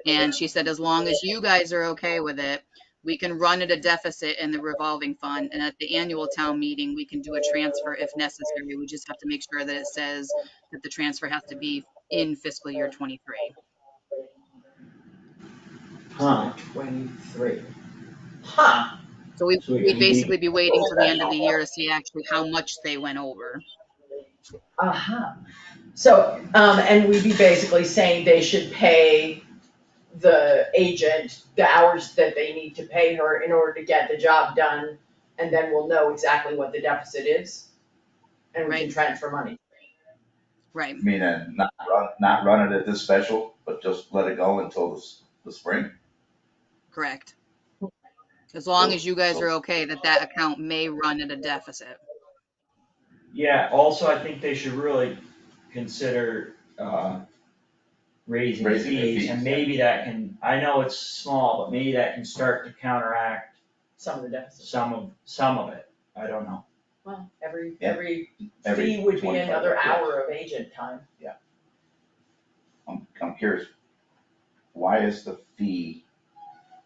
and she said, as long as you guys are okay with it, we can run at a deficit in the revolving fund. And at the annual town meeting, we can do a transfer if necessary. We just have to make sure that it says that the transfer has to be in fiscal year 23. Huh. 23. Huh, So So we we'd can basically be waiting till the end of the year to see actually how much they went over. So, and we'd be basically saying they should pay the agent the hours that they need to pay her in order to get the job done, and then we'll know exactly what the deficit is, and we can Right. transfer money. Right. I mean, and not run it at this special, but just let it go until the spring. Correct. As long as you guys are okay that that account may run at a deficit. Yeah, also, I think they should really consider, raising Raising the fees, fees, and yeah. maybe that can, I know it's small, but maybe that can start to counteract Some of the deficit. some of it, I don't know. Well, every Yeah. fee Every would be 25, another yeah. hour of agent time. I'm curious, why is the fee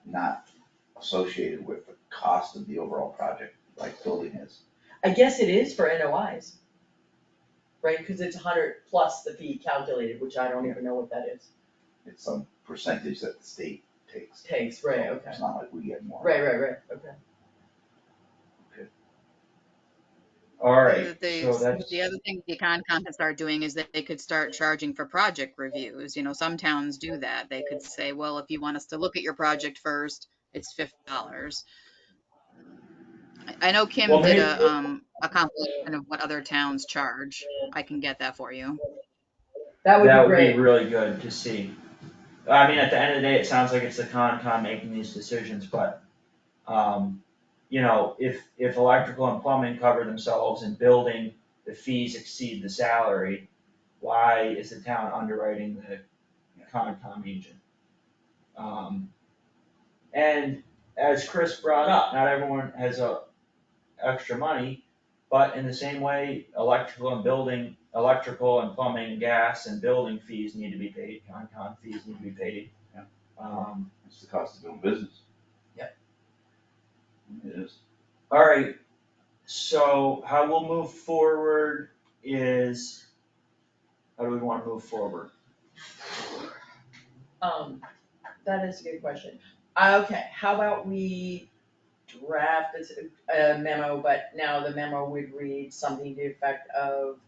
not associated with the cost of the overall project, like building is? I guess it is for NOIs. Right, cause it's 100 plus the fee calculated, which I don't even know what that is. It's some percentage that the state takes. Takes, right, okay. It's not like we get more. Right, okay. Alright, so that's, The other thing the Concom can start doing is that they could start charging for project reviews. You know, some towns do that. They could say, well, if you want us to look at your project first, it's $50. I know Kim Well, did maybe- a compilation of what other towns charge. I can get that for you. That would be that would great. be really good to see. I mean, at the end of the day, it sounds like it's the Concom making these decisions, but, you know, if electrical and plumbing cover themselves and building, the fees exceed the salary, why is the town underwriting the Concom agent? And as Chris brought up, not everyone has extra money, but in the same way, electrical and plumbing, gas and building fees need to be paid, Concom fees need to be paid. Yeah. It's the cost of doing business. Yep. It is. Alright, so how we'll move forward is, how do we wanna move forward? That is a good question. Okay, how about we draft a memo, but now the memo would read something to the effect of,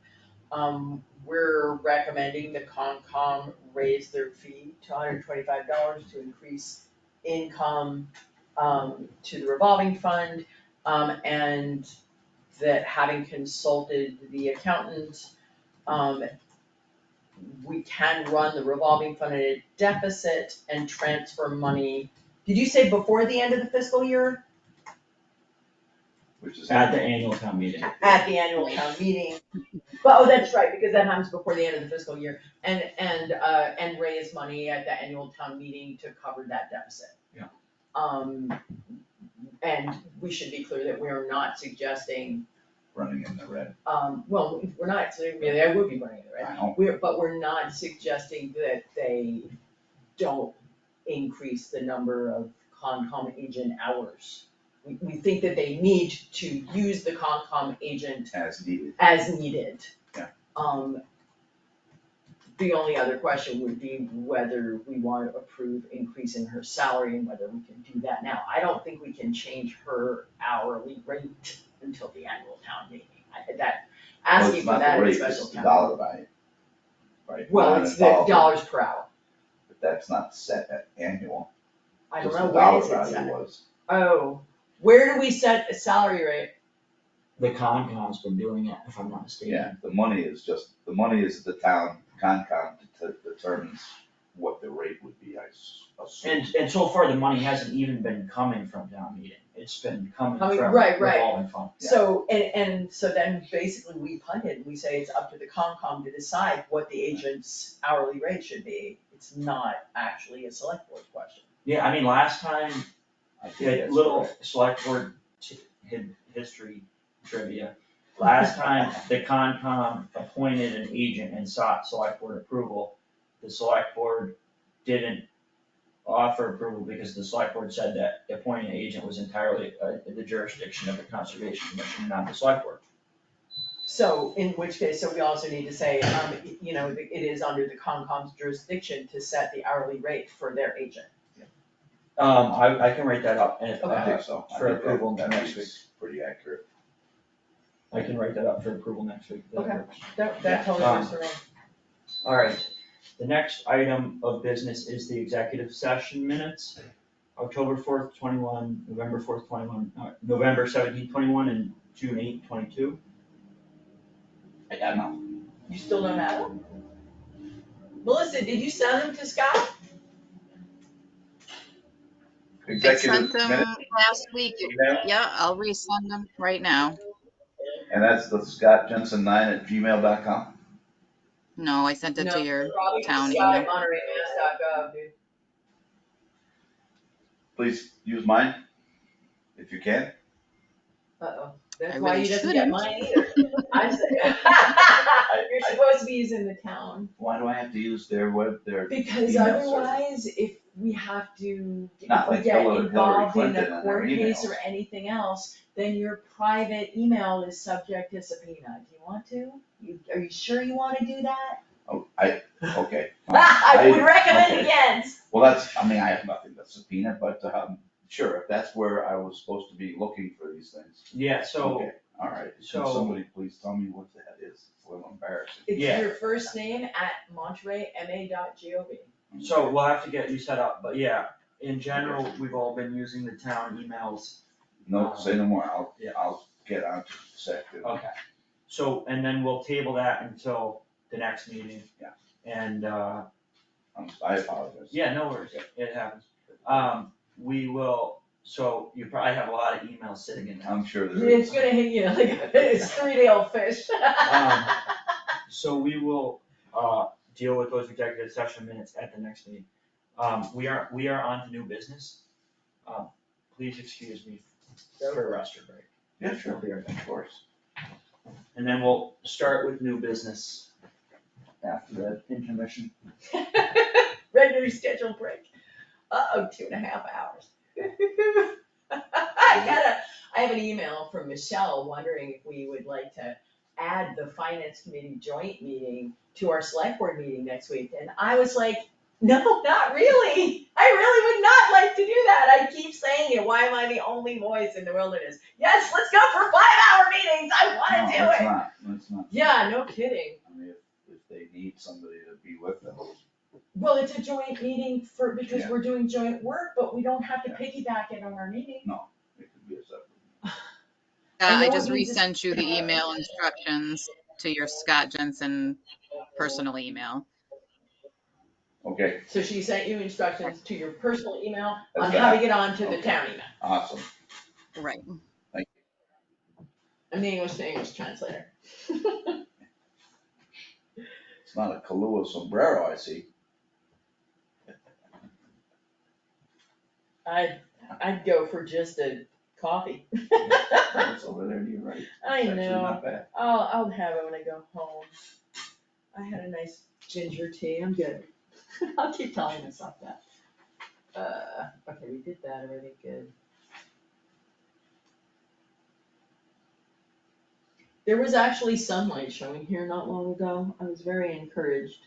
we're recommending the Concom raise their fee to $125 to increase income, to the revolving fund, and that having consulted the accountant, we can run the revolving fund at a deficit and transfer money. Did you say before the end of the fiscal year? Which is. At the annual town meeting. At the annual town meeting. But, oh, that's right, because that happens before the end of the fiscal year, and raise money at the annual town meeting to cover that deficit. Yeah. And we should be clear that we're not suggesting, Running in the red. well, we're not, so really, I would be running it, right? I know. But we're not suggesting that they don't increase the number of Concom agent hours. We think that they need to use the Concom agent As needed. as needed. Yeah. The only other question would be whether we want to approve increasing her salary and whether we can do that now. I don't think we can change her hourly rate until the annual town meeting. Asking for that at special It's the town. dollar value. Right? Well, it's the dollars per hour. But that's not set at annual. I don't Just know, the when dollar is it value set? was. Oh, where do we set a salary rate? The Concom's been doing it, if I'm not mistaken. Yeah, the money is the town, Concom determines what the rate would be, I assume. And so far, the money hasn't even been coming from town meeting. it's been coming Coming- from right. revolving fund. So, and so then basically we punt it, and we say it's up to the Concom to decide what the agent's hourly rate should be. It's not actually a select board question. Yeah, I mean, last time, I think a that's little correct. select board history trivia. Last time the Concom appointed an agent and sought select board approval, the select board didn't offer approval because the select board said that appointing an agent was entirely the jurisdiction of the Conservation Commission, not the select board. So, in which case, so we also need to say, it is under the Concom's jurisdiction to set the hourly rate for their agent. I can write that up and I think so. I for think approval that next makes pretty accurate. I can write that up for approval next week. That Okay. works. That totally works for me. All right, the next item of business is the executive session minutes. October 4th, 21, November 4th, 21, November 17th, 21, and June 8th, 22. I got no. You still don't have them? Melissa, did you send them to Scott? I Executive sent them minutes, last week. email, Yeah, I'll resend them right now. and that's the scottjensen9@gmail.com. No, I sent it to your Probably town Scott email. at MontereyMass.gov, dude. Please use mine, if you can. Uh-oh, that's I why really he doesn't get shouldn't. mine either. I say. You're supposed to be using the town. Why do I have to use their Because email server? otherwise, if we have to, Not if we like get Hillary involved in Clinton a and her court case or emails. anything else, then your private email is subject to subpoena. Do you want to? Are you sure you wanna do that? Oh, okay. I would recommend okay. against. Well, I have nothing to subpoena, but, sure, if that's where I was supposed to be looking for these things. Yeah, so, Okay, all right. Can so- somebody please tell me what that is? It's a little embarrassing. It's Yeah. your first name at montereyma.gov. so we'll have to get you set up, but yeah, in general, we've all been using the town emails. No, say no more. Yeah. I'll get on to the second. Okay. So, and then we'll table that until the next meeting. Yeah. And, I apologize. yeah, no worries, it happens. We will, so you probably have a lot of emails sitting in there. I'm sure there is. It's gonna hit you like it's 3-day-old fish. So we will, deal with those executive session minutes at the next meeting. We are on to new business. Please excuse me for a restroom break. Yeah, sure. I'll be right back. Of course. And then we'll start with new business after the intermission. Regular scheduled break. 2.5 hours. I have an email from Michelle wondering if we would like to add the finance committee joint meeting to our select board meeting next week, and I was like, no, not really. I really would not like to do that. I keep saying it, why am I the only voice in the wilderness? Yes, let's go for 5-hour meetings, I wanna do it. It's not. Yeah, no kidding. I mean, if they need somebody to be with them. Well, it's a joint meeting because Yeah. we're doing joint work, but we don't have to piggyback it on our meeting. It could be a separate. I I know just we just- resent you the email instructions to your Scott Jensen personal email. Okay, So she sent you instructions to your personal email on That's how to that. get onto the Okay. town email. awesome. Right. I'm the English to English translator. It's not a Kahlua sombrero, I see. I'd go for just a coffee. It's over there to your right. I It's actually know. not bad. I'll have it when I go home. I had a nice ginger tea, I'm good. I'll keep telling myself that. Okay, we did that, already good. There was actually sunlight showing here not long ago, I was very encouraged.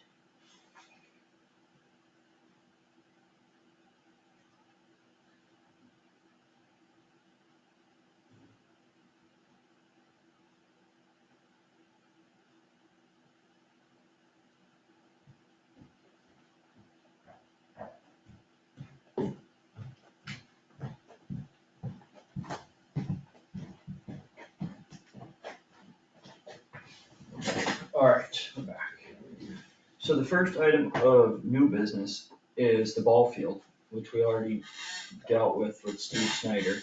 Alright, we're back. So the first item of new business is the ball field, which we already dealt with Steve Snyder.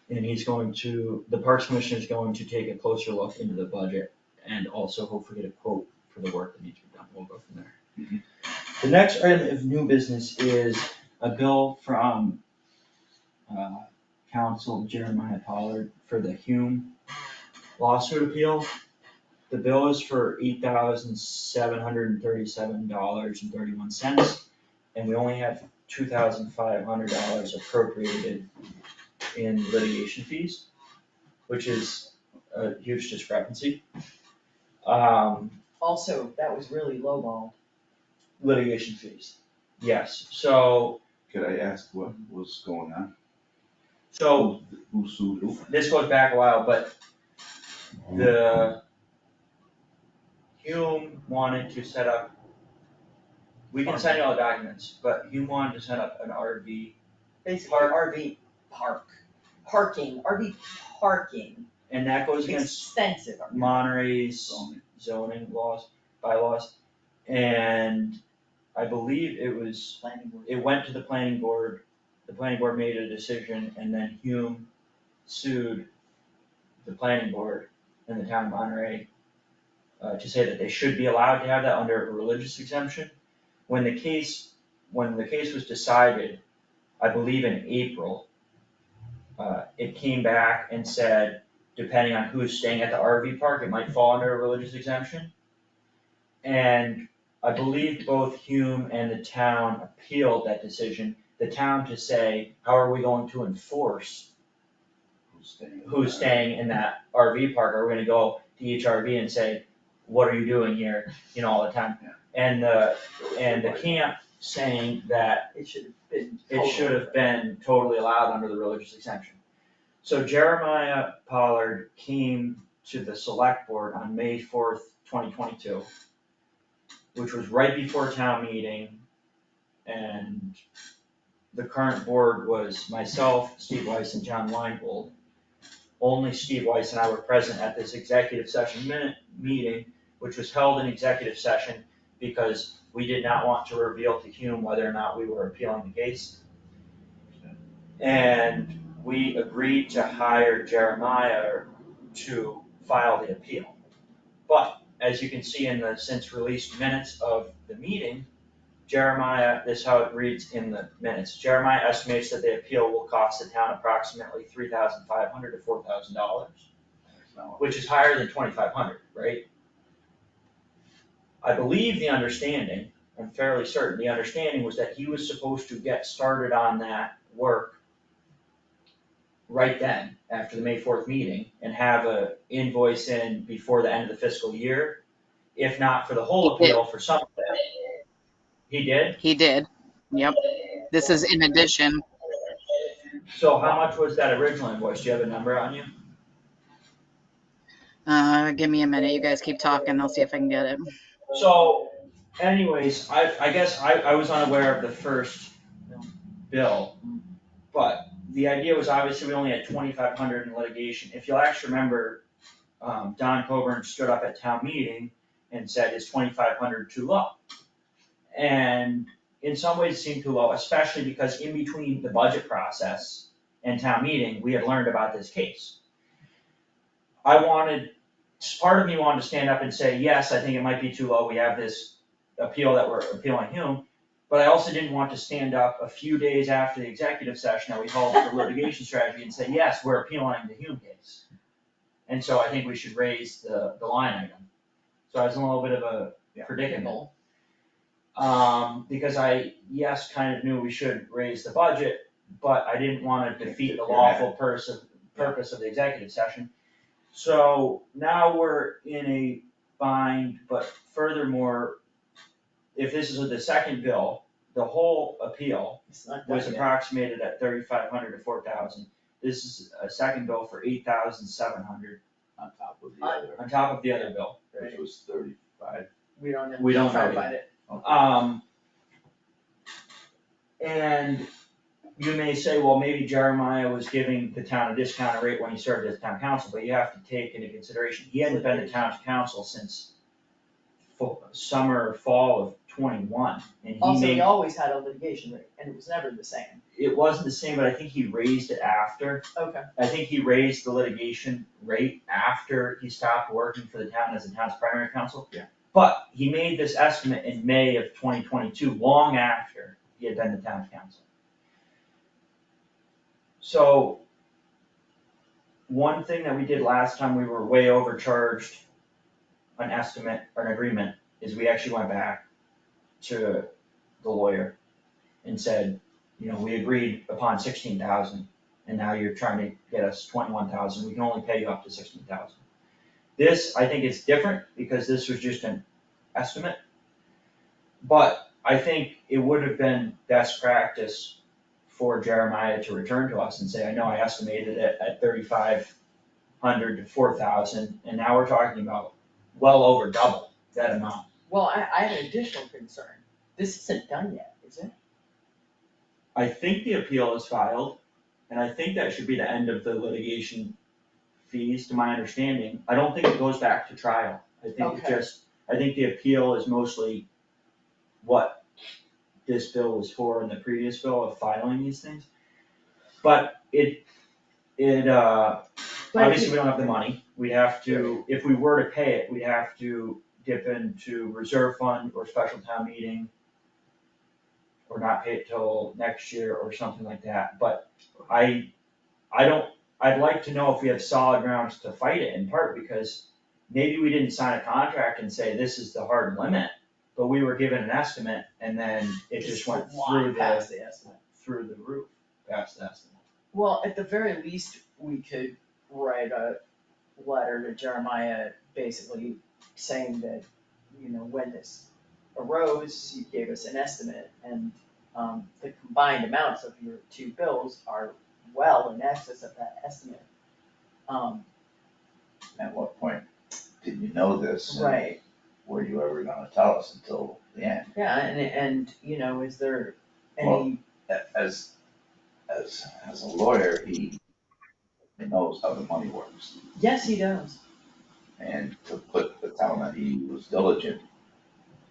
And the Parks Commission is going to take a closer look into the budget and also hopefully get a quote for the work that needs to be done. We'll go from there. The next item of new business is a bill from Council Jeremiah Pollard for the Hume lawsuit appeal. The bill is for $8,737.31, and we only have $2,500 appropriated in litigation fees, which is a huge discrepancy. Also, that was really lowball. Litigation fees, yes, so, Could I ask what was going on? so Who sued who? this goes back a while, but the Hume wanted to set up, we can send you all the documents, but Hume wanted to set up an RV, Basically, RV parking, RV parking, and that goes against expensive. Monterey's zoning laws, bylaws, and I believe it went to the planning board, the planning board made a decision, and then Hume sued the planning board in the town of Monterey to say that they should be allowed to have that under a religious exemption. When the case was decided, I believe in April, it came back and said, depending on who's staying at the RV park, it might fall under a religious exemption. And I believe both Hume and the town appealed that decision, the town to say, how are we going to enforce who's staying in that RV park? Are we gonna go to each RV and say, what are you doing here, all the time? And the camp saying that It should have been. it should have been totally allowed under the religious exemption. So Jeremiah Pollard came to the select board on May 4th, 2022, which was right before town meeting, and the current board was myself, Steve Weiss, and John Weingold. Only Steve Weiss and I were present at this executive session meeting, which was held in executive session because we did not want to reveal to Hume whether or not we were appealing the case. And we agreed to hire Jeremiah to file the appeal. But as you can see in the since released minutes of the meeting, Jeremiah, this is how it reads in the minutes. Jeremiah estimates that the appeal will cost the town approximately $3,500 to $4,000, which is higher than $2,500, right? I believe the understanding, I'm fairly certain, the understanding was that he was supposed to get started on that work right then, after the May 4th meeting, and have a invoice in before the end of the fiscal year, if not for the whole appeal, for some of them. He did? He did. Yep. This is in addition. So how much was that original invoice? Do you have a number on you? Give me a minute. You guys keep talking. I'll see if I can get it. So anyways, I guess I was unaware of the first bill, but the idea was obviously we only had $2,500 in litigation. If you'll actually remember, Don Coburn stood up at town meeting and said, is $2,500 too low? And in some ways it seemed too low, especially because in between the budget process and town meeting, we had learned about this case. Part of me wanted to stand up and say, yes, I think it might be too low, we have this appeal that we're appealing Hume, but I also didn't want to stand up a few days after the executive session that we held for litigation strategy and say, yes, we're appealing the Hume case. And so I think we should raise the line item. So I was in a little bit of a predicament. Because I, kind of knew we should raise the budget, but I didn't wanna defeat the lawful purpose of the executive session. So now we're in a bind, but furthermore, if this is the second bill, the whole appeal was approximated at $3,500 to $4,000. This is a second bill for $8,700 On top of the other, on top of the other bill. which was 35. We don't know. We don't Try to know find it. And you may say, well, maybe Jeremiah was giving the town a discounted rate when he served as town council, but you have to take into consideration, he hadn't been the town's council since fall of 21, and he Also, we made, always had a litigation rate, and it was never the same. it wasn't the same, but I think he raised it after. Okay. I think he raised the litigation rate after he stopped working for the town as the town's primary counsel. Yeah. But he made this estimate in May of 2022, long after he had been the town's counsel. So, one thing that we did last time we were way overcharged an estimate or an agreement is we actually went back to the lawyer and said, you know, we agreed upon 16,000 and now you're trying to get us 21,000, we can only pay you up to 16,000. This, I think is different because this was just an estimate. But I think it would have been best practice for Jeremiah to return to us and say, I know I estimated it at 3,500 to 4,000, and now we're talking about well over double that amount. Well, I have an additional concern. This isn't done yet, is it? I think the appeal is filed, and I think that should be the end of the litigation fees, to my understanding. I don't think it goes back to trial. I think Okay. I think the appeal is mostly what this bill was for and the previous bill of filing these things. But obviously we don't have the money. We have to, if we were to pay it, we'd have to dip into reserve fund or special town meeting, or not pay it till next year or something like that. But I'd like to know if we have solid grounds to fight it, in part because maybe we didn't sign a contract and say this is the hard limit, but we were given an estimate and then it just went through past the estimate. through the roof, past the estimate. Well, at the very least, we could write a letter to Jeremiah basically saying that, you know, when this arose, you gave us an estimate and the combined amounts of your two bills are well in excess of that estimate. At what point did you know this? And Right. were you ever gonna tell us until the end? Yeah, and, you know, is there any, As a lawyer, he knows how the money works. yes, he does. And to tell him that he was diligent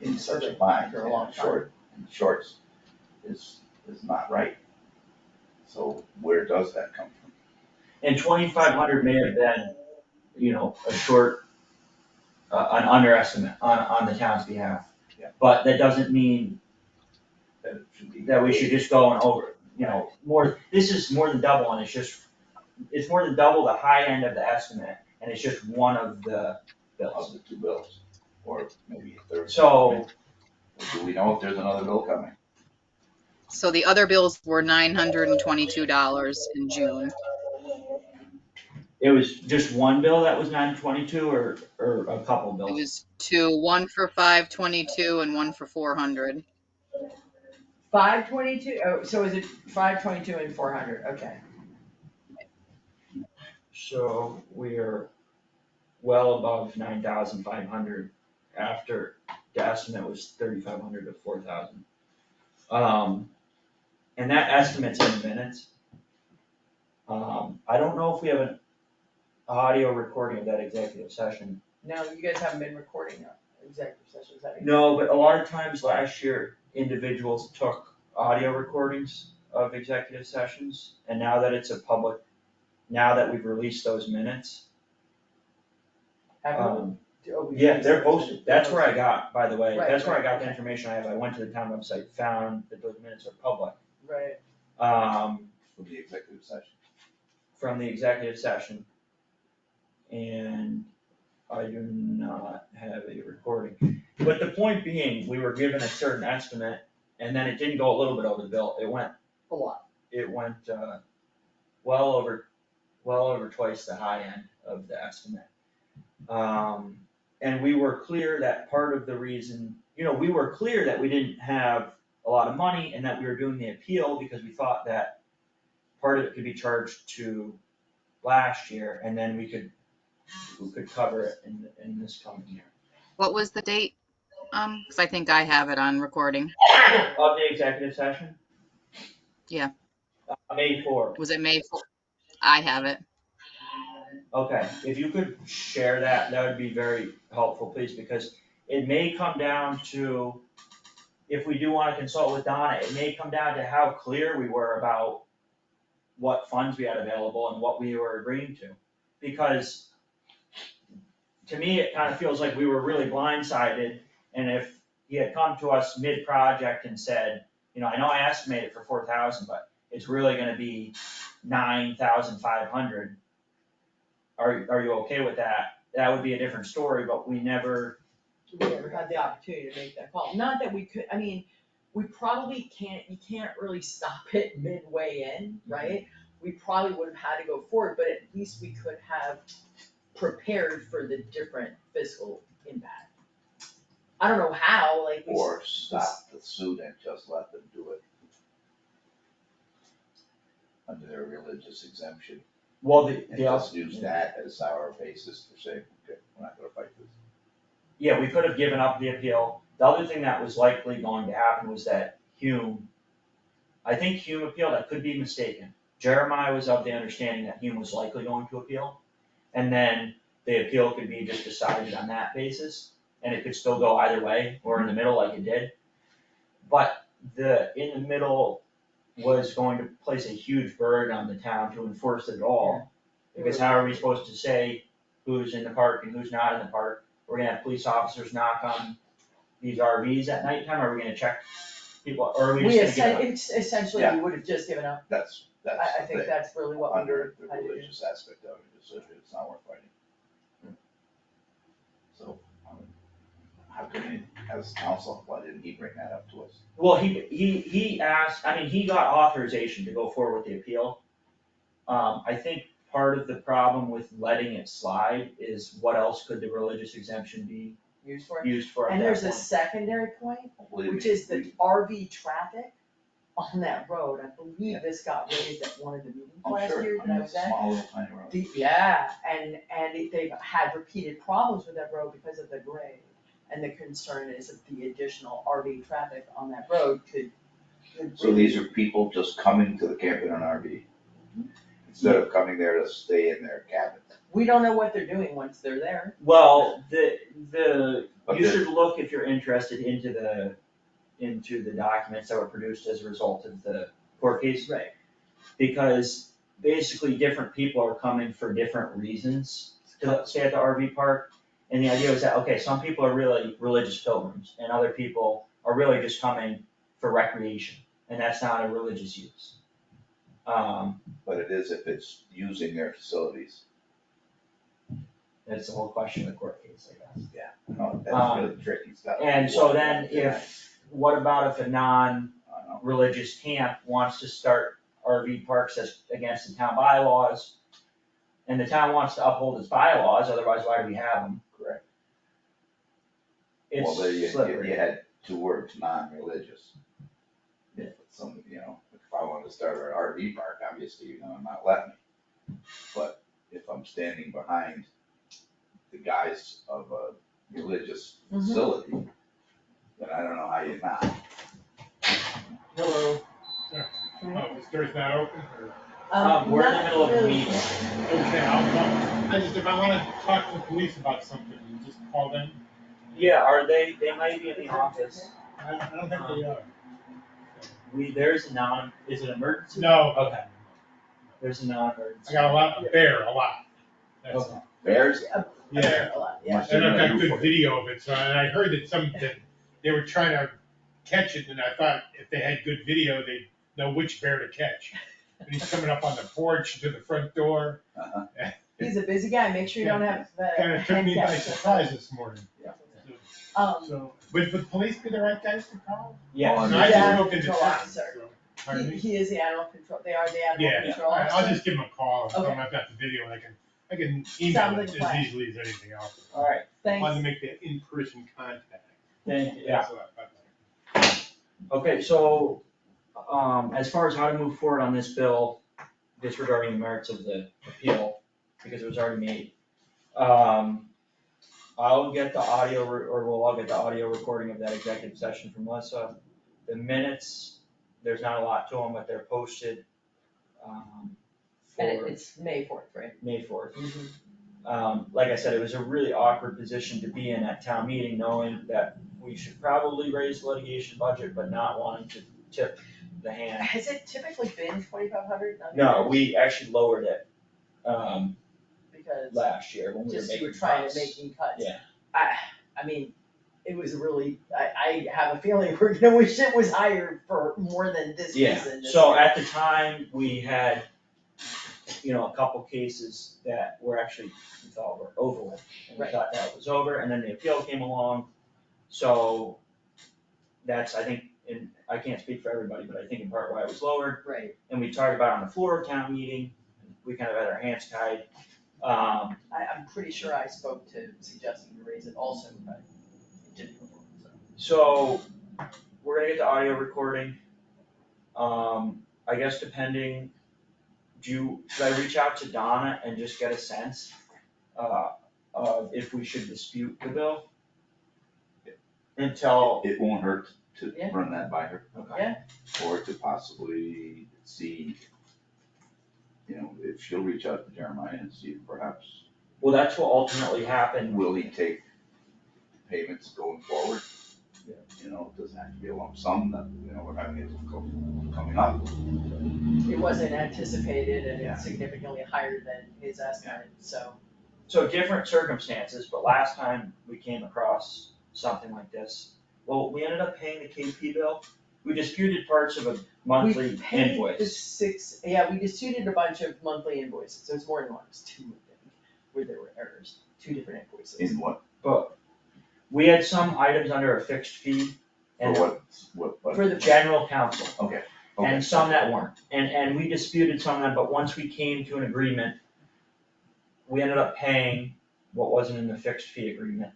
in such a bind, For a long time. in shorts, is not right. So where does that come from? And 2,500 may have been, you know, a short, an underestimate on the town's behalf. Yeah. But that doesn't mean That it should be. that we should just go and over, you know, more, this is more than double, and it's more than double the high end of the estimate, and it's just one of the bills. Of the two bills, or maybe a third. So, Do we know if there's another bill coming? So the other bills were $922 in June. it was just one bill that was 922, or a couple It bills? was two, one for 522 and one for 400. 522, oh, so is it 522 and 400, okay. So we are well above 9,500 after the estimate was 3,500 to 4,000. And that estimate's in minutes. I don't know if we have an audio recording of that executive session. No, you guys haven't been recording executive sessions, have you? No, but a lot of times last year, individuals took audio recordings of executive sessions, and now that it's a public, now that we've released those minutes, yeah, they're posted, that's where I got, by the way, Right, that's where I got right. the information I have, I went to the town website, found that those minutes are public. Right. For the executive session? From the executive session. And I do not have a recording. But the point being, we were given a certain estimate, and then it didn't go a little bit over the bill, it went A lot. well over twice the high end of the estimate. And we were clear that part of the reason, you know, we were clear that we didn't have a lot of money and that we were doing the appeal because we thought that part of it could be charged to last year, and then we could cover it in this coming year. What was the date? Because I think I have it on recording. Of the executive session? Yeah. May 4th. Was it May 4th? I have it. Okay, if you could share that, that would be very helpful, please, because it may come down to if we do wanna consult with Donna, it may come down to how clear we were about what funds we had available and what we were agreeing to. Because to me, it kinda feels like we were really blindsided, and if he had come to us mid-project and said, I know I estimated for 4,000, but it's really gonna be 9,500. Are you okay with that? That would be a different story, but we never had the opportunity to make that call. Not that we could, I mean, we probably can't, you can't really stop it midway in, right? We probably would have had to go forward, but at least we could have prepared for the different fiscal impact. I don't know how, like. Or stop the suit and just let them do it under their religious exemption. Well, And just use that as our basis for saying, okay, we're not gonna fight this. Yeah, we could have given up the appeal. The other thing that was likely going to happen was that I think Hume appealed, I could be mistaken. Jeremiah was of the understanding that Hume was likely going to appeal. And then the appeal could be just decided on that basis, and it could still go either way, or in the middle like it did. But in the middle was going to place a huge burden on the town to enforce it all. Because how are we supposed to say who's in the park and who's not in the park? We're gonna have police officers knock on these RVs at nighttime, are we gonna check people, or are we just gonna give up? Essentially, we would have just given up. That's I the think thing. that's really what we Under the had to do. religious aspect of it, it's not worth fighting. So, how can he, as counsel, why didn't he bring that up to us? Well, he asked, he got authorization to go forward with the appeal. I think part of the problem with letting it slide is what else could the religious exemption be Used for. used for at And that there's a point? secondary point, Believe which me, is the RV traffic on that road. I believe this got raised at one of the meetings I'm last sure, year that I was at. small little tiny road. Yeah, and they've had repeated problems with that road because of the grade. And the concern is that the additional RV traffic on that road could So these are people just coming to the camp in an RV, instead of coming there to stay in their cabin. We don't know what they're doing once they're there. Well, But you should look if you're interested into the documents that were produced as a result of the court case. Right. Because basically different people are coming for different reasons to stay at the RV park. And the idea was that, okay, some people are really religious pilgrims and other people are really just coming for recreation, and that's not a religious use. But it is if it's using their facilities. That's the whole question of the court case, I guess. Yeah, no, that's really tricky stuff. And so then what about if a non-religious camp wants to start RV parks as against the town bylaws? And the town wants to uphold its bylaws, otherwise why do we have them? Correct. It's Well, there slippery. you had two words, non-religious. If some, if I wanted to start an RV park, obviously you're gonna not let me. But if I'm standing behind the guise of a religious facility, then I don't know how you're not. Hello. Oh, is doors not open or? We're in the middle of a really. meeting. Okay, if I wanna talk to the police about something, you just call them. Yeah, they might be in the office. I don't think they are. There's is it emergency? No. Okay. There's a non-emergency. I got a lot. That's Okay. all. Bears? Yeah. A lot, yeah. And I've got good video of it, so, and I heard that they were trying to catch it, and I thought if they had good video, they'd know which bear to catch. And he's coming up on the porch to the front door. He's a busy guy, make sure you don't have the. Kinda took me by surprise this morning. So, Would the police be the right guys to call? Yeah. No, I just Yeah. spoke into Control town, officer. so. Pardon me? he is the animal control, they are the animal Yeah, control I'll officer. just give him a call, and tell him Okay. I've got the video, and I can Sounds email like it a plan. as easily as anything else. Alright, I wanted to Thanks. make that in-person contact. thank you. That's what I- Okay, so, as far as how to move forward on this bill, disregarding the merits of the appeal, because it was already made. I'll get the audio, we'll all get the audio recording of that executive session from Melissa. The minutes, there's not a lot to them, but they're posted, And for it's May 4th, right? May 4th. Like I said, it was a really awkward position to be in at town meeting, knowing that we should probably raise the litigation budget, but not wanting to tip the hand. Has it typically been 2,500? No, we actually lowered it, Because last year when we were just making you were trying cuts. to make cuts. Yeah. I mean, it was really, I have a feeling we're gonna wish it was higher for more than this Yeah, reason. this so year. at the time, we had, a couple cases that were actually, we thought were over with. And we Right. thought that was over, and then the appeal came along, so that's, I think, and I can't speak for everybody, but I think in part why it was lowered. Right, And we talked about it on the floor of town meeting, we kind of had our hands tied. I'm pretty sure I spoke to suggesting to raise it also, but it didn't go forward, so. So, we're gonna get the audio recording. I guess depending, should I reach out to Donna and just get a sense, of if we should dispute the bill? Until, It won't hurt to Yeah. run that by her. okay, Yeah. Or to possibly see, if she'll reach out to Jeremiah and see if perhaps, well, that's what ultimately happened. will he take payments going forward? It doesn't have to be a lump sum that, we're having a difficult coming up. It wasn't anticipated and Yeah. it's significantly higher than his estimate, so. So different circumstances, but last time we came across something like this, well, we ended up paying the KP bill. We disputed parts of a monthly We paid the invoice. we disputed a bunch of monthly invoices, so it's more than one, it was two, I think, where there were errors, two different invoices. In what, But we had some items under a fixed fee for and what? For the general counsel. Okay. And some that weren't, and we disputed some of them, but once we came to an agreement, we ended up paying what wasn't in the fixed fee agreement,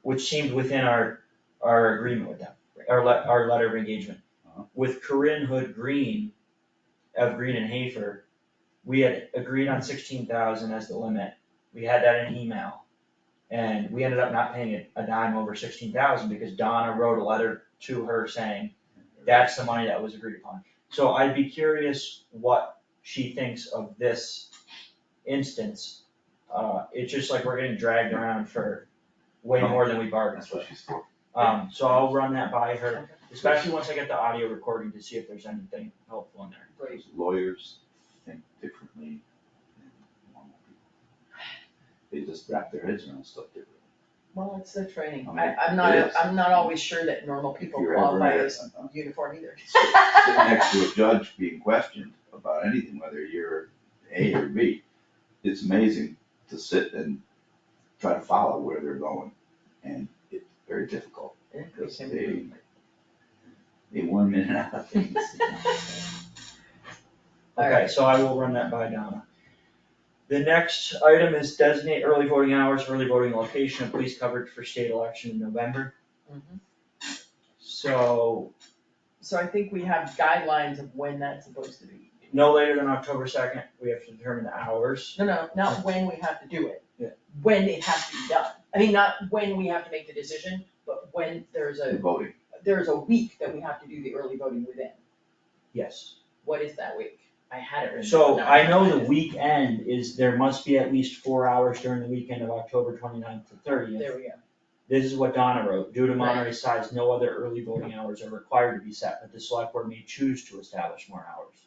which seemed within our agreement with them, our letter of engagement. Uh-huh. With Corinne Hood Green, of Green and Hafer, we had agreed on 16,000 as the limit, we had that in email. And we ended up not paying a dime over 16,000 because Donna wrote a letter to her saying, that's the money that was agreed upon. So I'd be curious what she thinks of this instance. It's just like we're getting dragged around for way more than we bargained That's for. what she's for. So I'll run that by her, especially once I get the audio recording to see if there's anything helpful in there. Right. Lawyers think differently than normal people. They just wrap their heads around stuff differently. Well, it's the training, I mean, I'm it is. not always sure that normal people If you're ever qualify at- as uniform either. Sitting next to a judge being questioned about anything, whether you're A or B, it's amazing to sit and try to follow where they're going, and it's very difficult, because they warm in and out of things. Okay, so I will run that by Donna. The next item is designate early voting hours, early voting location, and police coverage for state election in November. Mhm. So, So I think we have guidelines of when that's supposed to be. no later than October 2nd, we have to determine the hours. No, not when we have to do it. Yeah. When it has to be done. I mean, not when we have to make the decision, but when The voting, there's a week that we have to do the early voting within. Yes. What is that week? I had it written. So down. I know the weekend is, there must be at least 4 hours during the weekend of October 29th to 30th. There we go. This is what Donna wrote, due to Monterey's size, no other early voting hours are required to be set, but the select board may choose to establish more hours.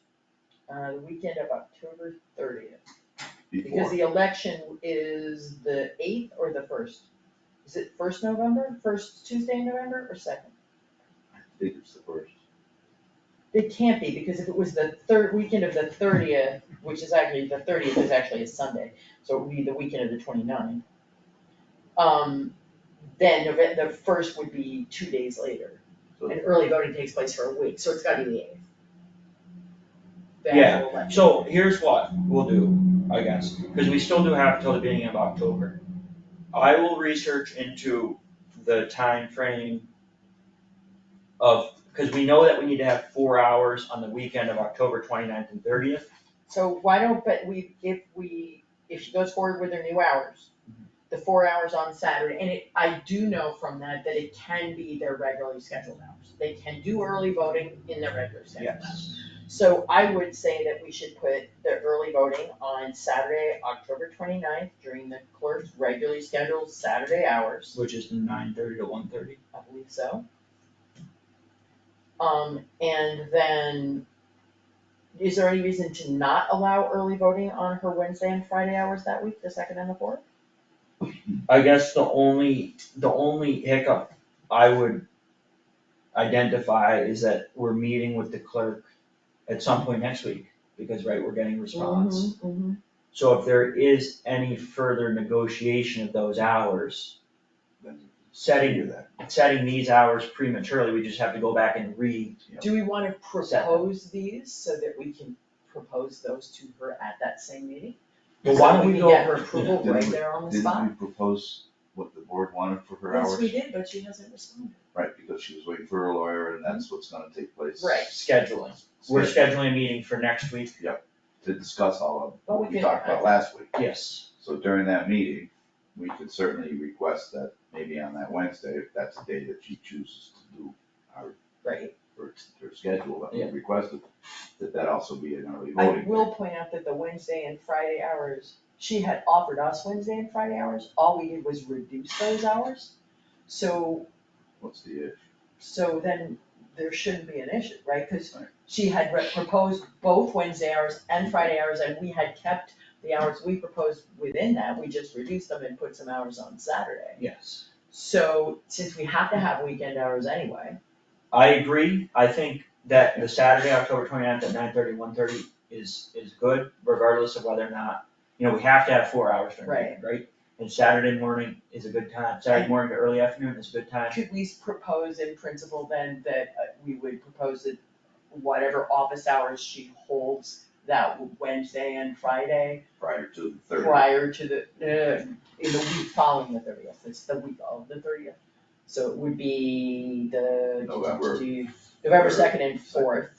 The weekend of October 30th. Because before, the election is the 8th or the 1st? Is it 1st November, 1st Tuesday in November, or 2nd? I think it's the first. It can't be, because if it was the weekend of the 30th, which is actually, the 30th is actually a Sunday, so it would be the weekend of the 29th. Then the 1st would be 2 days later, So- and early voting takes place for a week, so it's gotta be the 8th. The Yeah, actual election. So here's what we'll do, I guess, because we still do have till the beginning of October. I will research into the time frame of, because we know that we need to have 4 hours on the weekend of October 29th and 30th. So why don't, if she goes forward with her new hours, the 4 hours on Saturday, and I do know from that it can be their regularly scheduled hours. They can do early voting in their regular scheduled hours. Yes. So I would say that we should put the early voting on Saturday, October 29th, during the clerk's regularly scheduled Saturday hours. Which is 9:30 to 1:30. I believe so. And then, is there any reason to not allow early voting on her Wednesday and Friday hours that week, the 2nd and the 4th? I guess the only hiccup I would identify is that we're meeting with the clerk at some point next week, because, right, we're getting response. So if there is any further negotiation of those hours, Then you setting, do that. setting these hours prematurely, we just have to go back and Do we wanna propose these so that we can propose those to her at that same meeting? Well, So why that don't we can go- get her approval Didn't right we- there on the spot? Didn't we propose what the board wanted for her hours? Yes, we did, but she hasn't responded. Right, because she was waiting for her lawyer and that's what's gonna take place. Right. scheduling. We're scheduling a meeting for next week. To discuss all of But we what we can- talked about last week. Yes. So during that meeting, we could certainly request that maybe on that Wednesday, if that's the day that she chooses to do Right. her schedule that we Yeah. requested, that also be an early I voting. will point out that the Wednesday and Friday hours, she had offered us Wednesday and Friday hours, all we did was reduce those hours. So What's the issue? So then there shouldn't be an issue, right? Cause Right. she had proposed both Wednesday hours and Friday hours, and we had kept the hours we proposed within that, we just reduced them and put some hours on Saturday. Yes. So since we have to have weekend hours anyway, I agree. I think that the Saturday, October 29th at 9:30, 1:30 is good, regardless of whether or not, we have to have 4 hours during the week, right? And Saturday morning is a good time. Saturday morning to early afternoon is a good time. could we propose in principle then that we would propose that whatever office hours she holds that Wednesday and Friday Prior to the 30th. prior to in the week following the 30th, it's the week of the 30th. So it would be November. November 2nd and 4th.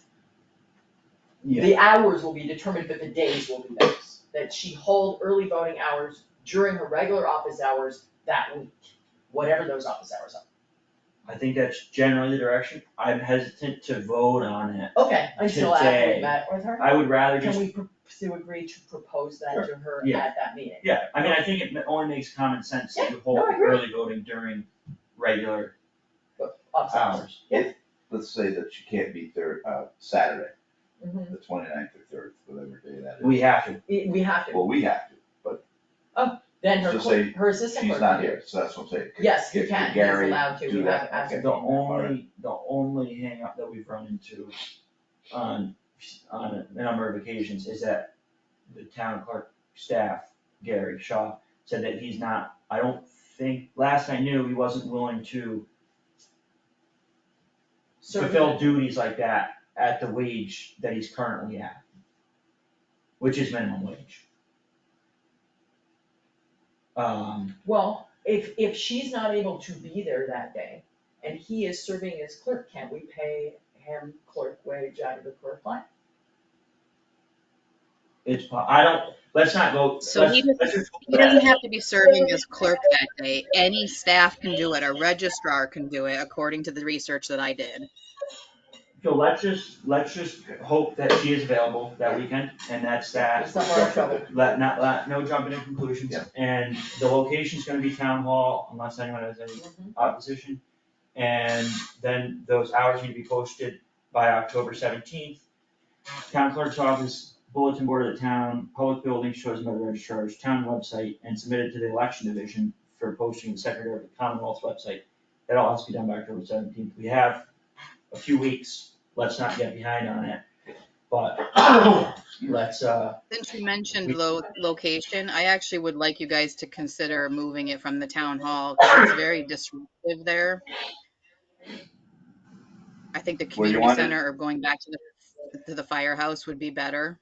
Yeah. The hours will be determined, but the days will be those, that she hold early voting hours during her regular office hours that week, whatever those office hours are. I think that's generally the direction. I'm hesitant to vote on it. Okay, until after Today. we met with her, I would rather can just, we agree to propose that to her Yeah. at that meeting? yeah, I mean, I think it only makes common sense Yeah, to hold no, I agree. early voting during regular Office hours. hours. Yeah. Let's say that she can't be Saturday, Mhm. the 29th or 3rd, whatever day that is. We have to. We have to, Well, we have to, but then her Just say her assistant she's clerk not can do here, it. so that's what I'm saying. Yes, he Could can, he's Gary allowed to, do we that? have Okay. absolutely. The only hang up that we've run into on a number of occasions is that the town clerk staff, Gary Shaw, said that he's not, I don't think, last I knew, he wasn't willing to fulfill duties like that at the wage that he's currently at, which is minimum wage. Well, if she's not able to be there that day, and he is serving as clerk, can't we pay him clerk wage out of the clerk line? Let's not go, So he doesn't have to be serving as clerk that day. Any staff can do it. A registrar can do it, according to the research that I did. So let's just hope that she is available that weekend, and that's that. It's not our trouble. No jumping in conclusions, Yeah. and the location's gonna be town hall, unless anyone has any opposition. And then those hours need to be posted by October 17th. Town clerk's office, bulletin board of the town, public building shows by the registrar's town website, and submitted to the election division for posting the secretary of the Commonwealth's website. That all has to be done by October 17th. We have a few weeks, let's not get behind on it, but let's, Since you mentioned location, I actually would like you guys to consider moving it from the town hall, because it's very disruptive there. I think the Where you community want it? center or going back to the firehouse would be better.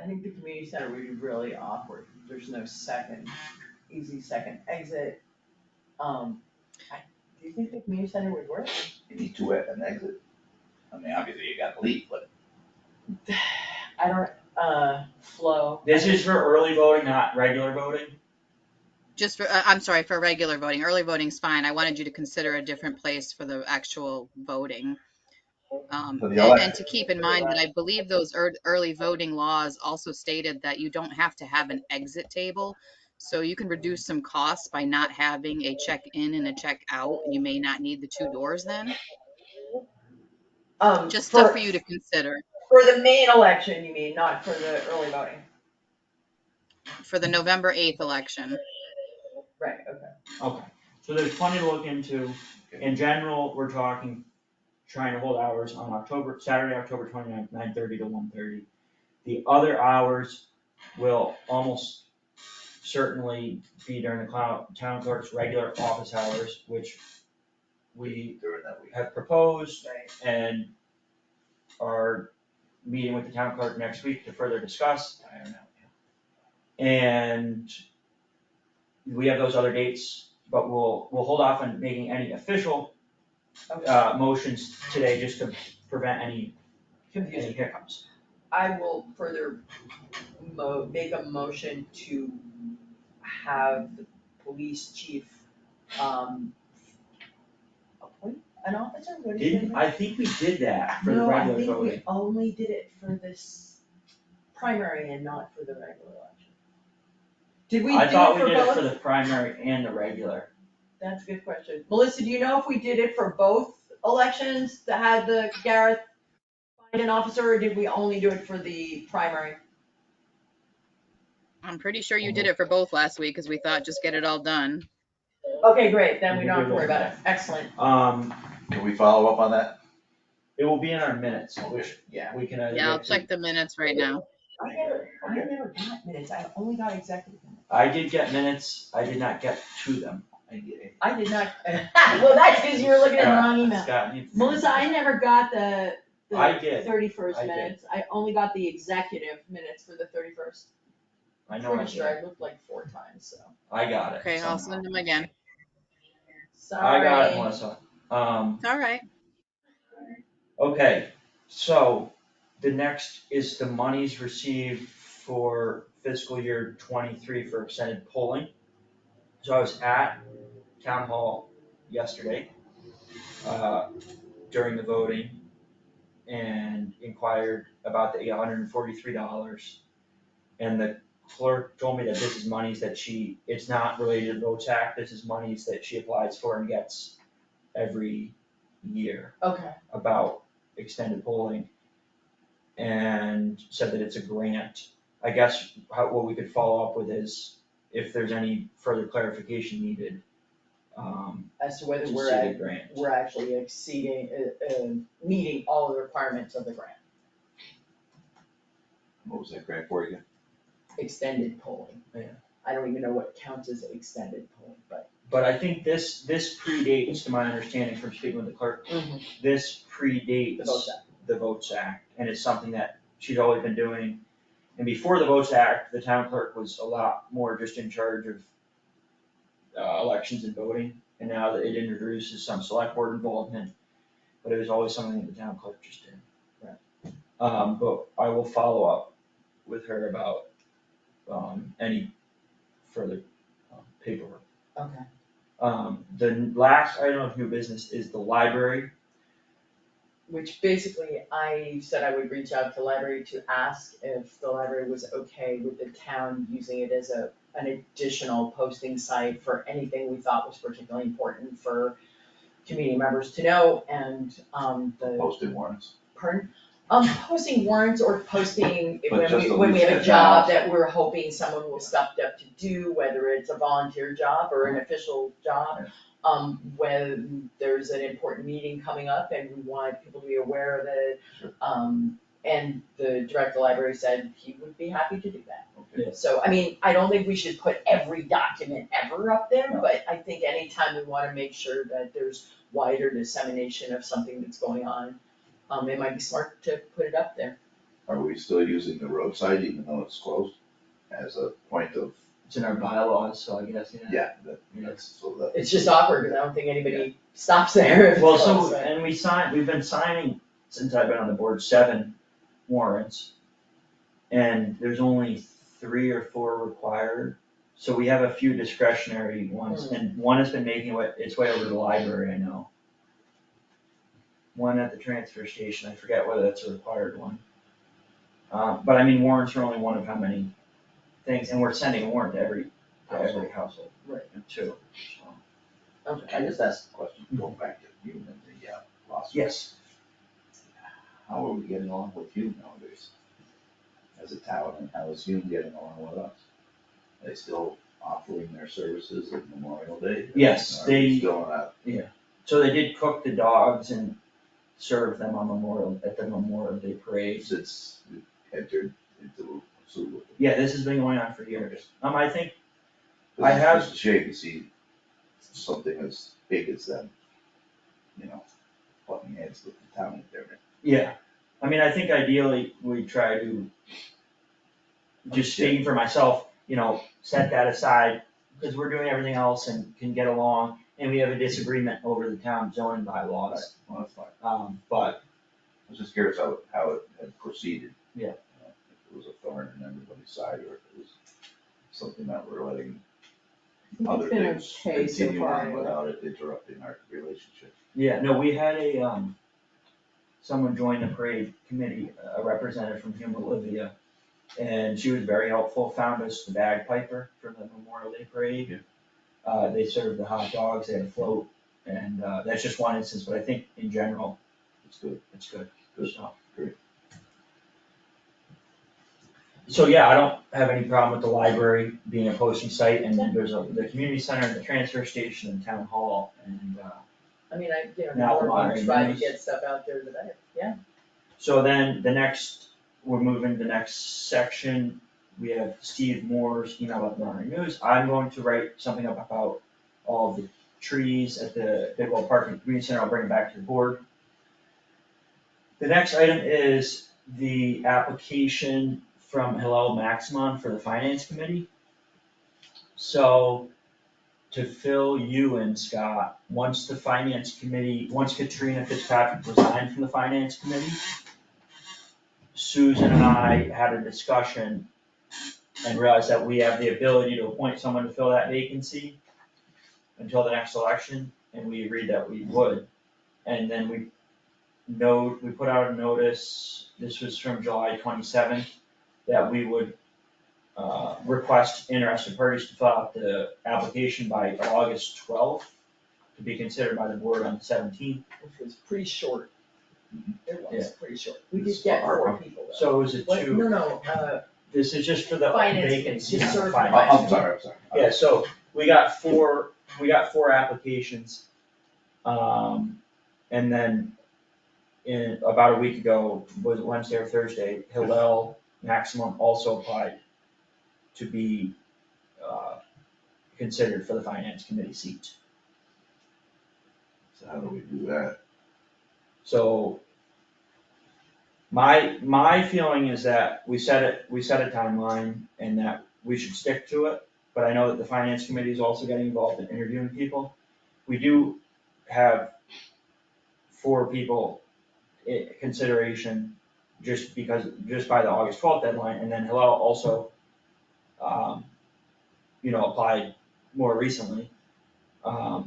I think the community center would be really awkward, there's no easy second exit. Do you think the community center would work? You need to at an exit. I mean, obviously you gotta leave, but I don't, Flo. this is for early voting, not regular voting. Just for, I'm sorry, for regular voting. Early voting's fine. I wanted you to consider a different place for the actual voting. For the And election. to keep in mind that I believe those early voting laws also stated that you don't have to have an exit table. So you can reduce some costs by not having a check in and a check out. You may not need the two doors then. Just stuff for you to consider For the main election, you mean, not for the early voting? for the November 8th election. Right, okay. Okay, so there's plenty to look into. In general, we're trying to hold hours on Saturday, October 29th, 9:30 to 1:30. The other hours will almost certainly be during the town clerk's regular office hours, which we During that week. have proposed Right. and are meeting with the town clerk next week to further discuss. I don't know. And we have those other dates, but we'll hold off on making any official motions today just to prevent any Confusion. hiccups. I will further make a motion to have the police chief, appoint an officer, what is it? I think we did that for the No, I regular think voting. we only did it for this primary and not for the regular election. Did we do it I thought for we did it both? for the primary and the regular. That's a good question. Melissa, do you know if we did it for both elections that had the Gareth find an officer, or did we only do it for the primary? I'm pretty sure you did it for both last week because we thought just get it all done. Okay, great, then we don't have to worry about it. Excellent. Can we follow up on that? It will be in our minutes, which Yeah. we can either Yeah, I'll get to. check the minutes right now. I never got minutes, I only got executive minutes. I did get minutes, I did not get to them. I did not, well, that's because you were looking at the wrong email. Scott, you- Melissa, I never got the I did. 31st I did. minutes, I only got the executive minutes for the 31st. I know I Pretty sure did. I looked like 4 times, so. I got it. Okay, I'll somehow. send them again. Sorry. I got it, Melissa. All right. Okay, so the next is the monies received for fiscal year 23 for extended polling. So I was at town hall yesterday, during the voting and inquired about the $843. And the clerk told me that this is monies that it's not related to the Votes Act, this is monies that she applies for and gets every year Okay, about extended polling. And said that it's a grant. I guess what we could follow up with is if there's any further clarification needed, as to whether to we're see the grant. we're actually exceeding, meeting all the requirements of the grant, What was that grant for again? extended polling. Yeah. I don't even know what counts as extended polling, but. But I think this predates, to my understanding from speaking with the clerk, this predates The Votes Act. the Votes Act, and it's something that she's always been doing. And before the Votes Act, the town clerk was a lot more just in charge of elections and voting, and now that it introduces some select board involvement, but it was always something that the town clerk just did. Right. But I will follow up with her about any further paperwork. Okay. The last item of new business is the library. Which basically, I said I would reach out to the library to ask if the library was okay with the town using it as an additional posting site for anything we thought was particularly important for community members to know, and, the. Posted warrants? Pardon? Posting warrants or posting But just at when we least have a a job job. that we're hoping someone will step up to do, whether it's a volunteer job or an official job. When there's an important meeting coming up and we want people to be aware of it. Sure. And the director of the library said he would be happy to do that. Okay. So, I mean, I don't think we should put every document ever up there, No. but I think anytime we wanna make sure that there's wider dissemination of something that's going on, it might be smart to put it up there. Are we still using the roadside even though it's closed as a point of? It's in our bylaws, so I guess, Yeah, that's, so that. It's just awkward, cause I don't think anybody stops there if it's Well, closed, so, right? and we've been signing, since I've been on the board, 7 warrants. And there's only 3 or 4 required, so we have a few discretionary ones, and one has been making its way over to the library, I know. one at the transfer station, I forget whether that's a required one. But I mean, warrants are only one of how many things, and we're sending a warrant to every household. Right. Too, so. Okay. I just asked the question, going back to Hume and the lawsuit. Yes, How are we getting along with Hume nowadays? As a town, and how is Hume getting along with us? Are they still offering their services at Memorial Day? Yes, Are we they- still on that? so they did cook the dogs and serve them on at the Memorial Day parade. Since we entered into a suit with them. Yeah, this has been going on for years. I think, It's I have- just a shame to see something as big as them, butting heads with the town that they're in. yeah, I mean, I think ideally we try to, just speaking for myself, set that aside, because we're doing everything else and can get along, and we have a disagreement over the town zoning bylaws. Well, that's fine. But, I was just curious how it had proceeded. Yeah. If it was a thorn in everybody's side, or if it was something that we're letting other It's been things okay so continue far. on without it interrupting our relationship. yeah, no, we had someone join the parade committee, a representative from Hume, Olivia, and she was very helpful, found us the bagpiper for the Memorial Day parade. They served the hot dogs, they had a float, and that's just one instance, but I think in general, It's good. it's good. Good. So. Great. So yeah, I don't have any problem with the library being a posting site, and there's the community center and the transfer station and town hall, and I mean, the Now more we modern try to news. get stuff out there, the better, yeah. so then we're moving to the next section. We have Steve Moore's email about the modern news. I'm going to write something up about all of the trees at the Bidwell Park and Community Center. I'll bring it back to the board. The next item is the application from Hillel Maximon for the Finance Committee. So, to fill you in, Scott, once Katrina Fitzpatrick resigned from the Finance Committee, Susan and I had a discussion and realized that we have the ability to appoint someone to fill that vacancy until the next election, and we agreed that we would. And then we put out a notice, this was from July 27th, that we would request interested parties to fill out the application by August 12th, to be considered by the board on the 17th. Which was pretty short. It was Yeah. pretty short. We did It's get hard. 4 people though. So is it What, two? no, This is just for the Finance, vacancy to on the serve finance. the I'm sorry. Yeah, so we got four applications. And then in about a week ago, was it Wednesday or Thursday, Hillel Maximum also applied to be considered for the finance committee seat. So how do we do that? So my feeling is that we set a timeline and that we should stick to it, but I know that the finance committee is also getting involved in interviewing people. We do have 4 people in consideration just by the August 12th deadline, and then Hillel also, applied more recently. I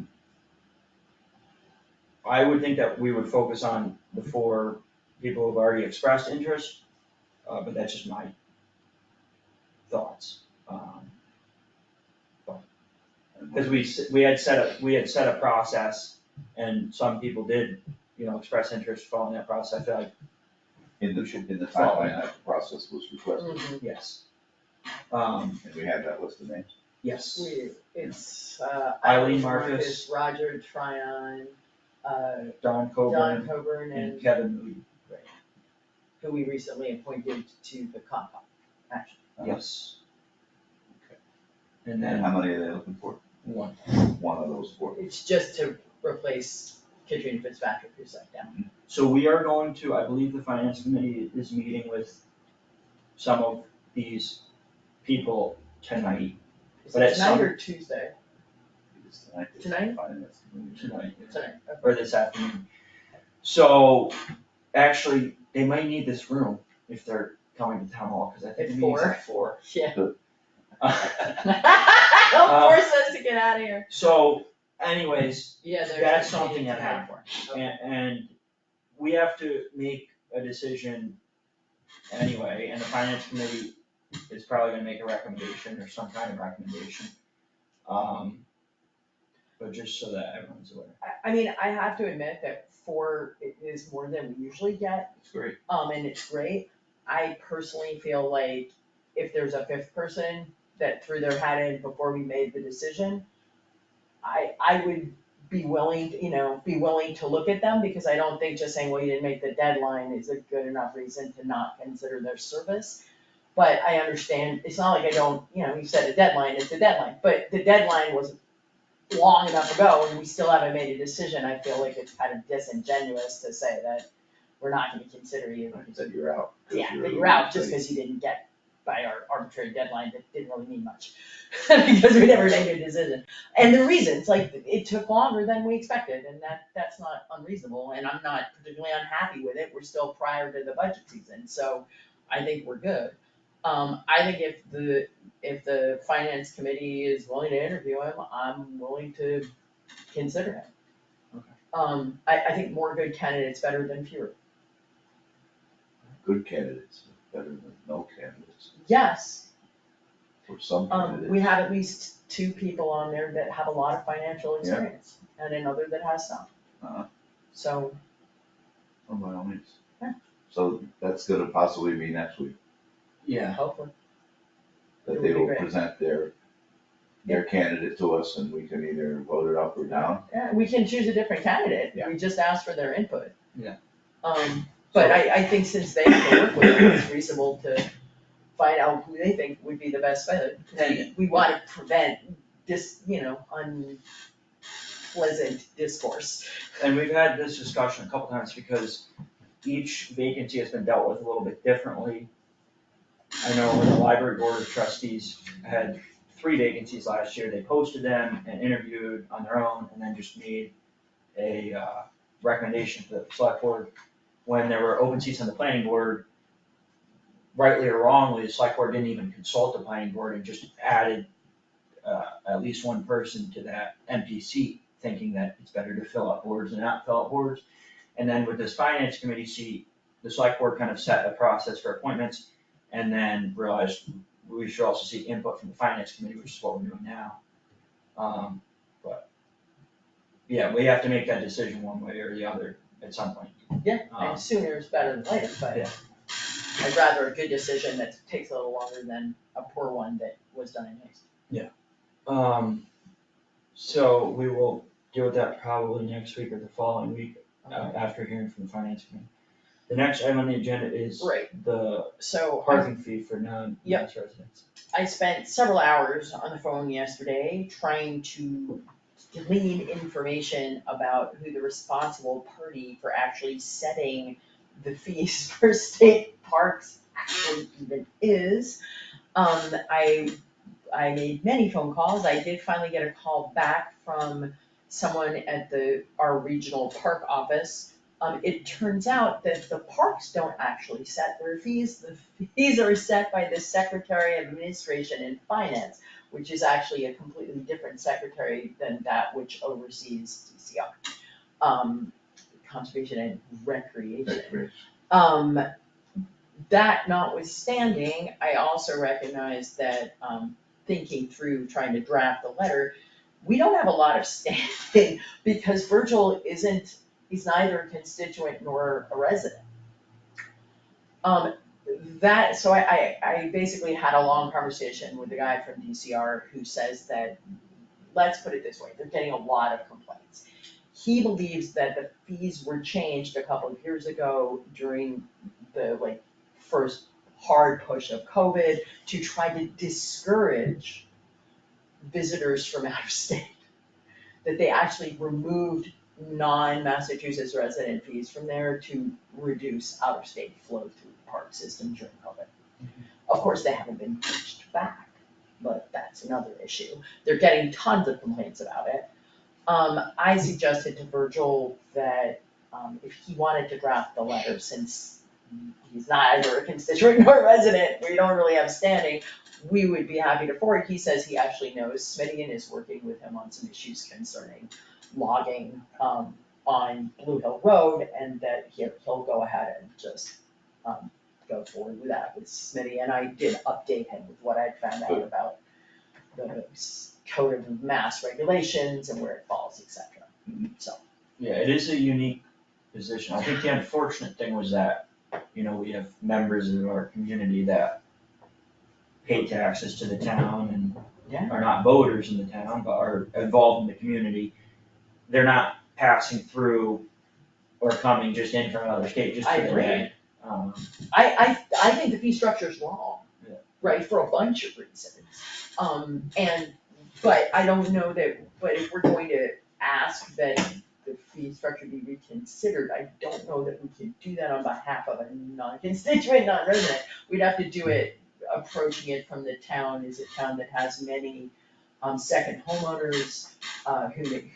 would think that we would focus on the 4 people who've already expressed interest, but that's just my thoughts. Because we had set a process, and some people did, express interest following that process. I feel like, In the timeline, that process was requested, yes. and we had that list of names. Yes. it's Eileen Marcus, Roger Tryon, Don Coburn, and and Kevin Moody. who we recently appointed to the Concom, actually. Yes. Okay. And And how then many are they looking for? 1. One of those 4. It's just to replace Katrina Fitzpatrick, who sat down. So we are going to, I believe the finance committee is meeting with some of these people tonight. Is But it at tonight some- or Tuesday? Because tonight. they Tonight? finance committee. Tonight. Tonight, okay. Or this afternoon. So, actually, they might need this room if they're coming to town hall, because I think the At meeting's 4? at 4. Yeah. Good. Don't force us to get out of here. So anyways, Yeah, there's. that's something that happened. Okay. And we have to make a decision anyway, and the finance committee is probably gonna make a recommendation or some kind of recommendation. But just so that everyone's aware. I mean, I have to admit that 4 is more than we usually get, It's great. and it's great. I personally feel like if there's a 5th person that threw their hat in before we made the decision, I would be willing, be willing to look at them, because I don't think just saying, well, you didn't make the deadline is a good enough reason to not consider their service. But I understand, it's not like I don't, you set a deadline, it's a deadline, but the deadline was long enough ago and we still haven't made a decision. I feel like it's kind of disingenuous to say that we're not gonna consider you. That you're out. Yeah, that you're out just because you didn't get by our arbitrary deadline that didn't really mean much. Because we never made a decision. And the reasons, like, it took longer than we expected, and that's not unreasonable, and I'm not particularly unhappy with it. We're still prior to the budget season, so I think we're good. I think if the finance committee is willing to interview him, I'm willing to consider him. Okay. I think more good candidates better than fewer. Good candidates, better than no candidates, Yes, or some candidates. we have at least 2 people on there that have a lot of financial experience, and another that has some. So, Oh, by all means. Yeah. So that's gonna possibly be next week, Yeah. hopefully. that It they would be will great. present their candidate to us and we can either vote it up or down. Yeah, we can choose a different candidate, Yeah. we just ask for their input. Yeah. But I think since they have to work with it, it's reasonable to find out who they think would be the best fit. We wanna prevent this, unpleasant discourse. And we've had this discussion a couple times because each vacancy has been dealt with a little bit differently. I know when the library board of trustees had 3 vacancies last year, they posted them and interviewed on their own and then just made a recommendation to the select board. When there were open seats on the planning board, rightly or wrongly, the select board didn't even consult the planning board and just added at least one person to that empty seat, thinking that it's better to fill up boards than not fill up boards. And then with this finance committee seat, the select board kind of set a process for appointments and then realized we should also seek input from the finance committee, which is what we're doing now. But yeah, we have to make that decision one way or the other at some point. Yeah, and sooner is better than later, but Yeah. I'd rather a good decision that takes a little longer than a poor one that was done in haste. So we will deal with that probably next week or the following week, after hearing from the finance committee. The next item on the agenda is Right. the So parking fee for non-US residents. I spent several hours on the phone yesterday trying to glean information about who the responsible party for actually setting the fees for state parks actually even is. I made many phone calls. I did finally get a call back from someone at our regional park office. It turns out that the parks don't actually set their fees. The fees are set by the Secretary of Administration and Finance, which is actually a completely different secretary than that which oversees DCR, Conservation and Recreation. That notwithstanding, I also recognize that, thinking through trying to draft a letter, we don't have a lot of standing because Virgil he's neither a constituent nor a resident. So I basically had a long conversation with the guy from DCR who says that, let's put it this way, they're getting a lot of complaints. He believes that the fees were changed a couple of years ago during the first hard push of COVID to try to discourage visitors from out of state. That they actually removed non-Massachusetts resident fees from there to reduce out-of-state flow through the park system during COVID. Of course, they haven't been pushed back, but that's another issue. They're getting tons of complaints about it. I suggested to Virgil that if he wanted to draft the letter, since he's neither a constituent nor a resident, we don't really have standing, we would be happy to forward. He says he actually knows Smitty and is working with him on some issues concerning logging, on Blue Hill Road, and that he'll go ahead and just, go forward with that with Smitty, and I did update him with what I'd found out about the code of mass regulations and where it falls, et cetera, so. Yeah, it is a unique position. I think the unfortunate thing was that, we have members of our community that pay taxes to the town and Yeah. are not voters in the town, but are involved in the community. They're not passing through or coming just in from another state just I for the agree. day. I think the fee structure's wrong, Yeah. right, for a bunch of reasons. But I don't know but if we're going to ask that the fee structure be reconsidered, I don't know that we can do that on behalf of a non-constituent, non-resident. We'd have to do it, approaching it from the town, is a town that has many, second homeowners,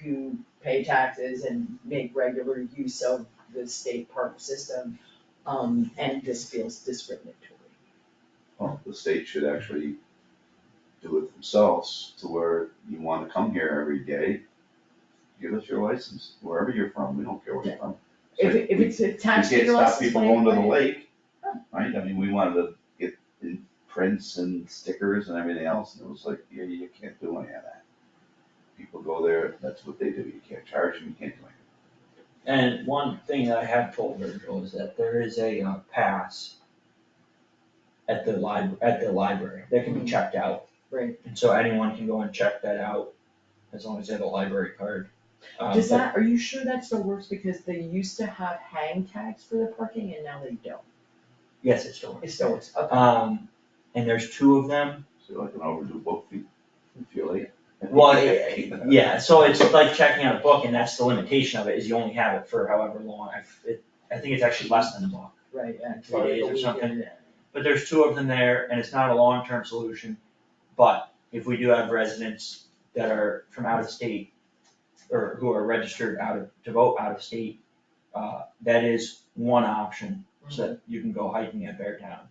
who pay taxes and make regular use of the state park system. And this feels discriminatory. Well, the state should actually do it themselves to where you wanna come here every day, give us your license, wherever you're from, we don't care where you're from. If it's a tax You can't your stop license people plate, going to the right? lake, right? I mean, we wanted to get in prints and stickers and everything else, and it was like, yeah, you can't do any of that. People go there, that's what they do, you can't charge them, you can't do anything. And one thing that I have told Virgil is that there is a pass at the library that can be checked out. Right. And so anyone can go and check that out as long as they have a library card. Are you sure that still works, because they used to have hang tags for the parking and now they don't? Yes, it still works. It still works, okay. And there's two of them. So like an overdue book fee, if you're late. Well, yeah, so it's like checking out a book, and that's the limitation of it, is you only have it for however long. I think it's actually less than a month. Right, yeah. 3 days or something. Yeah. But there's two of them there, and it's not a long-term solution. But if we do have residents that are from out of state, or who are registered to vote out of state, that is one option, so that you can go hiking at Beartown,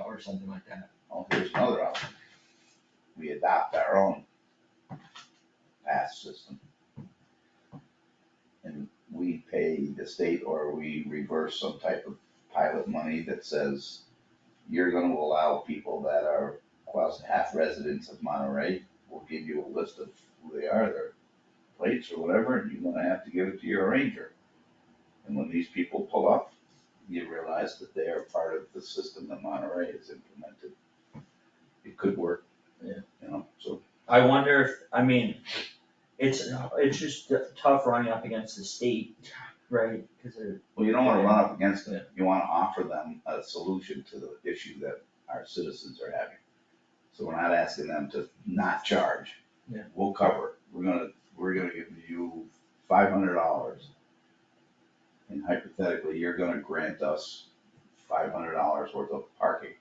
or something like that. Oh, here's another option. We adopt our own pass system. And we pay the state, or we reverse some type of pilot money that says, you're gonna allow people that are quasi-half residents of Monterey, we'll give you a list of who they are, their plates or whatever, and you're gonna have to give it to your ranger. And when these people pull up, you realize that they are part of the system that Monterey has implemented. It could work. Yeah. So. I wonder if, it's just tough running up against the state, right? Cause they're. Well, you don't wanna run up against it, you wanna offer them a solution to the issue that our citizens are having. So we're not asking them to not charge. Yeah. We'll cover it, we're gonna give you $500. And hypothetically, you're gonna grant us $500 worth of parking.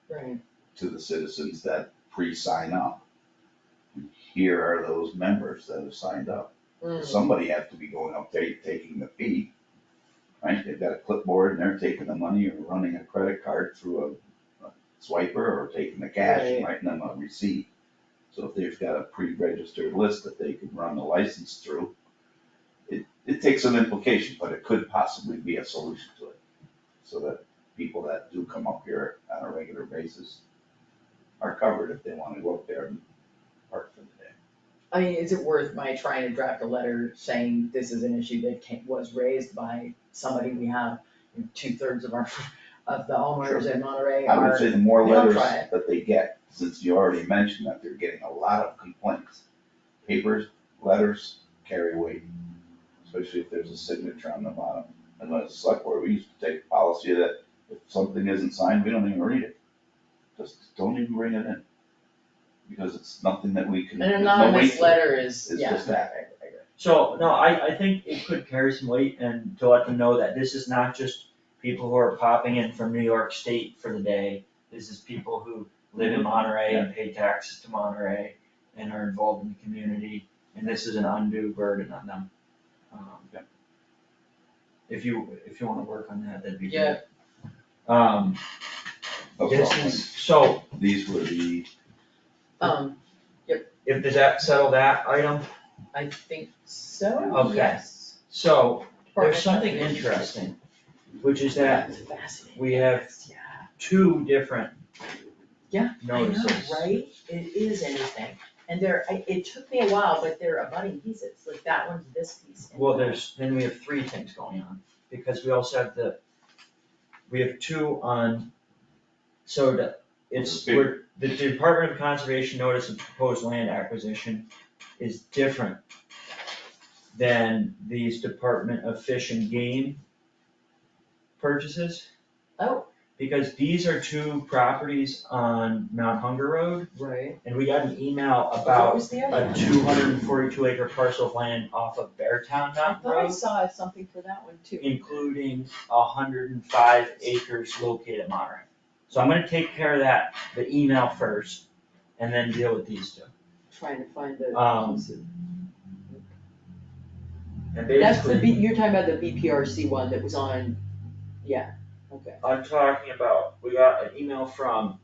Right. To the citizens that pre-sign up. And here are those members that have signed up. Somebody has to be going up there taking the fee, right? They've got a clipboard and they're taking the money or running a credit card through a swiper, or taking the cash and writing them a receipt. So if they've got a pre-registered list that they can run the license through, it takes some implication, but it could possibly be a solution to it. So that people that do come up here on a regular basis are covered if they wanna go up there and park for the day. I mean, is it worth my trying to draft a letter saying this is an issue that was raised by somebody we have, 2/3 of the homeowners in Monterey I are. would say the more Yeah, I'll letters try it. that they get, since you already mentioned that they're getting a lot of complaints. Papers, letters carry weight, especially if there's a signature on the bottom. And as a select board, we used to take the policy that if something isn't signed, we don't even read it. Just don't even bring it in. Because it's nothing that we can, An there's no weight anonymous to it. letter is, It's yeah. just that. I agree. So, no, I think it could carry some weight, and to let them know that this is not just people who are popping in from New York State for the day. This is people who live in Monterey and pay taxes to Monterey and are involved in the community, and this is an undue burden on them. If you wanna work on that, that'd be great. This is, so, These were the, does that settle that item? I think so, Okay. yes. So, there's something interesting, which is that That's fascinating. we have Yeah. two different Yeah, I know, notices. right? It is interesting. And it took me a while, but they're abutting pieces, like that one's this piece. and Well, that. then we have three things going on, because we also have we have two on, so the Department of Conservation notice of proposed land acquisition is different than these Department of Fish and Game purchases. Oh. Because these are two properties on Mount Hunger Road, Right. and we got an email What about was the other a one? 242 acre parcel of land off of Beartown I Mountain thought I Road, saw something for that one too. including 105 acres located in Monterey. So I'm gonna take care of that, the email first, and then deal with these two. Trying to find the. And That's the basically, you're talking about the BPRC one that was on, yeah, okay. I'm talking about, we got an email from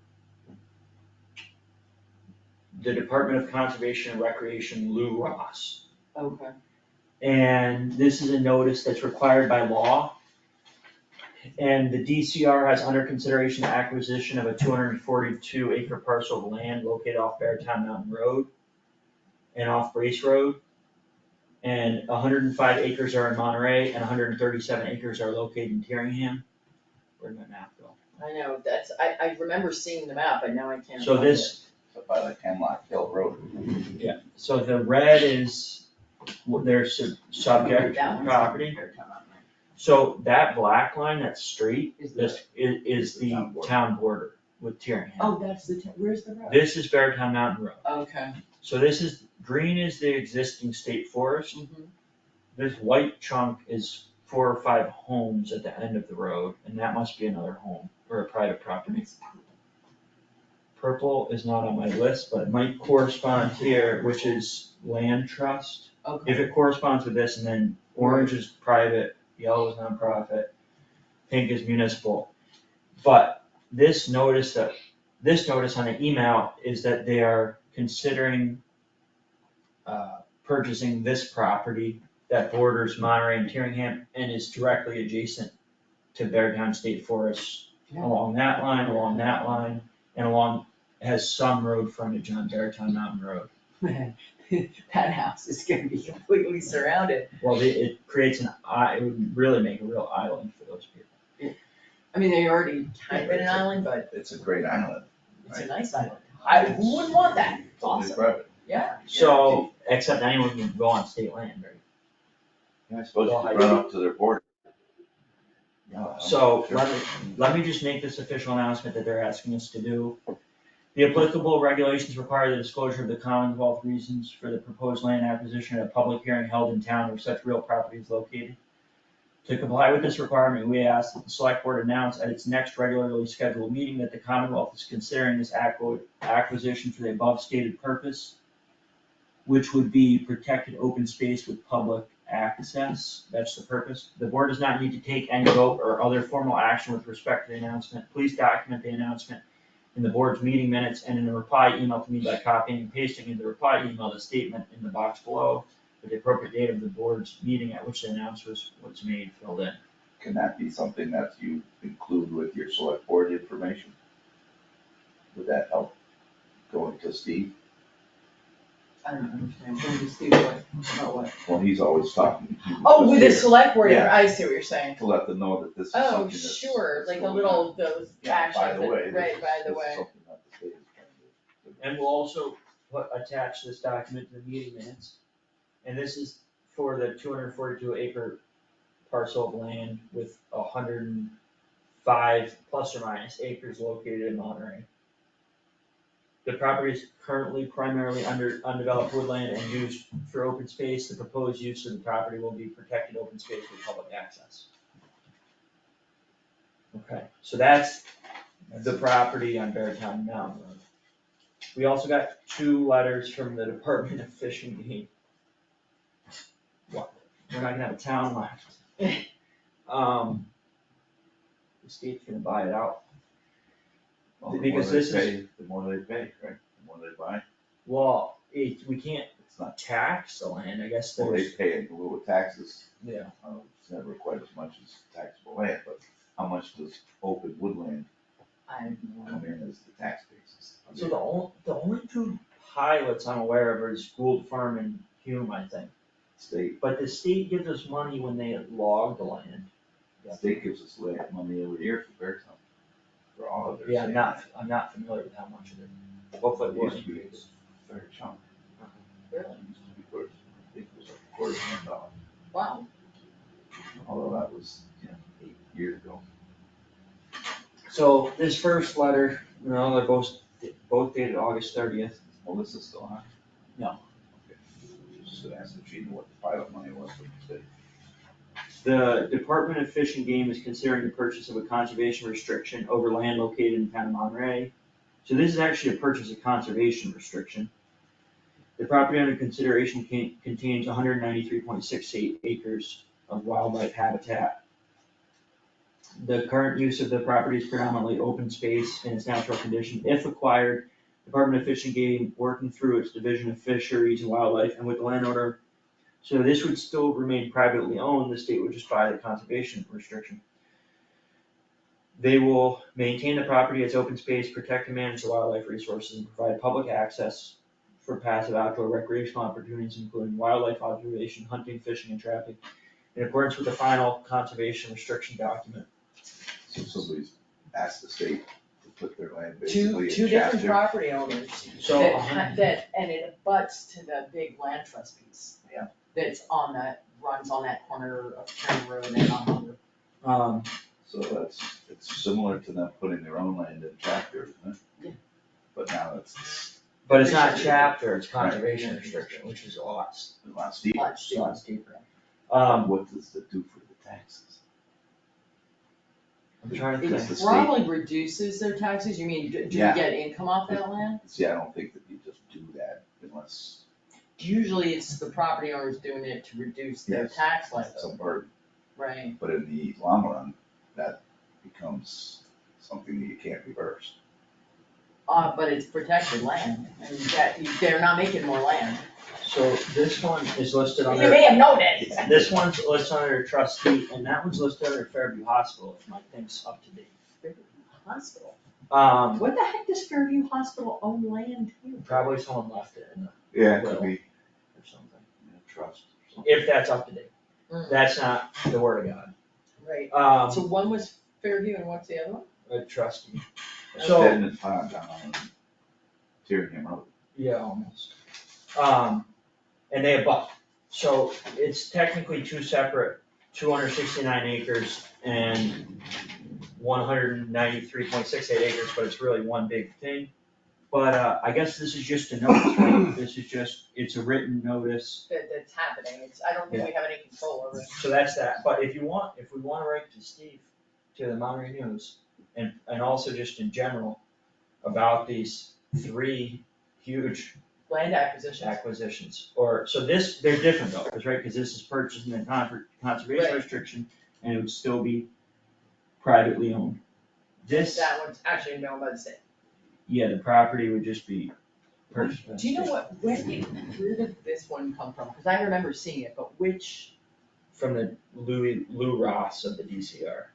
the Department of Conservation and Recreation, Lou Ross. Okay. And this is a notice that's required by law. And the DCR has under consideration the acquisition of a 242 acre parcel of land located off Beartown Mountain Road and off Brace Road. And 105 acres are in Monterey and 137 acres are located in Tyringham. Where'd my map go? I know, I remember seeing the map, but now I can't. So find this, By like Hemlock Hill Road. yeah, so the red is their subject That one's property. Beartown Mountain, right? So that black line, that's straight, Is this is the town border with Tyringham. Oh, that's where's the road? This is Beartown Mountain Road. Okay. So this is, green is the existing state forest. Mhm. This white chunk is 4 or 5 homes at the end of the road, and that must be another home or a private property. Purple is not on my list, but it might correspond here, which is land trust. Okay. If it corresponds with this, and then orange is private, yellow is nonprofit, pink is municipal. But this notice on the email is that they are considering purchasing this property that borders Monterey and Tyringham and is directly adjacent to Beartown State Forest. Along that line, and has some road frontage on Beartown Mountain Road. That house is gonna be completely surrounded. Well, it creates it would really make a real island for those people. I mean, they already kind of in an island, but It's a great island. it's a nice island. Who wouldn't want that? It's Totally awesome. private. Yeah. So, except anyone can go on state land, right? Yeah, I suppose you could run up to their border. So, Sure. let me just make this official announcement that they're asking us to do. The applicable regulations require the disclosure of the Commonwealth reasons for the proposed land acquisition at a public hearing held in town where such real property is located. To comply with this requirement, we ask that the select board announce at its next regularly scheduled meeting that the Commonwealth is considering this acquisition for the above stated purpose, which would be protected open space with public access. That's the purpose. The board does not need to take any vote or other formal action with respect to the announcement. Please document the announcement in the board's meeting minutes and in a reply email to me by copying and pasting in the reply email the statement in the box below with the appropriate date of the board's meeting at which the announcement was made filled in. Can that be something that you include with your select board information? Would that help going to Steve? I don't understand. Going to Steve, what? About what? Well, he's always talking. Oh, with the select board, Yeah. I see what you're saying. To let them know that this is something Oh, that's. sure, that's like a going little, on. those Yeah, actions, by the way, right, by the this is way. something that the state is trying to do. And we'll also attach this document to the meeting minutes. And this is for the 242 acre parcel of land with 105 plus or minus acres located in Monterey. The property is currently primarily undeveloped woodland and used for open space. The proposed use of the property will be protected open space with public access. Okay, so that's the property on Beartown Mountain Road. We also got 2 letters from the Department of Fish and Game. What? We're not gonna have a town left. The state's gonna buy it out. Well, Because this is- the more they pay, right? The more they buy. Well, we can't It's not, tax the land, I guess well, they there's, pay in lieu of taxes, yeah. it's never quite as much as taxable land, but how much does open woodland I come in as the tax basis? So the only two pilots I'm aware of are Gould Farm and Hume, I think. State, But the state gives us money when they log the land. the state gives us land money every year for Beartown, for all of their. Yeah, state. I'm not familiar with how much of it. Hopefully it It will used to be increase. a fair chunk. Really? It used to be first, I think it was like $250,000, Wow. although that was, 8 years ago. So this first letter, they're both dated August 30th. Melissa's still on? No. Okay. Just gonna ask if she knew what the pilot money was for the state. The Department of Fish and Game is considering the purchase of a conservation restriction over land located in town of Monterey. So this is actually a purchase of conservation restriction. The property under consideration contains 193.68 acres of wildlife habitat. The current use of the property is predominantly open space in its natural condition. If acquired, Department of Fish and Game, working through its Division of Fisheries and Wildlife and with the landowner, so this would still remain privately owned, the state would just buy the conservation restriction. They will maintain the property as open space, protect and manage the wildlife resources, and provide public access for passive outdoor recreational opportunities, including wildlife observation, hunting, fishing, and trapping, in accordance with the final conservation restriction document. So somebody's asked the state to put their land Two basically in different chapter. property owners So, and it abuts to the big land trust piece. Yeah. That's runs on that corner of County Road and on Hunger. So it's similar to them putting their own land in chapter, isn't it? Yeah. But now it's but it's not chapter, it's conservation restriction, which is a lot a lot steeper. steeper. What does it do for the taxes? I'm trying to Does think. the It state- probably reduces their taxes, you mean, do you Yeah. get income off that land? See, I don't think that you just do that unless Usually it's the property owners doing it to reduce their Yes. tax it's liability, a burden, right? but in the long run, that becomes something that you can't reverse. But it's protected land, and they're not making more land. So this one is listed You under, may have noticed. this one's listed under trustee, and that one's listed under Fairview Hospital, if my thing's up to date. Fairview Hospital. Um, What the heck does Fairview Hospital own land here? probably someone left it in Yeah, it could be. or something, Trust or something. if that's up to date. Mm. That's not the word of God. Right, so Um, one was Fairview and what's the other one? a trustee. Dead So, in the pond down on Tyringham Road. yeah, almost. And they abut. So it's technically two separate, 269 acres and 193.68 acres, but it's really one big thing. But, I guess this is just a notice, right? This is just, it's a written notice, That's happening, I don't think we have any control over it. so that's that. But if we wanna write to Steve, to the Monterey News, and also just in general, about these three huge Land acquisitions. acquisitions, so they're different though, right, cause this is purchased in the conservation Right. restriction, and it would still be privately owned. This, That one's actually owned by the state. yeah, the property would just be purchased by the Do you know state. where did this one come from? Cause I remember seeing it, but which, From the Lou Ross of the DCR.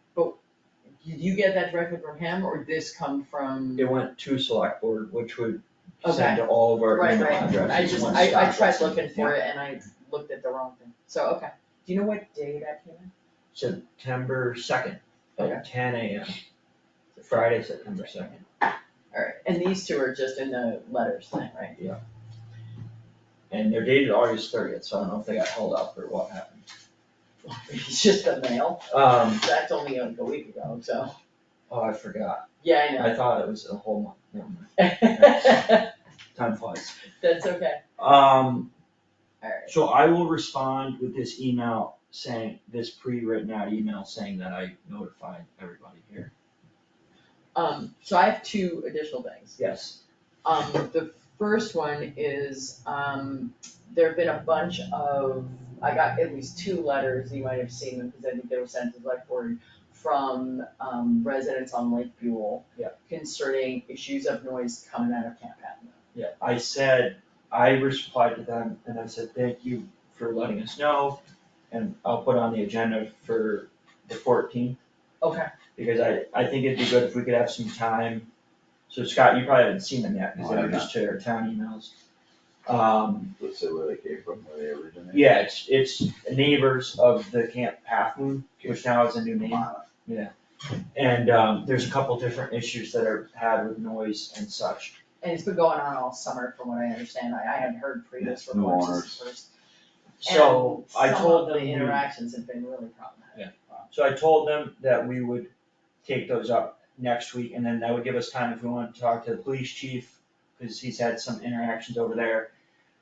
did you get that directly from him, or did this come from? It went to select board, which would Okay. send to all of our Right, email right, addresses. once I Scott tried gets it. looking for it and I looked at the wrong thing, so, okay. Do you know what day that came in? September 2nd Okay. at 10 a.m. Friday, September 2nd. Alright, and these two are just in the letters thing, right? And they're dated August 30th, so I don't know if they got held up or what happened. It's just the mail, that's only like a week ago, so, Oh, I forgot. yeah, I thought it was a whole month. Never mind. I know. Time flies. That's okay, Alright, alright, so I will respond with this email saying, this pre-written out email saying that I notified everybody here. so I have two additional things. Yes. The first one is, there've been a bunch of, I got at least two letters, you might have seen them, because I think they were sent to the select board, from, residents on Lake Buell. Yeah. Concerning issues of noise coming out of Camp Patton. Yeah, I said, I replied to them and I said, thank you for letting us know, and I'll put on the agenda for the 14th. Okay. Because I think it'd be good if we could have some time. So Scott, you probably haven't seen them yet, because No, they I were have just to our town emails. Let's say where they came from, where they originated. Yeah, it's neighbors of the Camp Half Moon, which now has a new name. Mana. Yeah. And there's a couple different issues that are had with noise and such. And it's been going on all summer, from what I understand, I hadn't heard previous Yes, new reports owners. as first. So I told And some of them, the interactions have been really problematic. so I told them that we would take those up next week, and then that would give us time if we wanted to talk to the police chief, because he's had some interactions over there,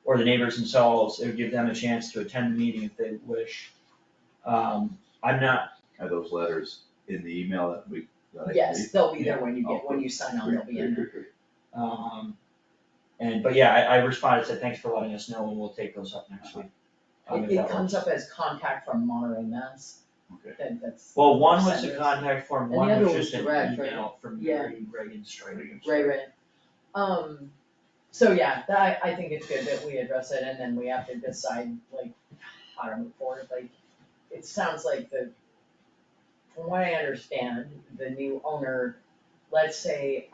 or the neighbors themselves. It would give them a chance to attend the meeting if they wish. I'm not, Are those letters in the email that we? that I can Yes, read? they'll be there Yeah. when you Oh, get, when you sign on, they'll be in there. Great. but yeah, I responded, said thanks for letting us know, and we'll take those up next week. If It that comes works. up as contact from Monterey, Mass. Okay. That's. Well, one was the Senders. contact form, And the one other was was just an direct, right? email from Yeah. Mary Reagan Straight. Right. So yeah, I think it's good that we address it, and then we have to decide like how to move forward, like, it sounds like from what I understand, the new owner, let's say,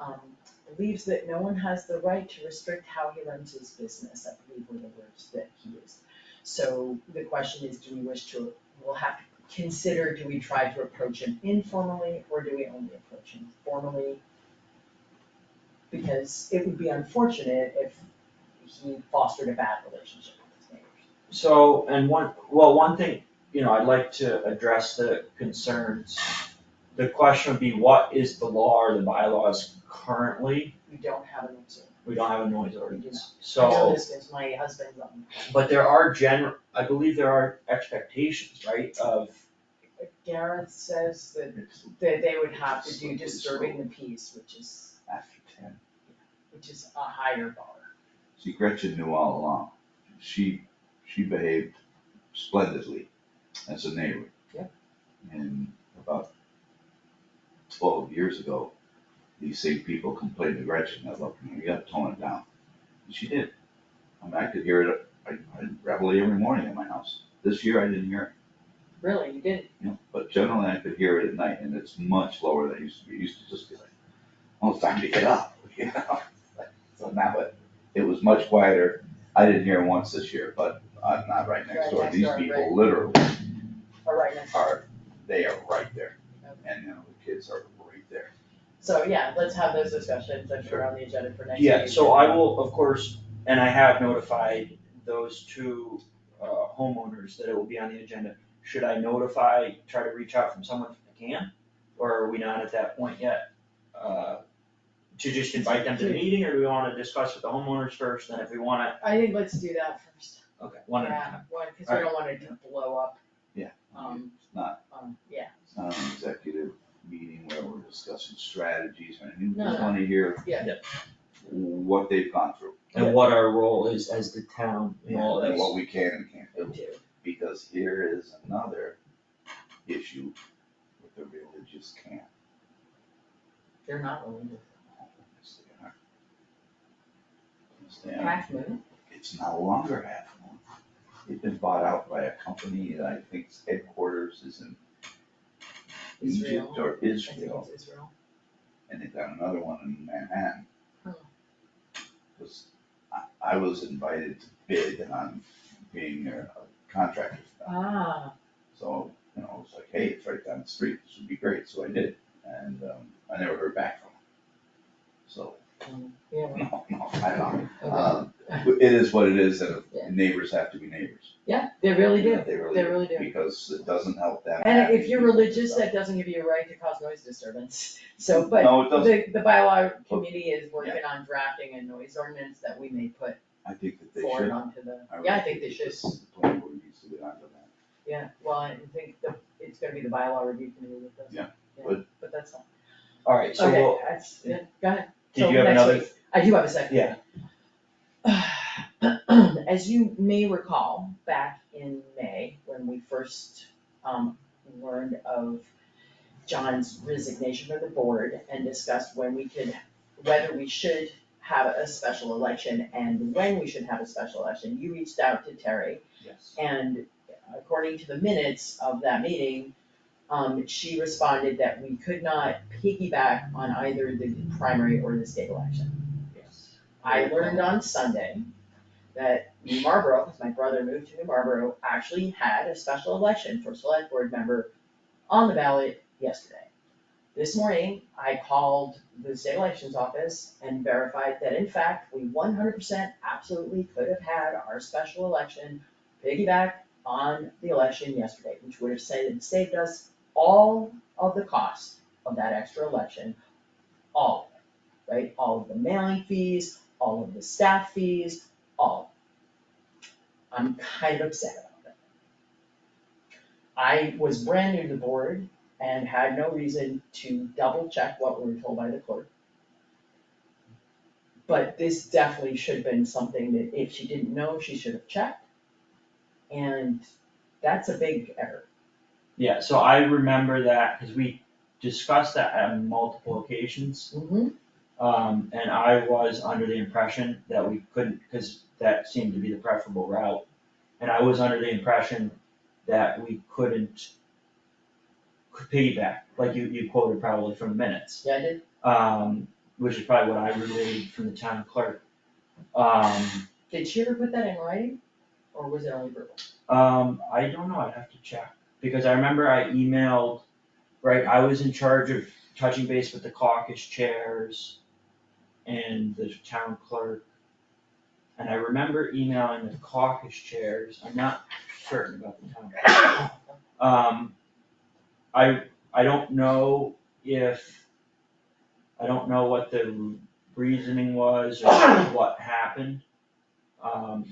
believes that no one has the right to restrict how he runs his business, I believe were the words that he used. So the question is, do we wish to, we'll have to consider, do we try to approach him informally, or do we only approach him formally? Because it would be unfortunate if he fostered a bad relationship with his neighbors. So, and one thing, I'd like to address the concerns. The question would be, what is the law or the bylaws currently? We don't have a noise ordinance. We don't have a noise ordinance, I know so, this because my husband's on. but there are I believe there are expectations, right, of, Gareth says that they would have to do disturbing the peace, which is After 10. a higher bar. See, Gretchen knew all along. She behaved splendidly as a neighbor. Yep. And about 12 years ago, these same people complained to Gretchen that, look, you gotta tone it down. And she did. I mean, I could hear it, I readily every morning in my house. This year I didn't hear it. Really, you didn't? But generally I could hear it at night, and it's much lower than it used to be. It used to just be like, oh, it's time to get up, So now it was much quieter. I didn't hear it once this year, but I'm not right next Right door. next These door, people right. literally Or right next door. they are right there. Okay. And, the kids are right there. So, yeah, let's have those discussions, I'm sure on the agenda for next week. yeah, so I will, of course, and I have notified those two homeowners that it will be on the agenda. Should I try to reach out from someone if I can, or are we not at that point yet? To just invite them to the meeting, or do we wanna discuss with the homeowners first, and if we wanna, I think let's do that first. okay, one at a Yeah, time. because we don't want it to blow up. Yeah. It's not Yeah. It's not an executive meeting where we're discussing strategies or anything. We No, just no. wanna hear Yeah. what they've gone through. And what our role is as the town in all And this. what we can and can't Me do. too. Because here is another issue with the religious camp. They're not religious. Yes, they are. Yes, they are. Half moon? It's no longer Half Moon. They've been bought out by a company that I think's headquarters is in Egypt or I think Israel, it's Israel. and they've got another one in Manhattan. Hmm. 'Cause I was invited to bid on being a contractor for them. Ah, So, it's like, hey, it's right down the street, this would be great, so I did, and, I never heard back from them. So, yeah, well, no, I don't okay. It is what it is, and Yeah. neighbors have to be neighbors. Yeah, they really do. They They really do. Because it doesn't help them. And having if you're people religious, stuff. that doesn't give you a right to cause noise disturbance. So, but No, it doesn't. the bylaw committee is working on drafting a noise ordinance that we may put I think that they forward should. onto the, really yeah, I think they should. The planning board needs to get onto that. Yeah, well, I think it's gonna be the bylaw review committee that does it. Yeah, But that's fine. Alright, so Okay, we'll, that's, yeah, go ahead. did So you have next another? week. I do have a second. Yeah. As you may recall, back in May, when we first learned of John's resignation from the board and discussed whether we should have a special election and when we should have a special election. You reached out to Terry, Yes. and according to the minutes of that meeting, she responded that we could not piggyback on either the primary or the state election. Yes. I learned on Sunday that New Marlboro, because my brother moved to New Marlboro, actually had a special election for select board member on the ballot yesterday. This morning, I called the state elections office and verified that in fact, we 100% absolutely could have had our special election piggyback on the election yesterday, which would have saved us all of the cost of that extra election, all of it, right? All of the mailing fees, all of the staff fees, all of it. I'm kind of upset about it. I was brand new to the board and had no reason to double check what we were told by the clerk. But this definitely should have been something that if she didn't know, she should have checked. And that's a big error. Yeah, so I remember that, cause we discussed that on multiple occasions. Mm-hmm. And I was under the impression that we couldn't, cause that seemed to be the preferable route. And I was under the impression that we couldn't piggyback, like you quoted probably from the minutes. Yeah, I did. Which is probably what I relayed from the town clerk. Did she ever put that in writing, or was it only verbal? I don't know, I'd have to check, because I remember I emailed, right, I was in charge of touching base with the caucus chairs and the town clerk. And I remember emailing the caucus chairs, I'm not certain about the town clerk. I don't know what the reasoning was or what happened. I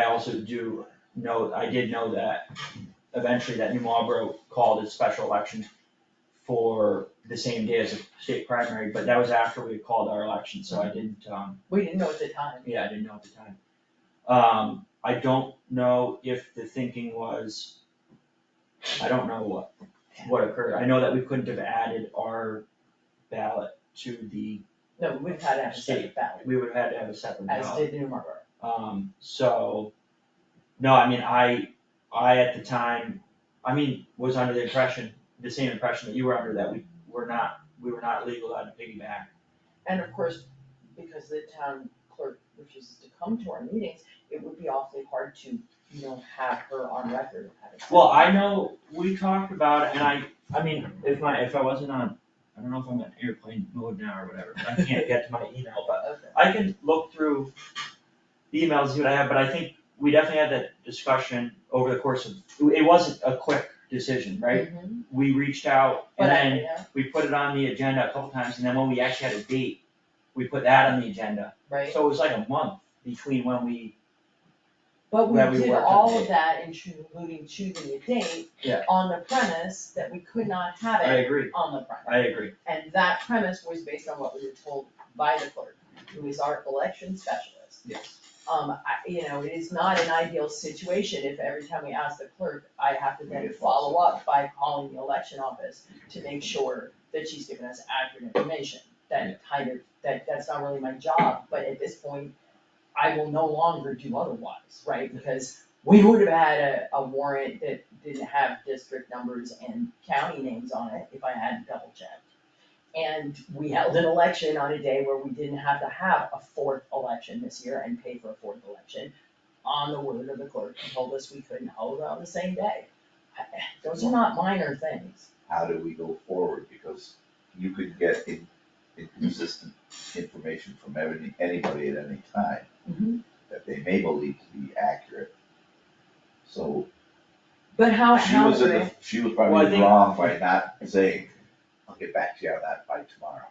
also did know that eventually that New Marlboro called its special election for the same day as the state primary, but that was after we had called our election, so I didn't, We didn't know at the time. yeah, I didn't know at the time. I don't know if the thinking was, I don't know what occurred. I know that we couldn't have added our ballot to the No, we would have had to have a separate ballot, we would have had to have a separate as ballot. did New Marlboro. So, no, I mean, I at the time, was under the same impression that you were under, that we were not legal on piggyback. And of course, because the town clerk refuses to come to our meetings, it would be awfully hard to, have her on record. Well, I know, we talked about it, and if I wasn't on, I don't know if I'm in airplane mode now or whatever, I can't get to my email, but Okay. I can look through the emails, see what I have, but I think we definitely had that discussion over the course of, it wasn't a quick decision, right? Mhm. We reached out But and then we put it on the agenda a couple times, and then when we actually had a date, we put that on the agenda. Right, So it was like a month between when we, but we that we did worked on all the of that, including choosing a date, Yeah. on the premise that we could not have I it agree, on the primary. I agree. And that premise was based on what we were told by the clerk, who is our election specialist. Yes. It is not an ideal situation if every time we ask the clerk, I have to then follow up by calling the election office to make sure that she's given us accurate information. That's not really my job, but at this point, I will no longer do otherwise, right? Because we would have had a warrant that didn't have district numbers and county names on it if I hadn't double checked. And we held an election on a day where we didn't have to have a fourth election this year and pay for a fourth election on the word of the clerk who told us we couldn't hold it on the same day. Those are not minor things. How do we go forward? Because you could get inconsistent information from anybody at any time Mhm. that they may believe to be accurate. So But how, she was Well, I probably think- wrong by not saying, I'll get back to you on that by tomorrow.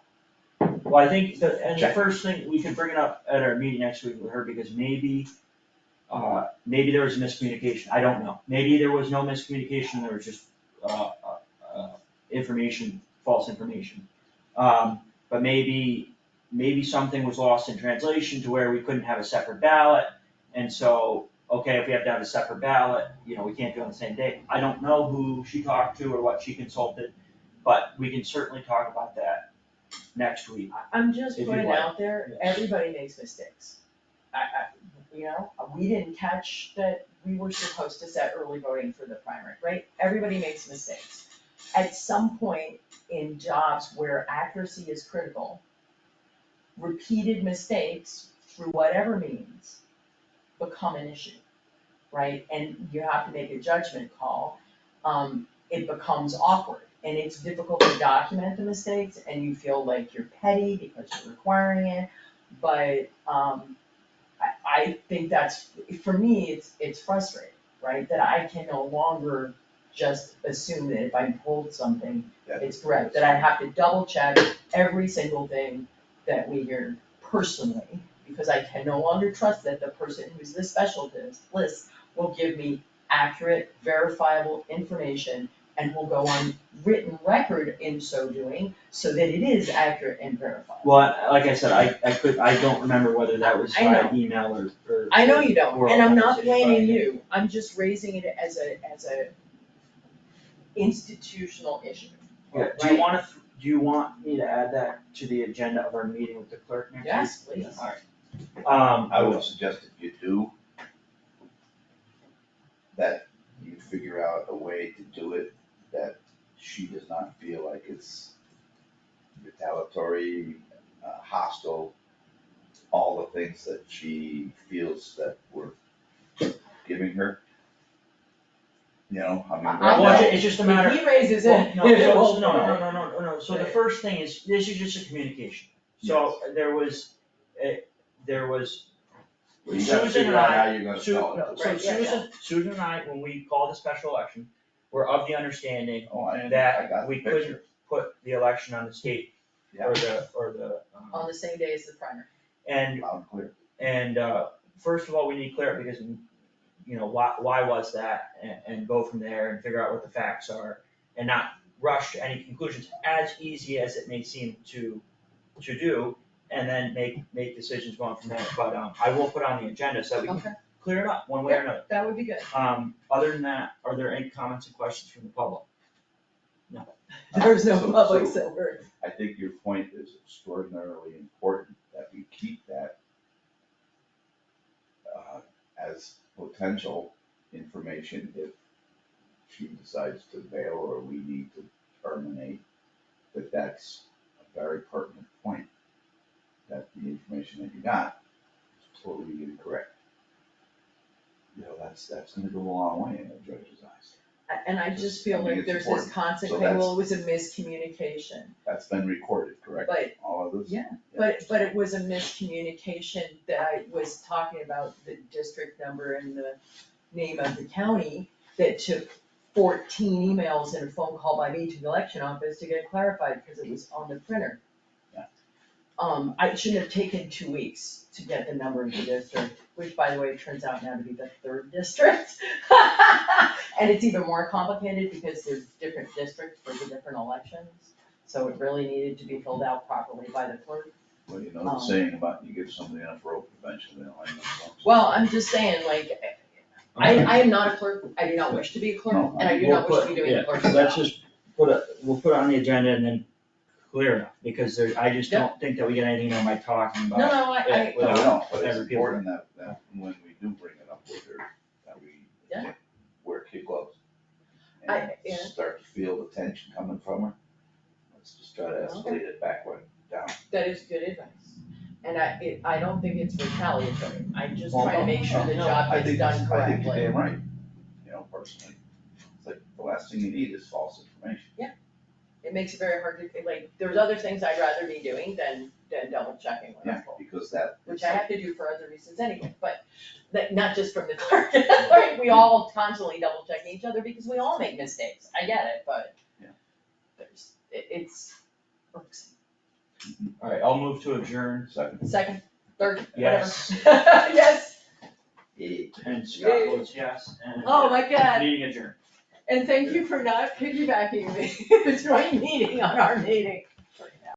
Well, I think the first thing, we could bring it up at our meeting next week with her, because maybe there was a miscommunication, I don't know. Maybe there was no miscommunication, there was just, false information. But maybe something was lost in translation to where we couldn't have a separate ballot, and so, okay, if we have to have a separate ballot, we can't do it on the same day. I don't know who she talked to or what she consulted, but we can certainly talk about that next week. I'm just If you'd putting like. out there, everybody makes mistakes. You know, we didn't catch that we were supposed to set early voting for the primary, right? Everybody makes mistakes. At some point in jobs where accuracy is critical, repeated mistakes through whatever means become an issue, right? And you have to make a judgment call. It becomes awkward and it's difficult to document the mistakes and you feel like you're petty because you're requiring it. But I think that's, for me, it's frustrating, right? That I can no longer just assume that if I'm told something, it's correct, that I have to double check every single thing that we hear personally, because I can no longer trust that the person who's the specialist will give me accurate, verifiable information and will go on written record in so doing, so that it is accurate and verifiable. Well, like I said, I don't remember whether that was I know. by email or. I know you don't, oral and I'm not conversation, blaming but- you, I'm just raising it as a institutional issue. Yeah, do you want me to add that to the agenda of our meeting with the clerk next week? Yes, please. Alright. I would suggest if you do, that you figure out a way to do it that she does not feel like it's retaliatory, hostile, all the things that she feels that we're giving her. You know, I mean, right I- Well, now, it's just a matter. If he raises Well, it, no, it so, will no, so the first thing is, this is just a communication. So there was, well, you gotta Susan figure and out I- how you're gonna Su- tell no, it. so Right, yeah, Susan and I, when we called the special election, were of the understanding Oh, I that got the we picture. couldn't put the election on the state Yeah, or the, on the same day as the primary. and, loud and clear. and, first of all, we need to clear it because, you know, why was that? And go from there and figure out what the facts are and not rush to any conclusions, as easy as it may seem to do, and then make decisions going from there. But, I will put on the agenda so that we Okay. can clear it up one way or another. That would be good. Other than that, are there any comments and questions from the public? No. There's no So- public, so- so we're. I think your point is extraordinarily important, that we keep that as potential information if she decides to bail or we need to terminate, that's a very pertinent point, that the information that you got is totally incorrect. You know, that's gonna go a long way in a judge's eyes. And I just feel I mean, like it's there's this important. constant, So thing, well, it was a miscommunication, That's been recorded, correct? but, All of this? yeah, but it was a miscommunication that I was talking about the district number and the name of the county that took 14 emails and a phone call by me to the election office to get it clarified, because it was on the printer. Yeah. I shouldn't have taken 2 weeks to get the number of the district, which by the way, turns out now to be the 3rd district. And it's even more complicated because there's different districts for the different elections, so it really needed to be filled out properly by the clerk. Well, you know the saying about you give somebody enough rope, eventually they'll hang themselves. Well, I'm just saying, like, I am not a clerk, I do not wish to be a clerk, No, and I do not wish to be doing a clerk's job. Let's just we'll put it on the agenda and then clear it up, because I just don't think that we get anything on by talking about. No, I, it No, without no, but it's every people. important that when we do bring it up with her, that we Yeah. wear kid gloves. yeah. And start to feel the tension coming from her. Let's just try to escalate it backward, down. that is good advice, and I don't think it's retaliatory, I'm just Well, trying to no, make sure the no, job I gets think done I think correctly. you're damn right, you know, personally. It's like, the last thing you need is false information. It makes it very hard to, like, there's other things I'd rather be doing than double checking when I'm Yeah, told. because that. Which I have to do for other reasons anyway, but not just from the clerk. Like, we all constantly double checking each other because we all make mistakes, I get it, but Yeah. it's irksome. Alright, I'll move to adjourn. Second, third, whatever. Yes. Yes, And Scott votes yes, and. oh my God, Meeting adjourned. and thank you for not piggybacking me, the joint meeting on our meeting.